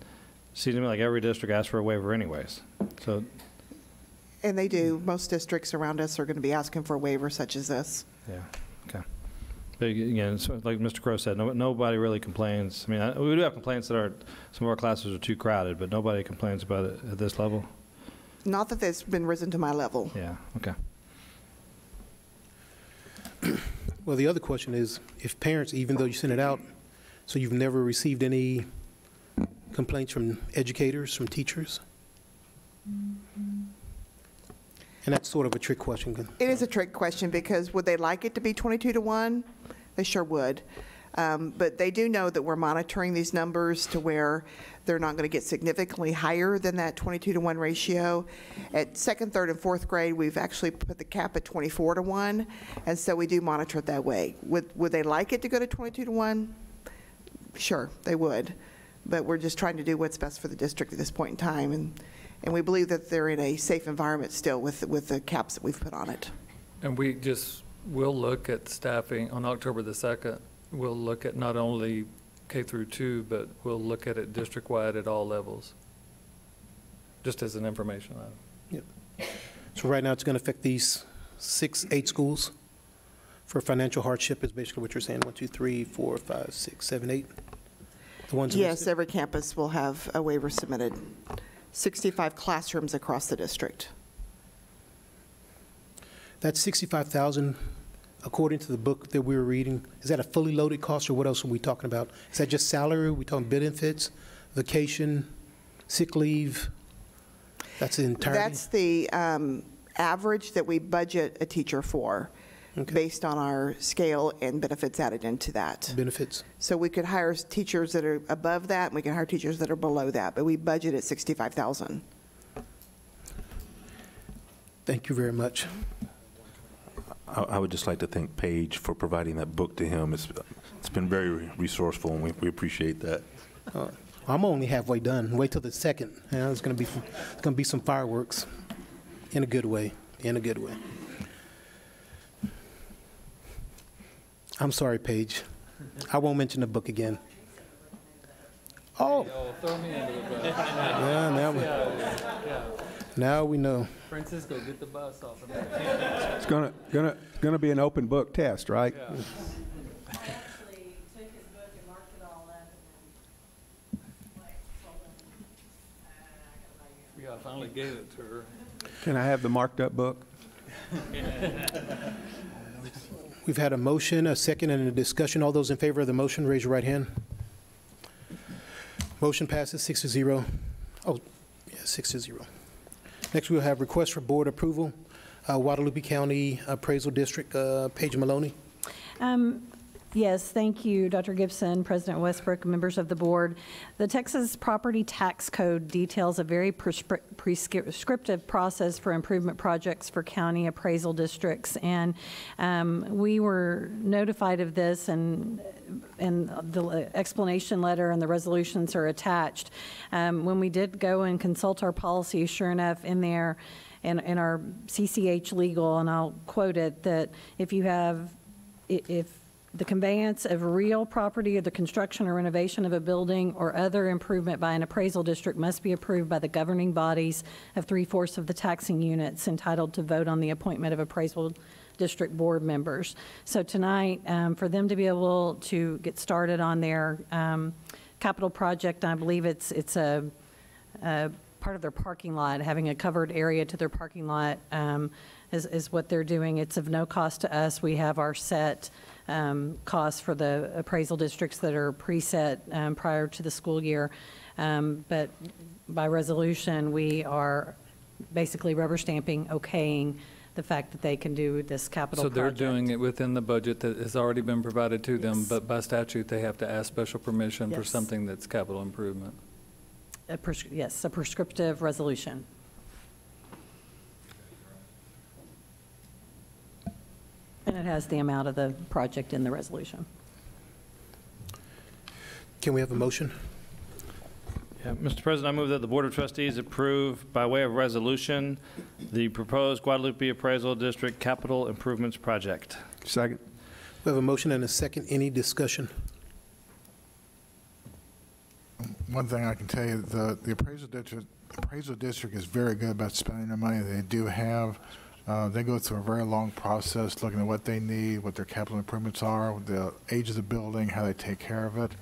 it seems to me like every district asks for a waiver anyways. So, and they do. Most districts around us are going to be asking for a waiver such as this. Yeah, okay. But again, so like Mr. Crow said, nobody really complains. I mean, we do have complaints that some of our classes are too crowded, but nobody complains about it at this level. Not that that's been risen to my level. Yeah, okay. Well, the other question is, if parents, even though you sent it out, so you've never received any complaints from educators, from teachers? And that's sort of a trick question. It is a trick question because would they like it to be 22-to-1? They sure would. But they do know that we're monitoring these numbers to where they're not going to get significantly higher than that 22-to-1 ratio. At second, third, and fourth grade, we've actually put the cap at 24-to-1, and so we do monitor it that way. Would they like it to go to 22-to-1? Sure, they would. But we're just trying to do what's best for the district at this point in time, and we believe that they're in a safe environment still with the caps that we've put on it. And we'll look at staffing on October the 2nd. We'll look at not only K through 2, but we'll look at it district-wide at all levels, just as an information item. Yep. So right now, it's going to affect these 8 schools for financial hardship is basically what you're saying, 1, 2, 3, 4, 5, 6, 7, 8? The ones yes, every campus will have a waiver submitted. 65 classrooms across the district. That's $65,000, according to the book that we were reading. Is that a fully loaded cost, or what else are we talking about? Is that just salary? Are we talking benefits, vacation, sick leave? That's the entirety? That's the average that we budget a teacher for. Okay. Based on our scale and benefits added into that. Benefits. So we could hire teachers that are above that, and we can hire teachers that are below that, but we budget at $65,000. Thank you very much. I would just like to thank Paige for providing that book to him. It's been very resourceful, and we appreciate that. I'm only halfway done. Wait till the 2nd. It's going to be some fireworks, in a good way. In a good way. I'm sorry, Paige. I won't mention the book again. Oh. Throw me under the bus. Yeah, now we know. Francisco, get the bus off of there. It's gonna be an open book test, right? Yeah. Yeah, I finally gave it to her. Can I have the marked up book? We've had a motion, a second, and a discussion. All those in favor of the motion, raise your right hand. Motion passes 6-0. Oh, yeah, 6-0. Next, we'll have request for board approval. Guadalupe County Appraisal District, Paige Maloney. Yes, thank you, Dr. Gibson, President Westbrook, members of the board. The Texas Property Tax Code details a very prescriptive process for improvement projects for county appraisal districts, and we were notified of this, and the explanation letter and the resolutions are attached. When we did go and consult our policy, sure enough, in there, in our CCH legal, and I'll quote it, that if the conveyance of real property or the construction or renovation of a building or other improvement by an appraisal district must be approved by the governing bodies of 3/4 of the taxing units entitled to vote on the appointment of appraisal district board members. So tonight, for them to be able to get started on their capital project, I believe it's a part of their parking lot, having a covered area to their parking lot is what they're doing. It's of no cost to us. We have our set costs for the appraisal districts that are preset prior to the school year. But by resolution, we are basically rubber stamping, okaying the fact that they can do this capital project. So they're doing it within the budget that has already been provided to them, but by statute, they have to ask special permission for something that's capital improvement. Yes, a prescriptive resolution. And it has the amount of the project in the resolution. Can we have a motion? Yeah, Mr. President, I move that the Board of Trustees approve by way of resolution the proposed Guadalupe Appraisal District Capital Improvements Project. Second. We have a motion and a second. Any discussion? One thing I can tell you, the appraisal district is very good about spending their money. They do have, they go through a very long process looking at what they need, what their capital improvements are, the age of the building, how they take care of it.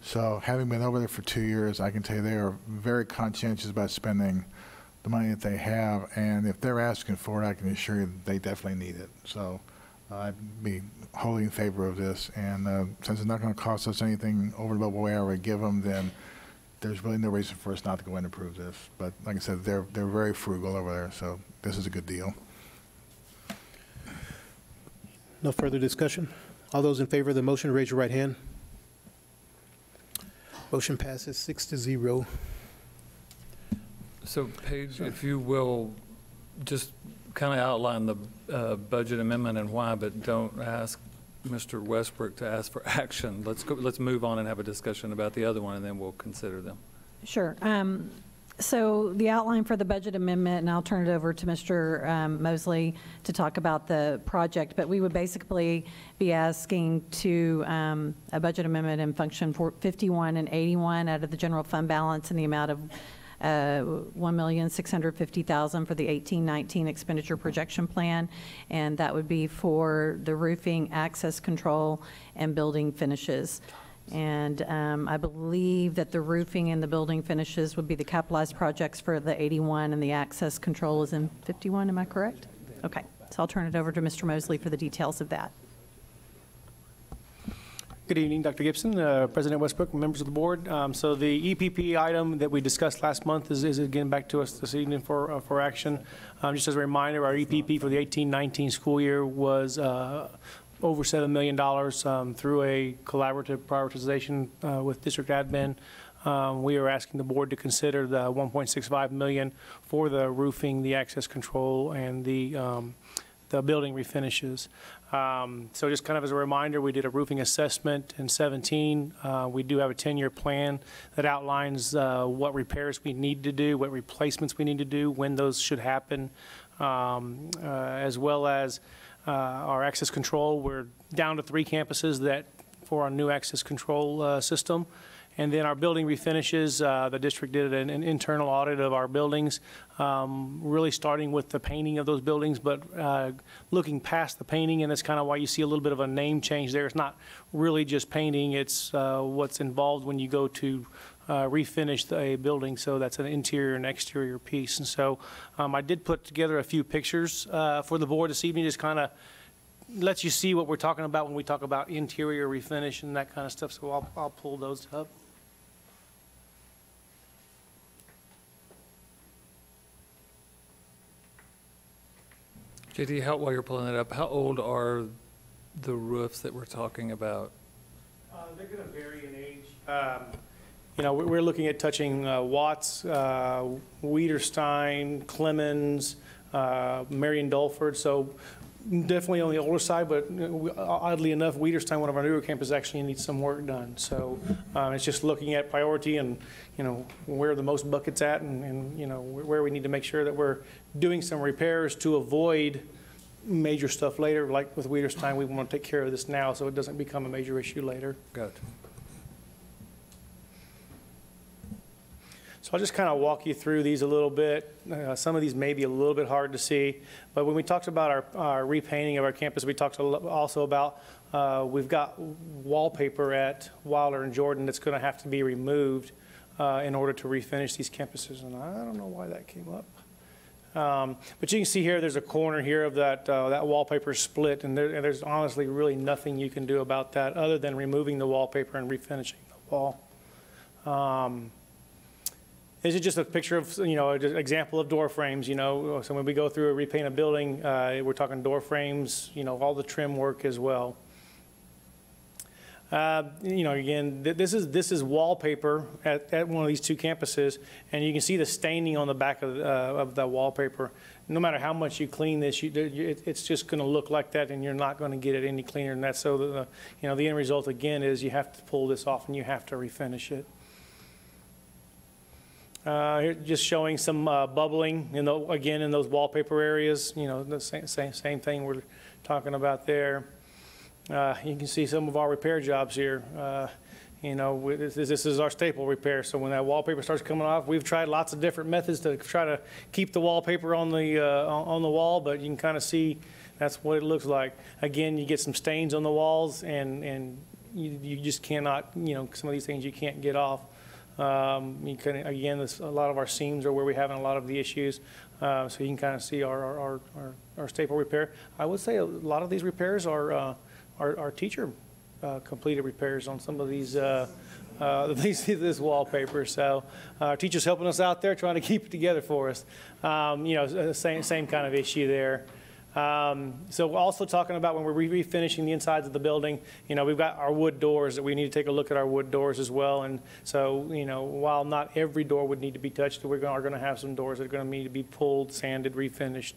So having been over there for 2 years, I can tell you they are very conscientious about spending the money that they have. And if they're asking for it, I can assure you that they definitely need it. So I'd be wholly in favor of this. And since it's not going to cost us anything over and above what we already give them, then there's really no reason for us not to go in and approve this. But like I said, they're very frugal over there, so this is a good deal. No further discussion? All those in favor of the motion, raise your right hand. Motion passes 6-0. So Paige, if you will, just kind of outline the budget amendment and why, but don't ask Mr. Westbrook to ask for action. Let's move on and have a discussion about the other one, and then we'll consider them. Sure. So the outline for the budget amendment, and I'll turn it over to Mr. Mosley to talk about the project, but we would basically be asking to a budget amendment in function 51 and 81 out of the general fund balance in the amount of $1,650,000 for the 18-19 expenditure projection plan, and that would be for the roofing, access control, and building finishes. And I believe that the roofing and the building finishes would be the capitalized projects for the 81, and the access control is in 51. Am I correct? Okay. So I'll turn it over to Mr. Mosley for the details of that. Good evening, Dr. Gibson, President Westbrook, members of the board. So the EPP item that we discussed last month is again back to us this evening for action. Just as a reminder, our EPP for the 18-19 school year was over $7 million through a collaborative prioritization with district admin. We are asking the board to consider the $1.65 million for the roofing, the access control, and the building refinishes. So just kind of as a reminder, we did a roofing assessment in 17. We do have a 10-year plan that outlines what repairs we need to do, what replacements we need to do, when those should happen, as well as our access control. We're down to 3 campuses that for our new access control system. And then our building refinishes, the district did an internal audit of our buildings, really starting with the painting of those buildings, but looking past the painting, and that's kind of why you see a little bit of a name change there. It's not really just painting, it's what's involved when you go to refinish a building, so that's an interior and exterior piece. And so I did put together a few pictures for the board this evening, just kind of lets you see what we're talking about when we talk about interior refinish and that kind of stuff. So I'll pull those up. JD, while you're pulling it up, how old are the roofs that we're talking about? They're going to vary in age. You know, we're looking at touching Watts, Wiederstein, Clemens, Marion Dulford. So definitely on the older side, but oddly enough, Wiederstein, one of our newer campuses, actually needs some work done. So it's just looking at priority and, you know, where the most buckets at and, you know, where we need to make sure that we're doing some repairs to avoid major stuff later. Like with Wiederstein, we want to take care of this now so it doesn't become a major issue later. Got it. So I'll just kind of walk you through these a little bit. Some of these may be a little bit hard to see, but when we talked about our repainting of our campus, we talked also about we've got wallpaper at Wilder and Jordan that's going to have to be removed in order to refinish these campuses, and I don't know why that came up. But you can see here, there's a corner here of that wallpaper split, and there's honestly really nothing you can do about that other than removing the wallpaper and refinishing the wall. This is just a picture of, you know, an example of door frames, you know. So when we go through a repaint a building, we're talking door frames, you know, all the trim work as well. You know, again, this is wallpaper at one of these two campuses, and you can see the staining on the back of the wallpaper. No matter how much you clean this, it's just going to look like that, and you're not going to get it any cleaner than that. So, you know, the end result, again, is you have to pull this off and you have to refinish it. Here, just showing some bubbling, again, in those wallpaper areas. You know, the same thing we're talking about there. You can see some of our repair jobs here. You know, this is our staple repair. So when that wallpaper starts coming off, we've tried lots of different methods to try to keep the wallpaper on the wall, but you can kind of see that's what it looks like. Again, you get some stains on the walls, and you just cannot, you know, some of these things you can't get off. You can, again, a lot of our seams are where we're having a lot of the issues. So you can kind of see our staple repair. I would say a lot of these repairs are teacher completed repairs on some of these this wallpaper. So our teachers helping us out there, trying to keep it together for us. You know, same kind of issue there. So also talking about when we're refinishing the insides of the building, you know, we've got our wood doors that we need to take a look at our wood doors as well. And so, you know, while not every door would need to be touched, we are going to have some doors that are going to need to be pulled, sanded, refinished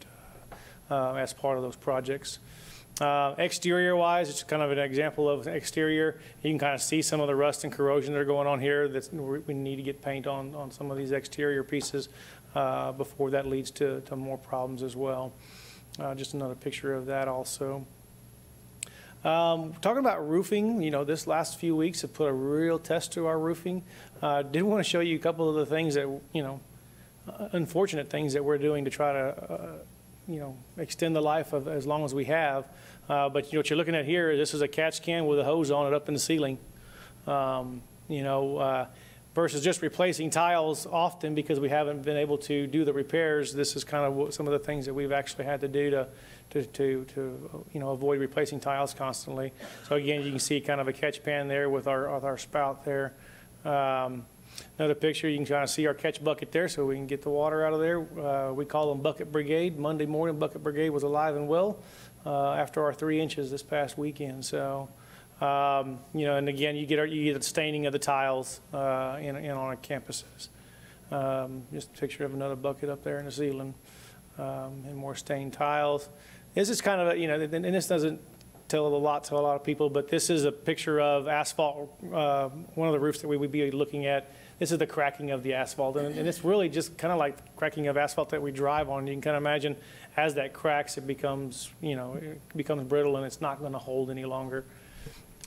as part of those projects. Exterior-wise, it's kind of an example of exterior. You can kind of see some of the rust and corrosion that are going on here. We need to get paint on some of these exterior pieces before that leads to more problems as well. Just another picture of that also. Talking about roofing, you know, this last few weeks have put a real test to our roofing. Did want to show you a couple of the things that, you know, unfortunate things that we're doing to try to, you know, extend the life of as long as we have. But you know, what you're looking at here, this is a catch can with a hose on it up in the ceiling. You know, versus just replacing tiles often because we haven't been able to do the repairs. This is kind of some of the things that we've actually had to do to you know, avoid replacing tiles constantly. So again, you can see kind of a catch pan there with our spout there. Another picture, you can kind of see our catch bucket there so we can get the water out of there. We call them Bucket Brigade. Monday morning, Bucket Brigade was alive and well after our 3 inches this past weekend. So, you know, and again, you get the staining of the tiles in on our campuses. Just a picture of another bucket up there in the ceiling and more stained tiles. This is kind of, you know, and this doesn't tell a lot to a lot of people, but this is a picture of asphalt, one of the roofs that we would be looking at. This is the cracking of the asphalt, and it's really just kind of like cracking of asphalt that we drive on. You can kind of imagine as that cracks, it becomes, you know, it becomes brittle and it's not going to hold any longer.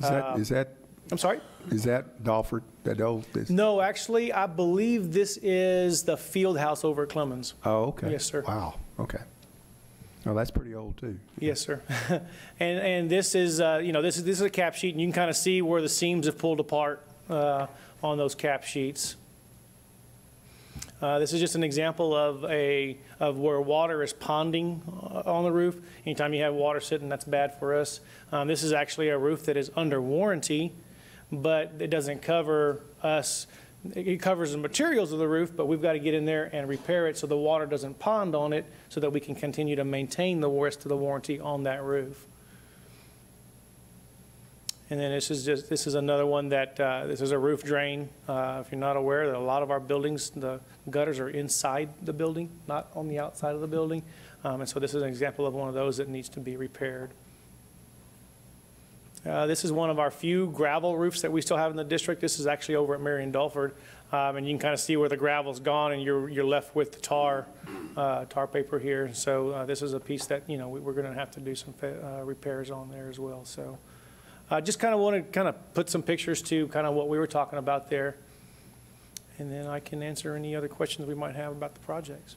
Is that? I'm sorry? Is that Dalford, that old? No, actually, I believe this is the field house over at Clemens. Oh, okay. Yes, sir. Wow, okay. Oh, that's pretty old too. Yes, sir. and this is, you know, this is a cap sheet, and you can kind of see where the seams have pulled apart on those cap sheets. This is just an example of where water is ponding on the roof. Anytime you have water sitting, that's bad for us. This is actually a roof that is under warranty, but it doesn't cover us. It covers the materials of the roof, but we've got to get in there and repair it so the water doesn't pond on it, so that we can continue to maintain the rest of the warranty on that roof. And then this is another one that, this is a roof drain. If you're not aware, that a lot of our buildings, the gutters are inside the building, not on the outside of the building. And so this is an example of one of those that needs to be repaired. This is one of our few gravel roofs that we still have in the district. This is actually over at Marion Dulford. And you can kind of see where the gravel's gone and you're left with the tar paper here. So this is a piece that, you know, we're going to have to do some repairs on there as well. So. Just kind of want to kind of put some pictures to kind of what we were talking about there. And then I can answer any other questions we might have about the projects.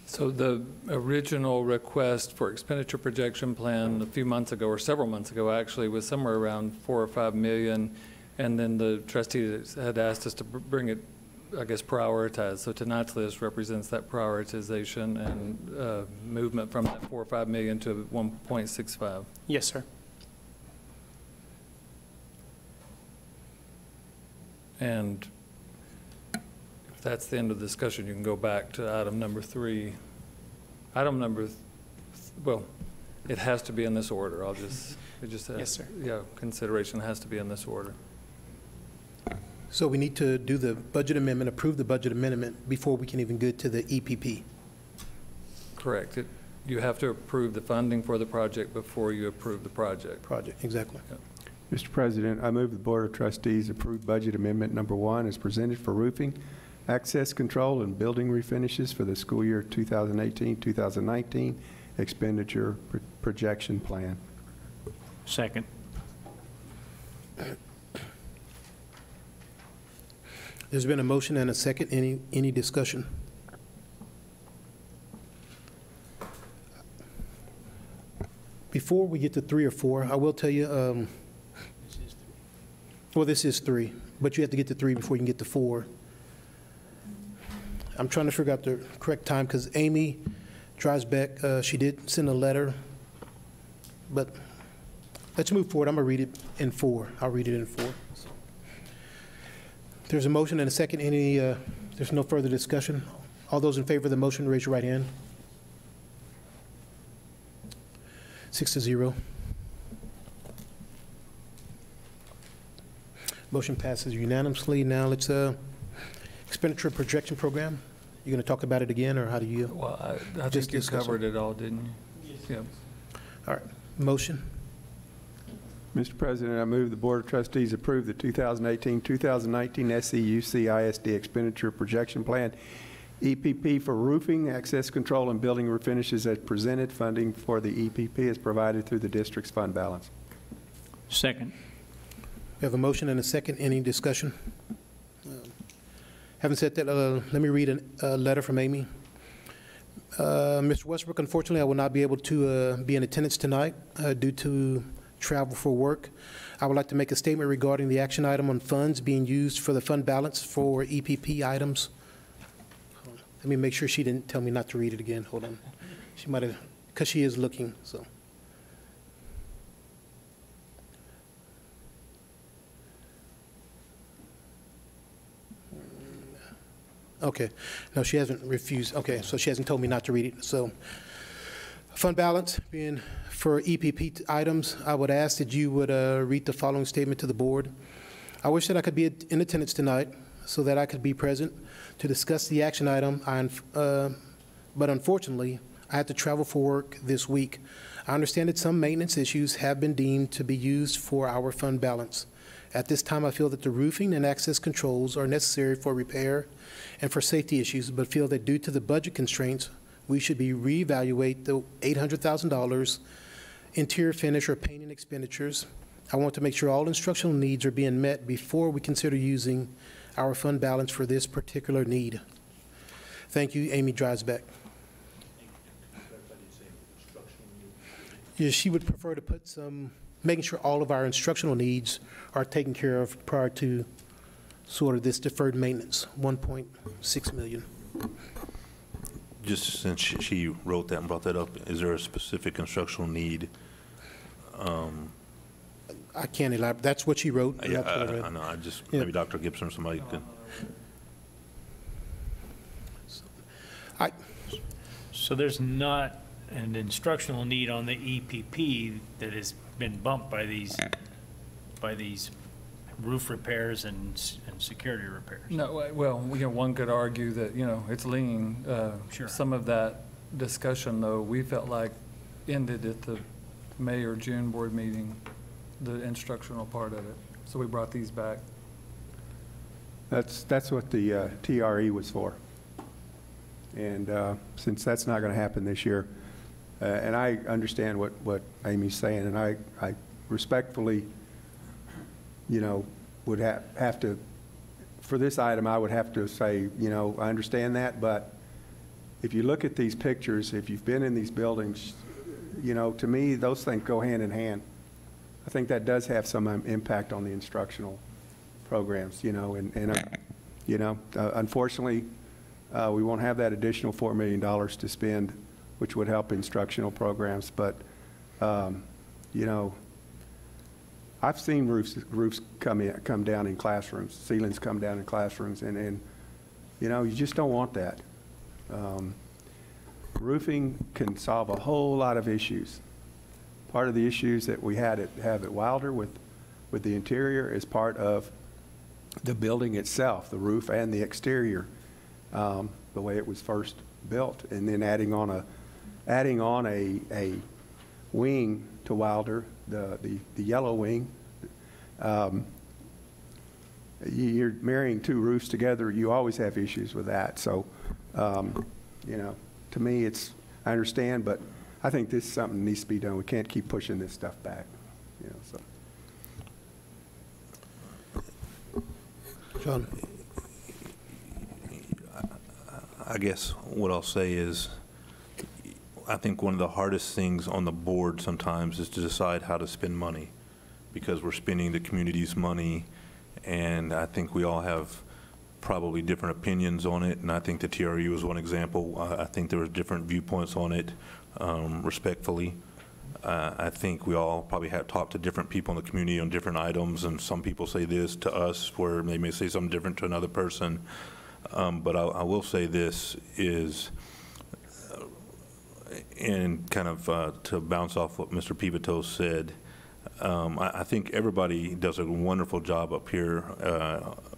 So the original request for expenditure projection plan a few months ago, or several months ago actually, was somewhere around $4 or $5 million. And then the trustees had asked us to bring it, I guess, prioritized. So tonight's list represents that prioritization and movement from that $4 or $5 million to 1.65. Yes, sir. And if that's the end of the discussion, you can go back to item number 3. Item number, well, it has to be in this order. Yes, sir. Yeah, consideration has to be in this order. So we need to do the budget amendment, approve the budget amendment before we can even get to the EPP. Correct. You have to approve the funding for the project before you approve the project. Exactly. Yep. Mr. President, I move the Board of Trustees approve Budget Amendment Number 1 as presented for roofing, access control, and building refinishes for the school year 2018-2019 expenditure projection plan. Second. There's been a motion and a second. Any discussion? Before we get to 3 or 4, I will tell you, well, this is 3, but you have to get to 3 before you can get to 4. I'm trying to figure out the correct time because Amy Dreisbeck, she did send a letter, but let's move forward. I'm going to read it in 4. I'll read it in 4. There's a motion and a second. There's no further discussion. All those in favor of the motion, raise your right hand. 6-0. Motion passes unanimously. Now let's expenditure projection program. You're going to talk about it again, or how do you? Well, I think you covered it all, didn't you? Yes. Yeah. All right. Motion. Mr. President, I move the Board of Trustees approve the 2018-2019 SCUCISD expenditure projection plan, EPP for roofing, access control, and building refinishes as presented. Funding for the EPP is provided through the district's fund balance. Second. We have a motion and a second. Any discussion? Having said that, let me read a letter from Amy. Mr. Westbrook, unfortunately, I will not be able to be in attendance tonight due to travel for work. I would like to make a statement regarding the action item on funds being used for the fund balance for EPP items. Let me make sure she didn't tell me not to read it again. Hold on. She might have, because she is looking, so. Okay. No, she hasn't refused. Okay, so she hasn't told me not to read it. So fund balance being for EPP items, I would ask that you would read the following statement to the board. I wish that I could be in attendance tonight so that I could be present to discuss the action item, but unfortunately, I had to travel for work this week. I understand that some maintenance issues have been deemed to be used for our fund balance. At this time, I feel that the roofing and access controls are necessary for repair and for safety issues, but feel that due to the budget constraints, we should be reevaluate the $800,000 interior finish or painting expenditures. I want to make sure all instructional needs are being met before we consider using our fund balance for this particular need. Thank you, Amy Dreisbeck. Yeah, she would prefer to put some making sure all of our instructional needs are taken care of prior to sort of this deferred maintenance, 1.6 million. Just since she wrote that and brought that up, is there a specific instructional need? I can't elaborate. That's what she wrote. Yeah, That's what I read. I know. I just, Yeah. maybe Dr. Gibson or somebody could. So there's not an instructional need on the EPP that has been bumped by these roof repairs and security repairs? No, well, one could argue that, it's lean. Sure. Some of that discussion, though, we felt like ended at the May or June board meeting, the instructional part of it. So we brought these back. That's what the TRE was for. And since that's not going to happen this year, and I understand what Amy's saying, and I respectfully, would have to, for this item, I would have to say, I understand that, but if you look at these pictures, if you've been in these buildings, to me, those things go hand in hand. I think that does have some impact on the instructional programs, unfortunately, we won't have that additional $4 million to spend, which would help instructional programs. But, I've seen roofs come down in classrooms, ceilings come down in classrooms, and you just don't want that. Roofing can solve a whole lot of issues. Part of the issues that we have at Wilder with the interior is part of the building itself, the roof and the exterior. The way it was first built, and then adding on a wing to Wilder, the yellow wing. You're marrying two roofs together. You always have issues with that. So, to me, I understand, but I think this is something that needs to be done. We can't keep pushing this stuff back. John. I guess what I'll say is, I think one of the hardest things on the board sometimes is to decide how to spend money, because we're spending the community's money, and I think we all have probably different opinions on it, and I think the TRE was one example. I think there were different viewpoints on it, respectfully. I think we all probably have talked to different people in the community on different items, and some people say this to us where they may say something different to another person. But I will say this is, and kind of to bounce off what Mr. Pivotos said, I think everybody does a wonderful job up here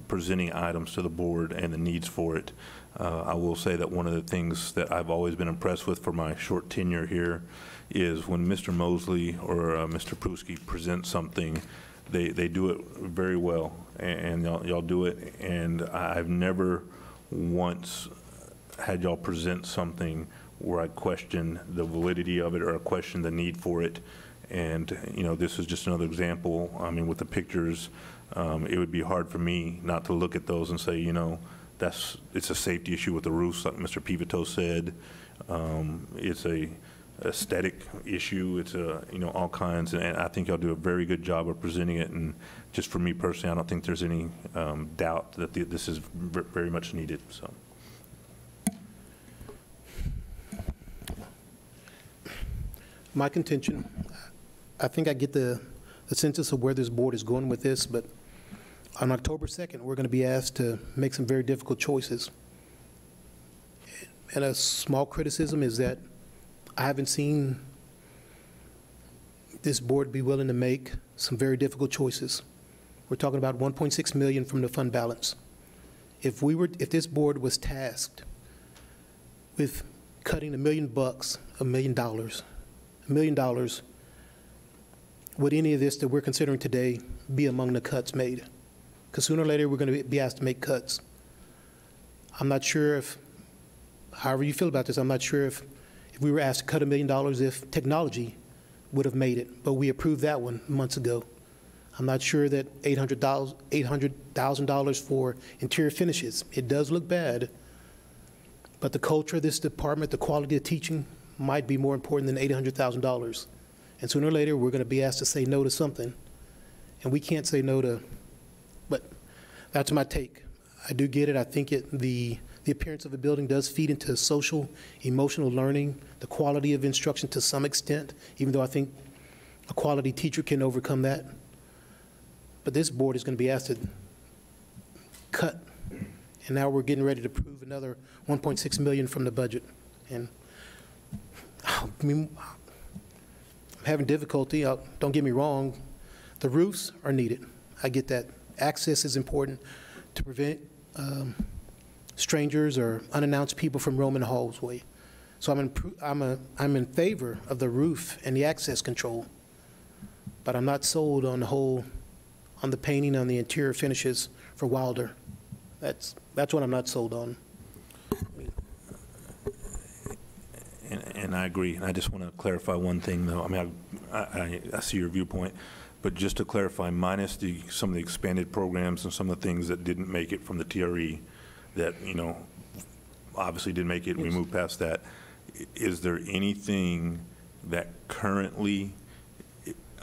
presenting items to the board and the needs for it. I will say that one of the things that I've always been impressed with for my short tenure here is when Mr. Mosley or Mr. Pruski present something, they do it very well, and y'all do it, and I've never once had y'all present something where I question the validity of it or I question the need for it. And this is just another example. I mean, with the pictures, it would be hard for me not to look at those and say, it's a safety issue with the roofs, like Mr. Pivotos said. It's a aesthetic issue. It's all kinds, and I think y'all do a very good job of presenting it. And just for me personally, I don't think there's any doubt that this is very much needed. So. My contention, I think I get the sense of where this board is going with this, but on October 2nd, we're going to be asked to make some very difficult choices. And a small criticism is that I haven't seen this board be willing to make some very difficult choices. We're talking about $1.6 million from the fund balance. If this board was tasked with cutting $1 million, $1 million, would any of this that we're considering today be among the cuts made? Because sooner or later, we're going to be asked to make cuts. I'm not sure if, however you feel about this, I'm not sure if we were asked to cut $1 million if technology would have made it, but we approved that one months ago. I'm not sure that $800,000 for interior finishes, it does look bad, but the culture of this department, the quality of teaching might be more important than $800,000. And sooner or later, we're going to be asked to say no to something. And we can't say no to, but that's my take. I do get it. I think the appearance of a building does feed into social, emotional learning, the quality of instruction to some extent, even though I think a quality teacher can overcome that. But this board is going to be asked to cut. And now we're getting ready to approve another $1.6 million from the budget. And I mean, I'm having difficulty. Don't get me wrong. The roofs are needed. I get that. Access is important to prevent strangers or unannounced people from roaming the hallway. So I'm in favor of the roof and the access control, but I'm not sold on on the painting, on the interior finishes for Wilder. That's what I'm not sold on. And I agree. And I just want to clarify one thing, though. I mean, I see your viewpoint, but just to clarify, minus some of the expanded programs and some of the things that didn't make it from the TRE, that obviously didn't make it. And we moved past that. Is there anything that currently,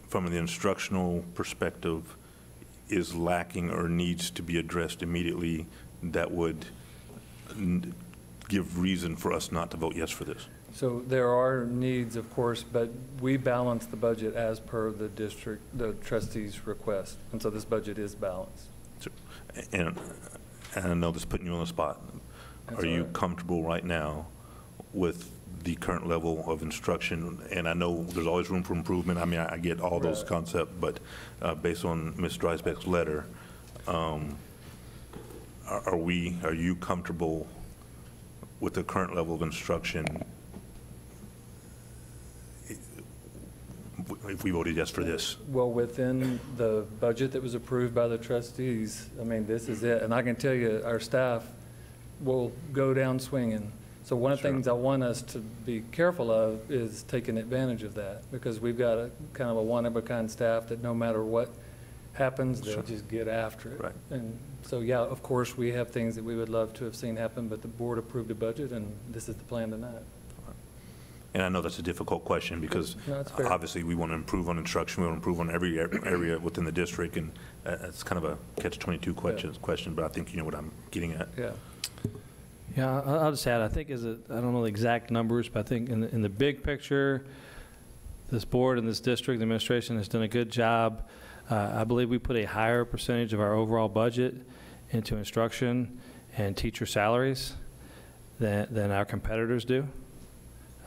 from the instructional perspective, is lacking or needs to be addressed immediately that would give reason for us not to vote yes for this? So there are needs, of course, but we balance the budget as per the trustees' request. And so this budget is balanced. And I know this is putting you on the spot. Are you comfortable right now with the current level of instruction? And I know there's always room for improvement. I mean, I get all those concepts, but based on Ms. Dreisbeck's letter, are you comfortable with the current level of instruction if we voted yes for this? Well, within the budget that was approved by the trustees, I mean, this is it. And I can tell you, our staff will go down swinging. So one of the things I want us to be careful of is taking advantage of that, because we've got a kind of a one-of-a-kind staff that no matter what happens, they'll just get after it. Right. And so, yeah, of course, we have things that we would love to have seen happen, but the board approved a budget, and this is the plan tonight. And I know that's a difficult question because obviously we want to improve on instruction, we want to improve on every area within the district, and it's kind of a catch-22 question, but I think you know what I'm getting at. Yeah. Yeah, I'll just add, I think I don't know the exact numbers, but I think in the big picture, this board and this district, the administration has done a good job. I believe we put a higher percentage of our overall budget into instruction and teacher salaries than our competitors do.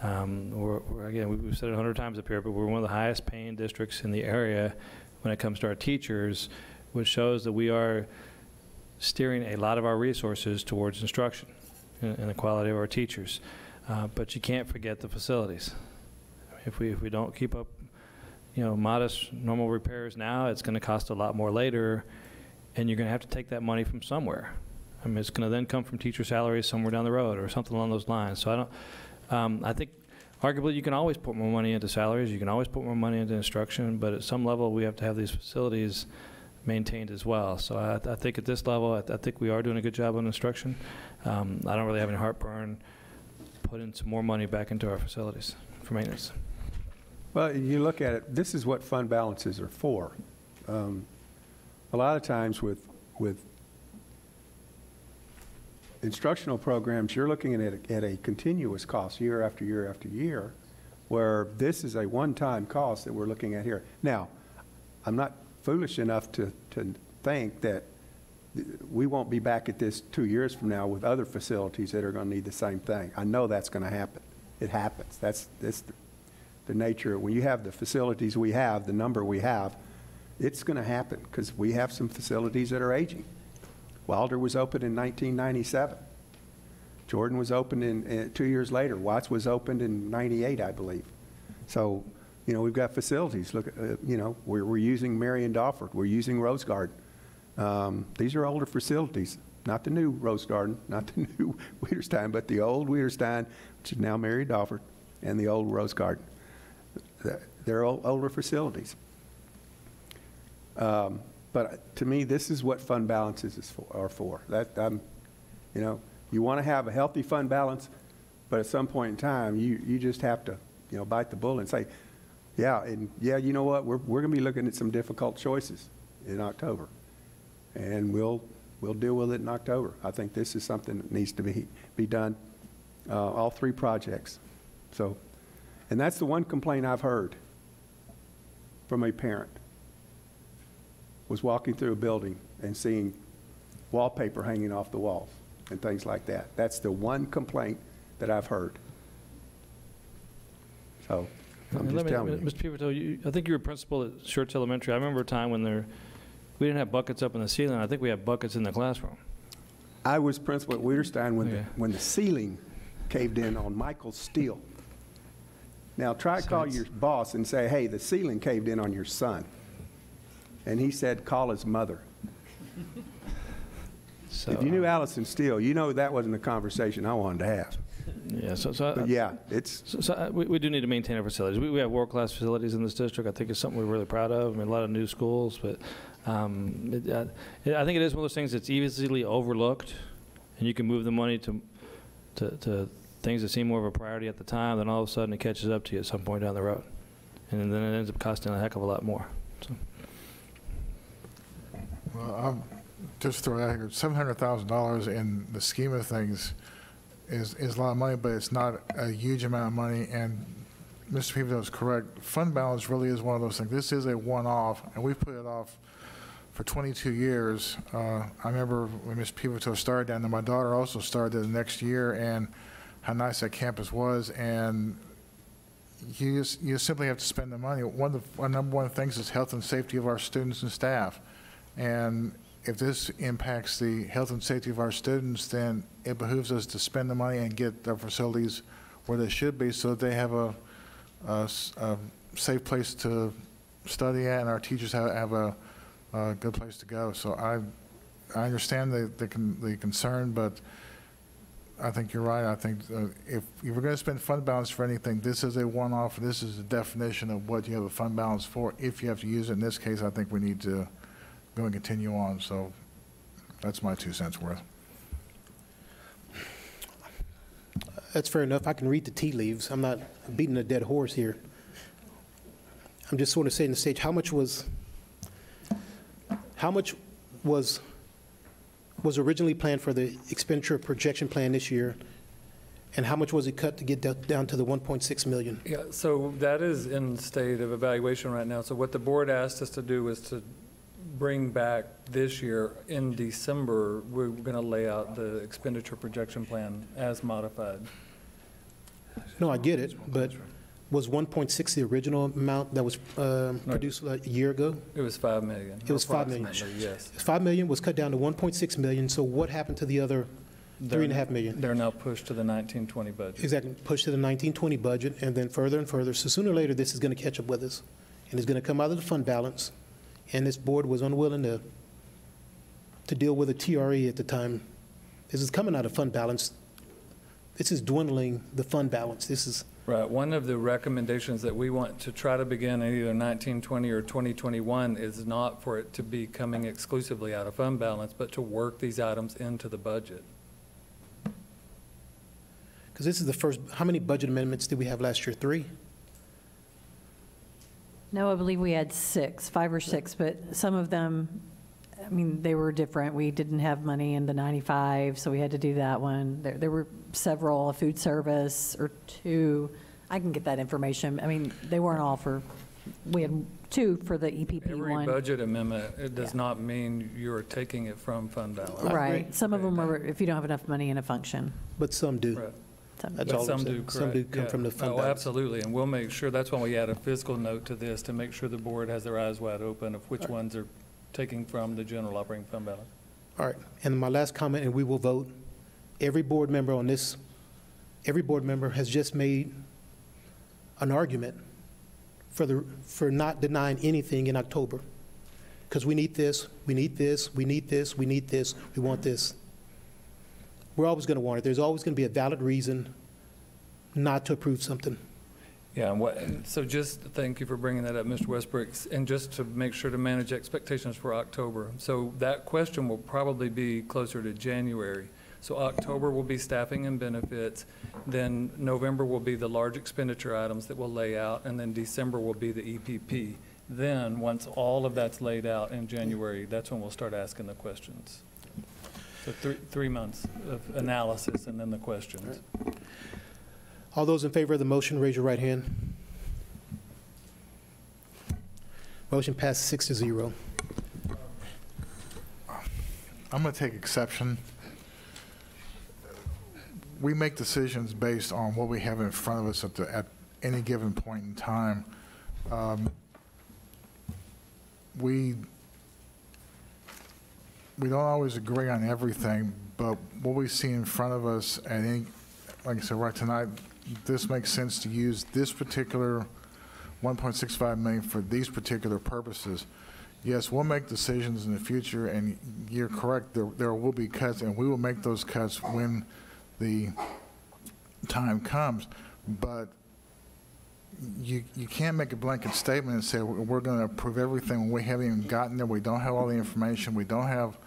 Again, we've said it 100 times up here, but we're one of the highest paying districts in the area when it comes to our teachers, which shows that we are steering a lot of our resources towards instruction and the quality of our teachers. But you can't forget the facilities. If we don't keep up, modest normal repairs now, it's going to cost a lot more later, and you're going to have to take that money from somewhere. I mean, it's going to then come from teacher salaries somewhere down the road or something along those lines. So I think arguably you can always put more money into salaries, you can always put more money into instruction, but at some level we have to have these facilities maintained as well. So I think at this level, I think we are doing a good job on instruction. I don't really have any heartburn putting some more money back into our facilities for maintenance. Well, you look at it, this is what fund balances are for. A lot of times with instructional programs, you're looking at a continuous cost year after year after year, where this is a one-time cost that we're looking at here. Now, I'm not foolish enough to think that we won't be back at this 2 years from now with other facilities that are going to need the same thing. I know that's going to happen. It happens. That's the nature. When you have the facilities we have, the number we have, it's going to happen because we have some facilities that are aging. Wilder was opened in 1997. Jordan was opened in 2 years later. Watts was opened in 98, I believe. So, we've got facilities. Look, we're using Marion Dahlford. We're using Rose Garden. These are older facilities, not the new Rose Garden, not the new Weiderstein, but the old Weiderstein, which is now Marion Dahlford, and the old Rose Garden. They're older facilities. But to me, this is what fund balances are for. You want to have a healthy fund balance, but at some point in time, you just have to, bite the bullet and say, Yeah, and yeah, you know what? We're going to be looking at some difficult choices in October, and we'll deal with it in October. I think this is something that needs to be done, all 3 projects. So, and that's the one complaint I've heard from a parent, was walking through a building and seeing wallpaper hanging off the walls and things like that. That's the one complaint that I've heard. So I'm just telling you. Mr. Pivotal, I think you were principal at Schertz Elementary. I remember a time when we didn't have buckets up in the ceiling. I think we had buckets in the classroom. I was principal at Weiderstein when the ceiling caved in on Michael's steel. Now try to call your boss and say, hey, the ceiling caved in on your son. And he said, call his mother. So, if you knew Allison Steele, you know that wasn't a conversation I wanted to have. Yeah, but yeah, we do need to maintain our facilities. We have world-class facilities in this district. I think it's something we're really proud of. I mean, a lot of new schools, but I think it is one of those things that's easily overlooked, and you can move the money to things that seem more of a priority at the time, then all of a sudden it catches up to you at some point down the road, and then it ends up costing a heck of a lot more. So. Well, I'll just throw out here, $700,000 in the scheme of things is a lot of money, but it's not a huge amount of money. And Mr. Pivotal is correct. Fund balance really is one of those things. This is a one-off, and we've put it off for 22 years. I remember when Mr. Pivotal started down there, my daughter also started the next year, and how nice that campus was. And you simply have to spend the money. Our number one things is health and safety of our students and staff. And if this impacts the health and safety of our students, then it behooves us to spend the money and get our facilities where they should be so that they have a safe place to study at and our teachers have a good place to go. So I understand the concern, but I think you're right. I think if we're going to spend fund balance for anything, this is a one-off. This is the definition of what you have a fund balance for. If you have to use it in this case, I think we need to go and continue on. So that's my 2 cents worth. That's fair enough. I can read the tea leaves. I'm not beating a dead horse here. I'm just sort of saying the stage, how much was originally planned for the expenditure projection plan this year, and how much was it cut to get down to the 1.6 million? Yeah, so that is in state of evaluation right now. So what the board asked us to do was to bring back this year in December, we're going to lay out the expenditure projection plan as modified. No, I get it, but was 1.6 the original amount that was produced a year ago? It was $5 million. It was $5 million. Yes. $5 million was cut down to 1.6 million. So what happened to the other $3.5 million? They're now pushed to the 1920 budget. Exactly, pushed to the 1920 budget, and then further and further. So sooner or later, this is going to catch up with us, and it's going to come out of the fund balance. And this board was unwilling to deal with a TRE at the time. This is coming out of fund balance. This is dwindling the fund balance. This is right. One of the recommendations that we want to try to begin in either 1920 or 2021 is not for it to be coming exclusively out of fund balance, but to work these items into the budget. Because this is the first, how many budget amendments did we have last year? 3? No, I believe we had 5 or 6, but some of them, I mean, they were different. We didn't have money in the 95, so we had to do that one. There were several, a food service or 2. I can get that information. I mean, they weren't all for, we had 2 for the EPP Every one. budget amendment, it does not mean you're taking it from fund balance. Right. Some of them are if you don't have enough money in a function. But some do. Right. That's all some do, some do come from the fund balance. Absolutely, and we'll make sure, that's why we add a fiscal note to this, to make sure the board has their eyes wide open of which ones are taking from the general operating fund balance. All right, and my last comment, and we will vote. Every board member on this, every board member has just made an argument for not denying anything in October. Because we need this, we need this, we need this, we need this, we want this. We're always going to want it. There's always going to be a valid reason not to approve something. Yeah, and so just thank you for bringing that up, Mr. Westbrook, and just to make sure to manage expectations for October. So that question will probably be closer to January. So October will be staffing and benefits, then November will be the large expenditure items that we'll lay out, and then December will be the EPP. Then, once all of that's laid out in January, that's when we'll start asking the questions. So 3 months of analysis and then the questions. All those in favor of the motion, raise your right hand. Motion passes 6-0. I'm going to take exception. We make decisions based on what we have in front of us at any given point in time. We don't always agree on everything, but what we see in front of us, and like I said, right tonight, this makes sense to use this particular $1.65 million for these particular purposes. Yes, we'll make decisions in the future, and you're correct, there will be cuts, and we will make those cuts when the time comes. But you can't make a blanket statement and say we're going to approve everything when we haven't even gotten there. We don't have all the information. We don't have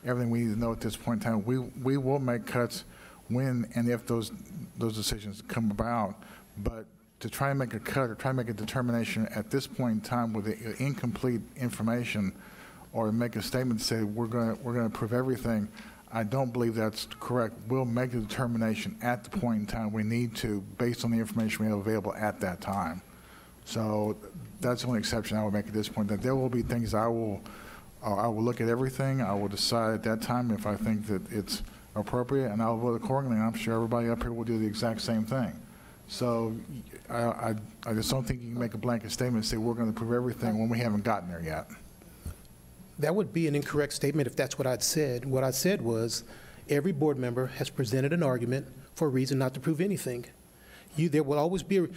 everything we need to know at this point in time. We will make cuts when and if those decisions come about. But to try and make a cut or try and make a determination at this point in time with incomplete information, or make a statement to say we're going to approve everything, I don't believe that's correct. We'll make a determination at the point in time we need to, based on the information we have available at that time. So that's the only exception I would make at this point. That there will be things I will look at everything. I will decide at that time if I think that it's appropriate, and I'll vote accordingly. I'm sure everybody up here will do the exact same thing. So I just don't think you can make a blanket statement and say we're going to approve everything when we haven't gotten there yet. That would be an incorrect statement if that's what I'd said. What I said was every board member has presented an argument for a reason not to prove anything. There will always be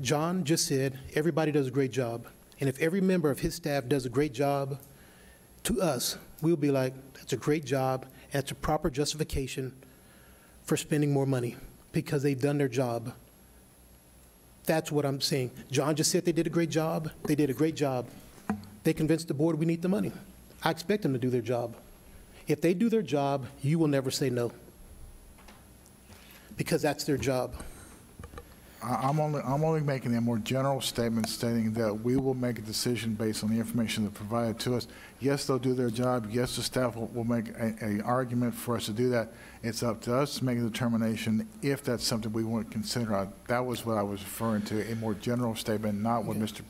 John just said everybody does a great job. And if every member of his staff does a great job, to us, we'll be like, that's a great job, and that's a proper justification for spending more money because they've done their job. That's what I'm saying. John just said they did a great job. They did a great job. They convinced the board we need the money. I expect them to do their job. If they do their job, you will never say no, because that's their job. I'm only making a more general statement stating that we will make a decision based on the information that's provided to us. Yes, they'll do their job. Yes, the staff will make an argument for us to do that. It's up to us to make a determination if that's something we want to consider. That was what I was referring to, a more general statement, not what Mr.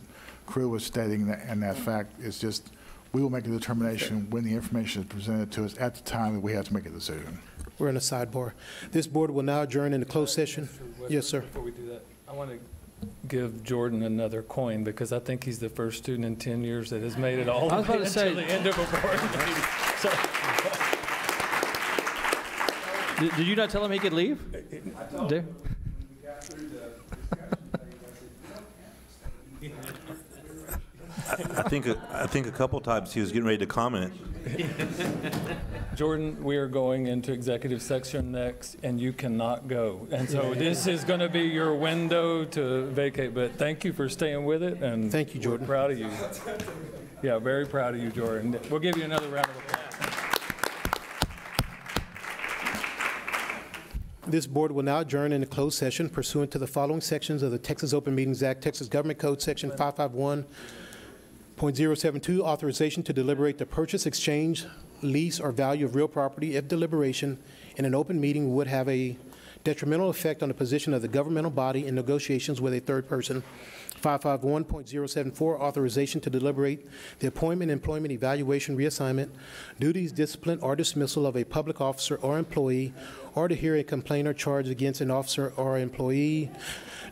Crew was stating, and that fact is just we will make a determination when the information is presented to us at the time that we have to make a decision. We're in a sidebar. This board will now adjourn into closed session. Yes, sir. Before we do that, I want to give Jordan another coin because I think he's the first student in 10 years that has made it all the way until the end of a board meeting. So, Did you not tell him he could leave? I told him when we got through the discussion, I think a couple times he was getting ready to comment. Jordan, we are going into executive section next, and you cannot go. And so this is going to be your window to vacate. But thank you for staying with it, and thank you, Jordan. We're proud of you. Yeah, very proud of you, Jordan. We'll give you another round of applause. This board will now adjourn into closed session pursuant to the following sections of the Texas Open Meetings Act, Texas Government Code, Section 551.072, authorization to deliberate the purchase, exchange, lease, or value of real property if deliberation in an open meeting would have a detrimental effect on the position of the governmental body in negotiations with a third person. 551.074, authorization to deliberate the appointment, employment, evaluation, reassignment, duties, discipline, or dismissal of a public officer or employee, or to hear a complaint or charge against an officer or employee.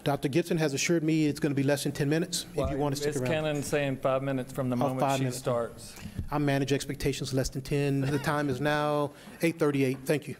Dr. Gibson has assured me it's going to be less than 10 minutes if you want to stick Ms. around. Cannon's saying 5 minutes from the moment she starts. I manage expectations less than 10. The time is now 8:38. Thank you.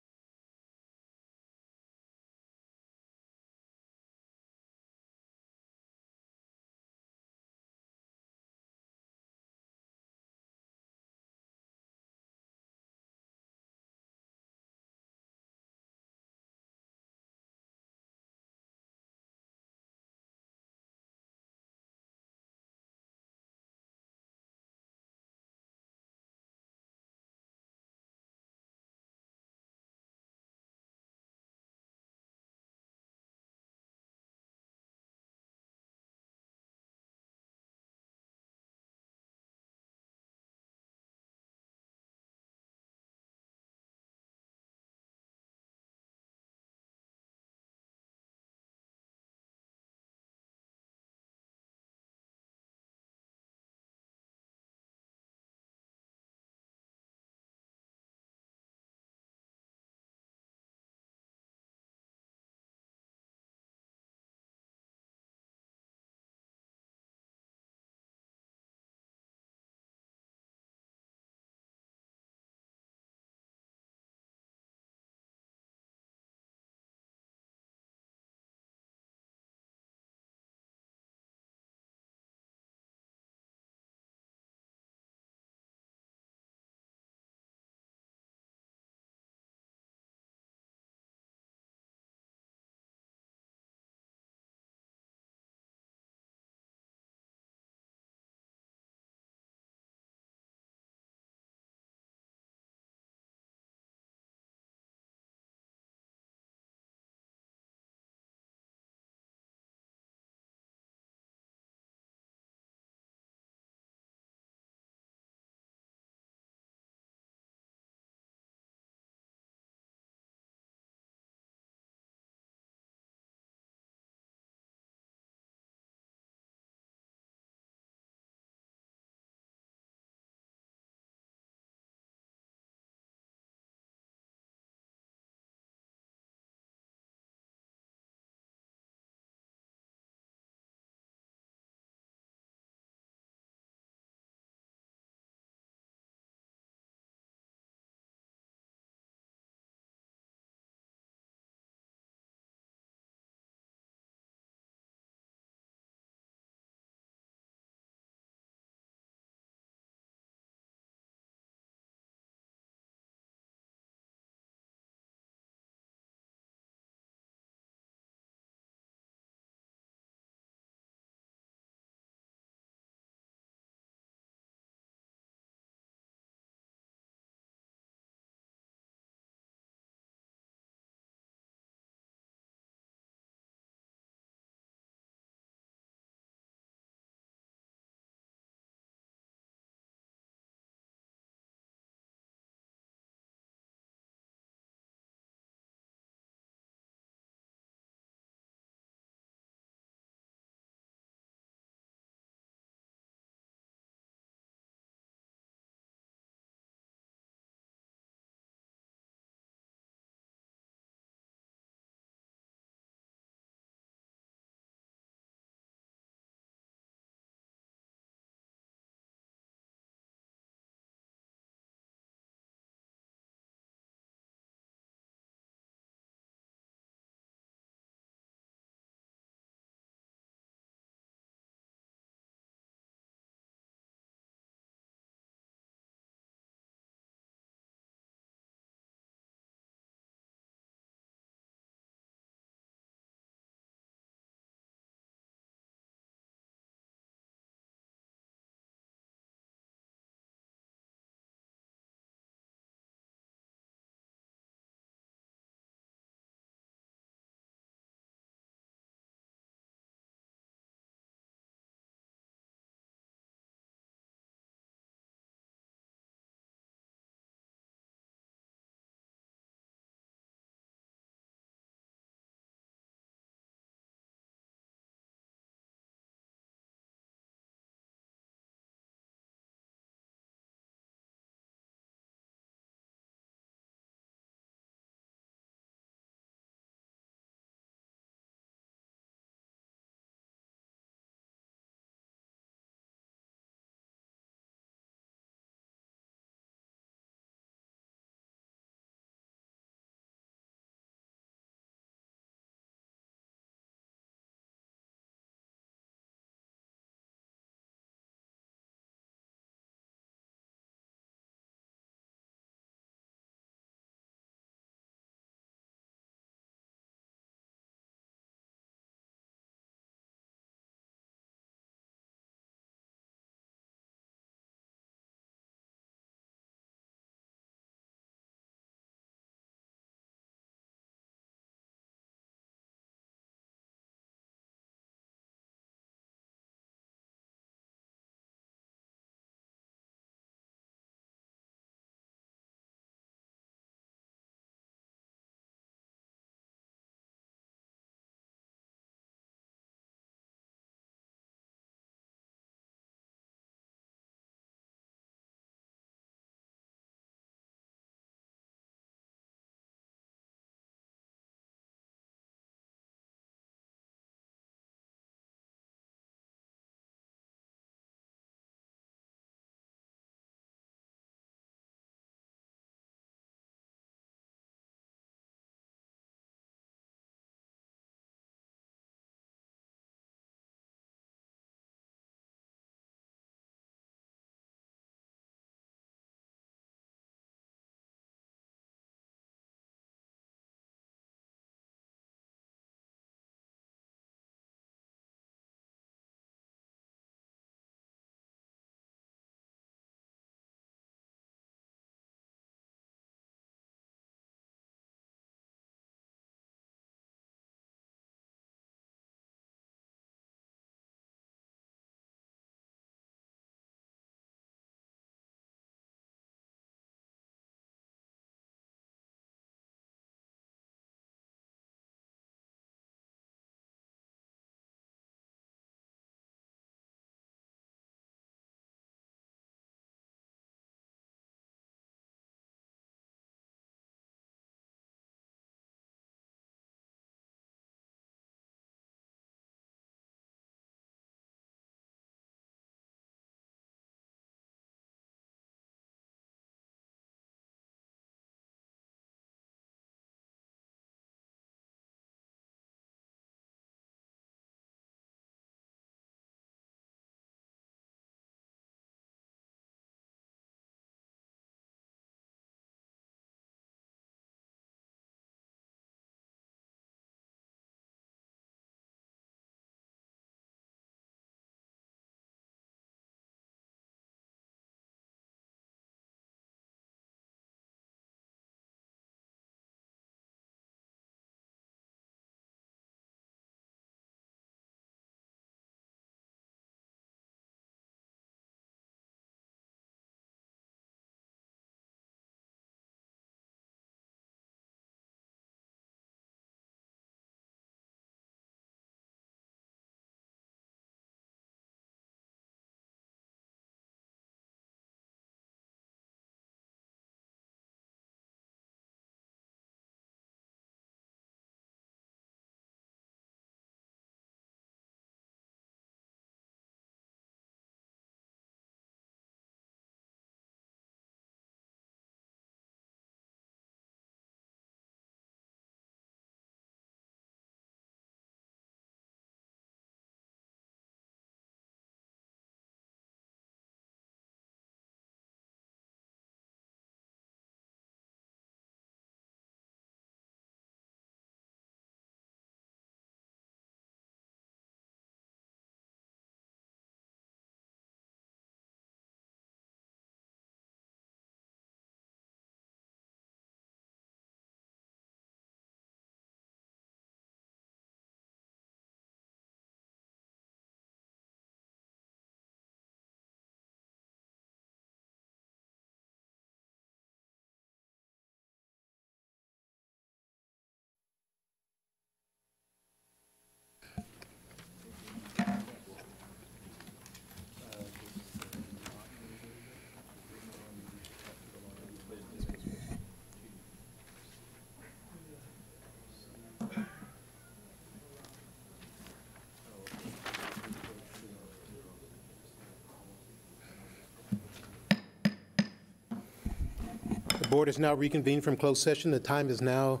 Board is now reconvened from closed session. The time is now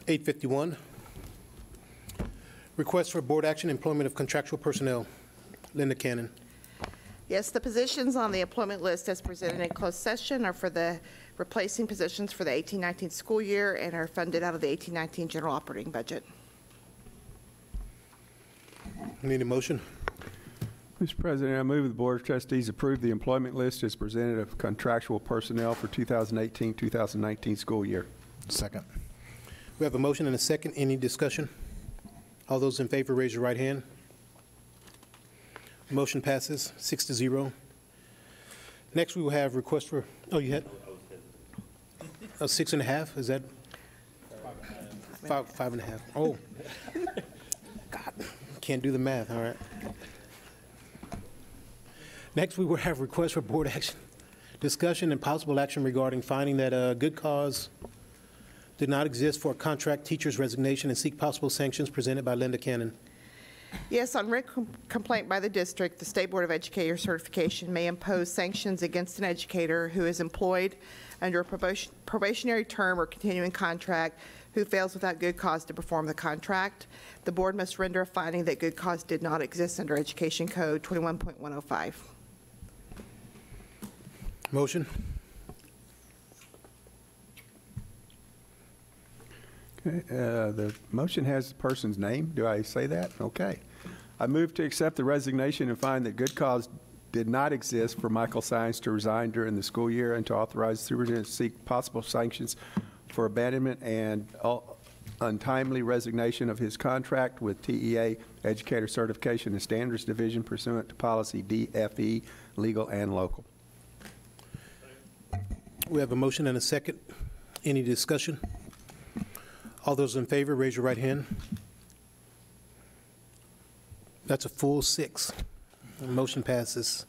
8:51. Request for board action, employment of contractual personnel. Linda Cannon. Yes, the positions on the employment list as presented in closed session are for the replacing positions for the 18-19 school year and are funded out of the 18-19 general operating budget. Need a motion? Mr. President, I move the Board of Trustees approve the employment list as presented of contractual personnel for 2018-2019 school year. Second. We have a motion and a second. Any discussion? All those in favor, raise your right hand. Motion passes 6-0. Next, we will have request for, oh, you had? 6.5, is that? 5.5. Oh. God, can't do the math, all right. Next, we will have request for board action, discussion and possible action regarding finding that a good cause did not exist for a contract teacher's resignation and seek possible sanctions presented by Linda Cannon. Yes, on written complaint by the district, the State Board of Educator certification may impose sanctions against an educator who is employed under a probationary term or continuing contract who fails without good cause to perform the contract. The board must render a finding that good cause did not exist under Education Code 21.105. Motion? Okay, the motion has the person's name. Do I say that? Okay. I move to accept the resignation and find that good cause did not exist for Michael Sines to resign during the school year and to authorize the superintendent to seek possible sanctions for abandonment and untimely resignation of his contract with TEA Educator Certification and Standards Division pursuant to policy DFE, legal and local. We have a motion and a second. Any discussion? All those in favor, raise your right hand. That's a full 6. The motion passes.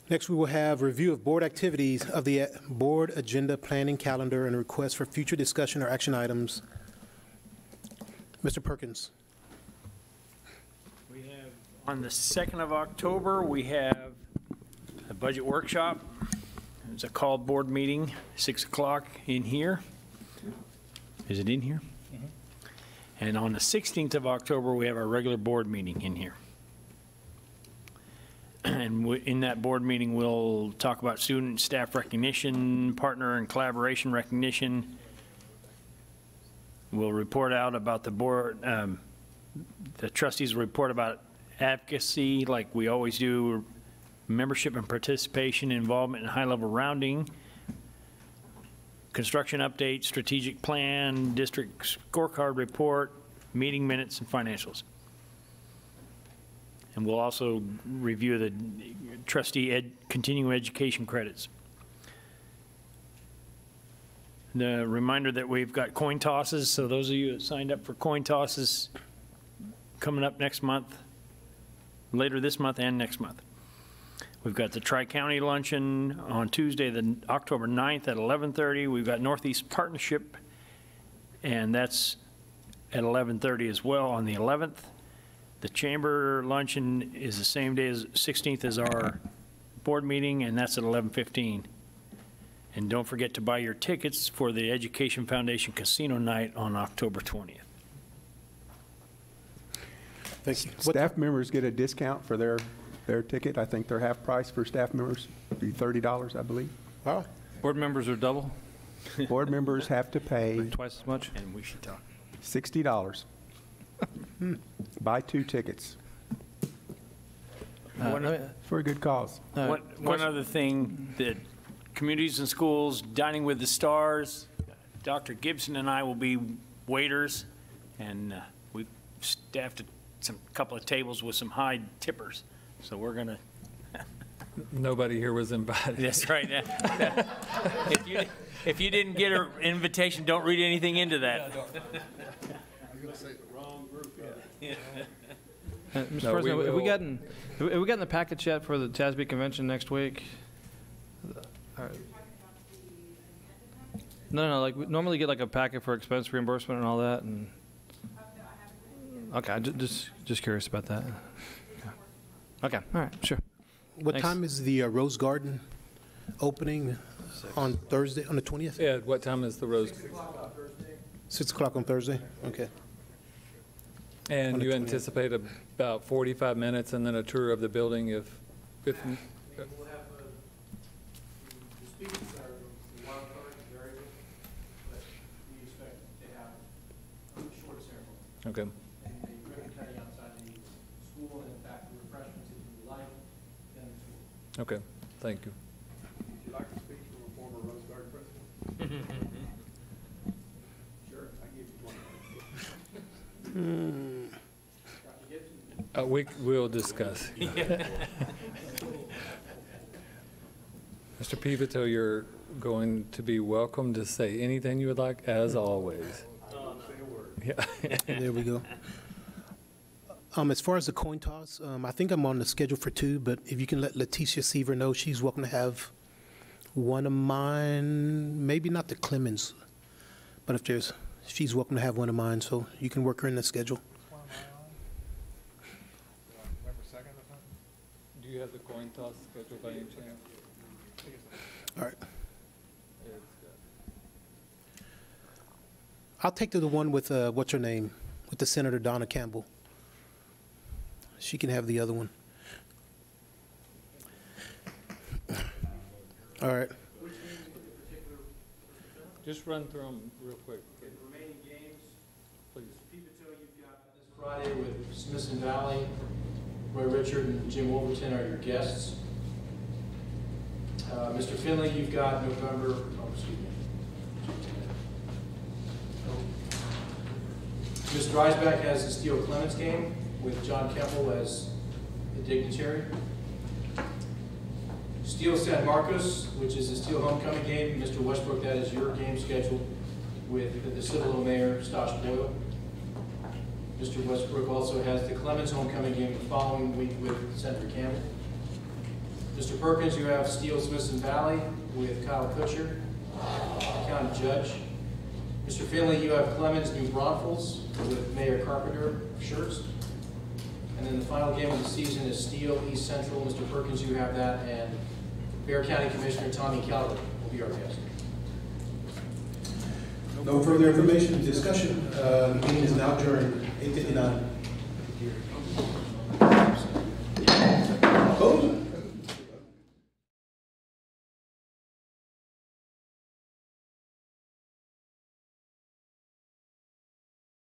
Next, we will have review of board activities of the board agenda planning calendar and request for future discussion or action items. Mr. Perkins. We have, on the 2nd of October, we have a budget workshop. It's a called board meeting, 6 o'clock in here. Is it in here? Mm-hmm. And on the 16th of October, we have our regular board meeting in here. And in that board meeting, we'll talk about student and staff recognition, partner and collaboration recognition. We'll report out about the board, the trustees will report about advocacy like we always do, membership and participation, involvement in high-level rounding, construction update, strategic plan, district scorecard report, meeting minutes, and financials. And we'll also review the trustee continuing education credits. The reminder that we've got coin tosses, so those of you that signed up for coin tosses coming up next month, later this month and next month. We've got the Tri-County Luncheon on Tuesday, the October 9th at 11:30. We've got Northeast Partnership, and that's at 11:30 as well on the 11th. The Chamber Luncheon is the same day as 16th as our board meeting, and that's at 11:15. And don't forget to buy your tickets for the Education Foundation Casino Night on October 20th. Thank you. Staff members get a discount for their ticket. I think they're half price for staff members, be $30, I believe. Wow. Board members are double? Board members have to pay twice as much? And we should talk. $60. Buy 2 tickets. For a good cause. One other thing, that communities and schools, Dining with the Stars, Dr. Gibson and I will be waiters, and we've staffed a couple of tables with some high tippers. So we're going to. Nobody here was invited. That's right. If you didn't get an invitation, don't read anything into that. I'm going to say the wrong group. Mr. President, have we gotten the package yet for the TASB convention next week? All right. No, like we normally get like a packet for expense reimbursement and all that, and okay, just curious about that. Okay, all right, sure. What Thanks. time is the Rose Garden opening? on Thursday, on the 20th? Yeah, what time is the Rose? 6 o'clock on Thursday? Okay. On And the you 20th. anticipate about 45 minutes and then a tour of the building if We'll have, the speakers are the wild card variable, but we expect to have a short ceremony. Okay. And a ribbon cutting outside the school, and in fact, the refreshments, if you would like, then the school. Okay, thank you. Would you like to speak from a former Rose Garden president? Sure, I give you one. We'll discuss. Mr. Pivito, you're going to be welcome to say anything you would like, as always. Yeah. There we go. As far as the coin toss, I think I'm on the schedule for 2, but if you can let Leticia Seaver know, she's welcome to have one of mine, maybe not the Clemens, but she's welcome to have one of mine, so you can work her in the schedule. Do you have the coin toss scheduled by any chance? All right. I'll take the one with, what's her name, with the Senator Donna Campbell. She can have the other one. All right. Just run through them real quick. Okay, the remaining games, Please. Pivito, you've got this Friday with Smithson Valley. Roy Richard and Jim Wolverton are your guests. Mr. Finley, you've got November, Ms. Dreisbach has the Steele Clemens game with John Kemple as the dignitary. Steele San Marcos, which is the Steele homecoming game. Mr. Westbrook, that is your game scheduled with the Citadel Mayor, Stosh Boyle. Mr. Westbrook also has the Clemens homecoming game the following week with Senator Campbell. Mr. Perkins, you have Steele Smithson Valley with Kyle Kutcher, county judge. Mr. Finley, you have Clemens New Braunfels with Mayor Carpenter of Schertz. And then the final game of the season is Steele East Central. Mr. Perkins, you have that, and Bear County Commissioner Tommy Calvert will be our guest. No further information, discussion. The meeting is now adjourned, 8:59.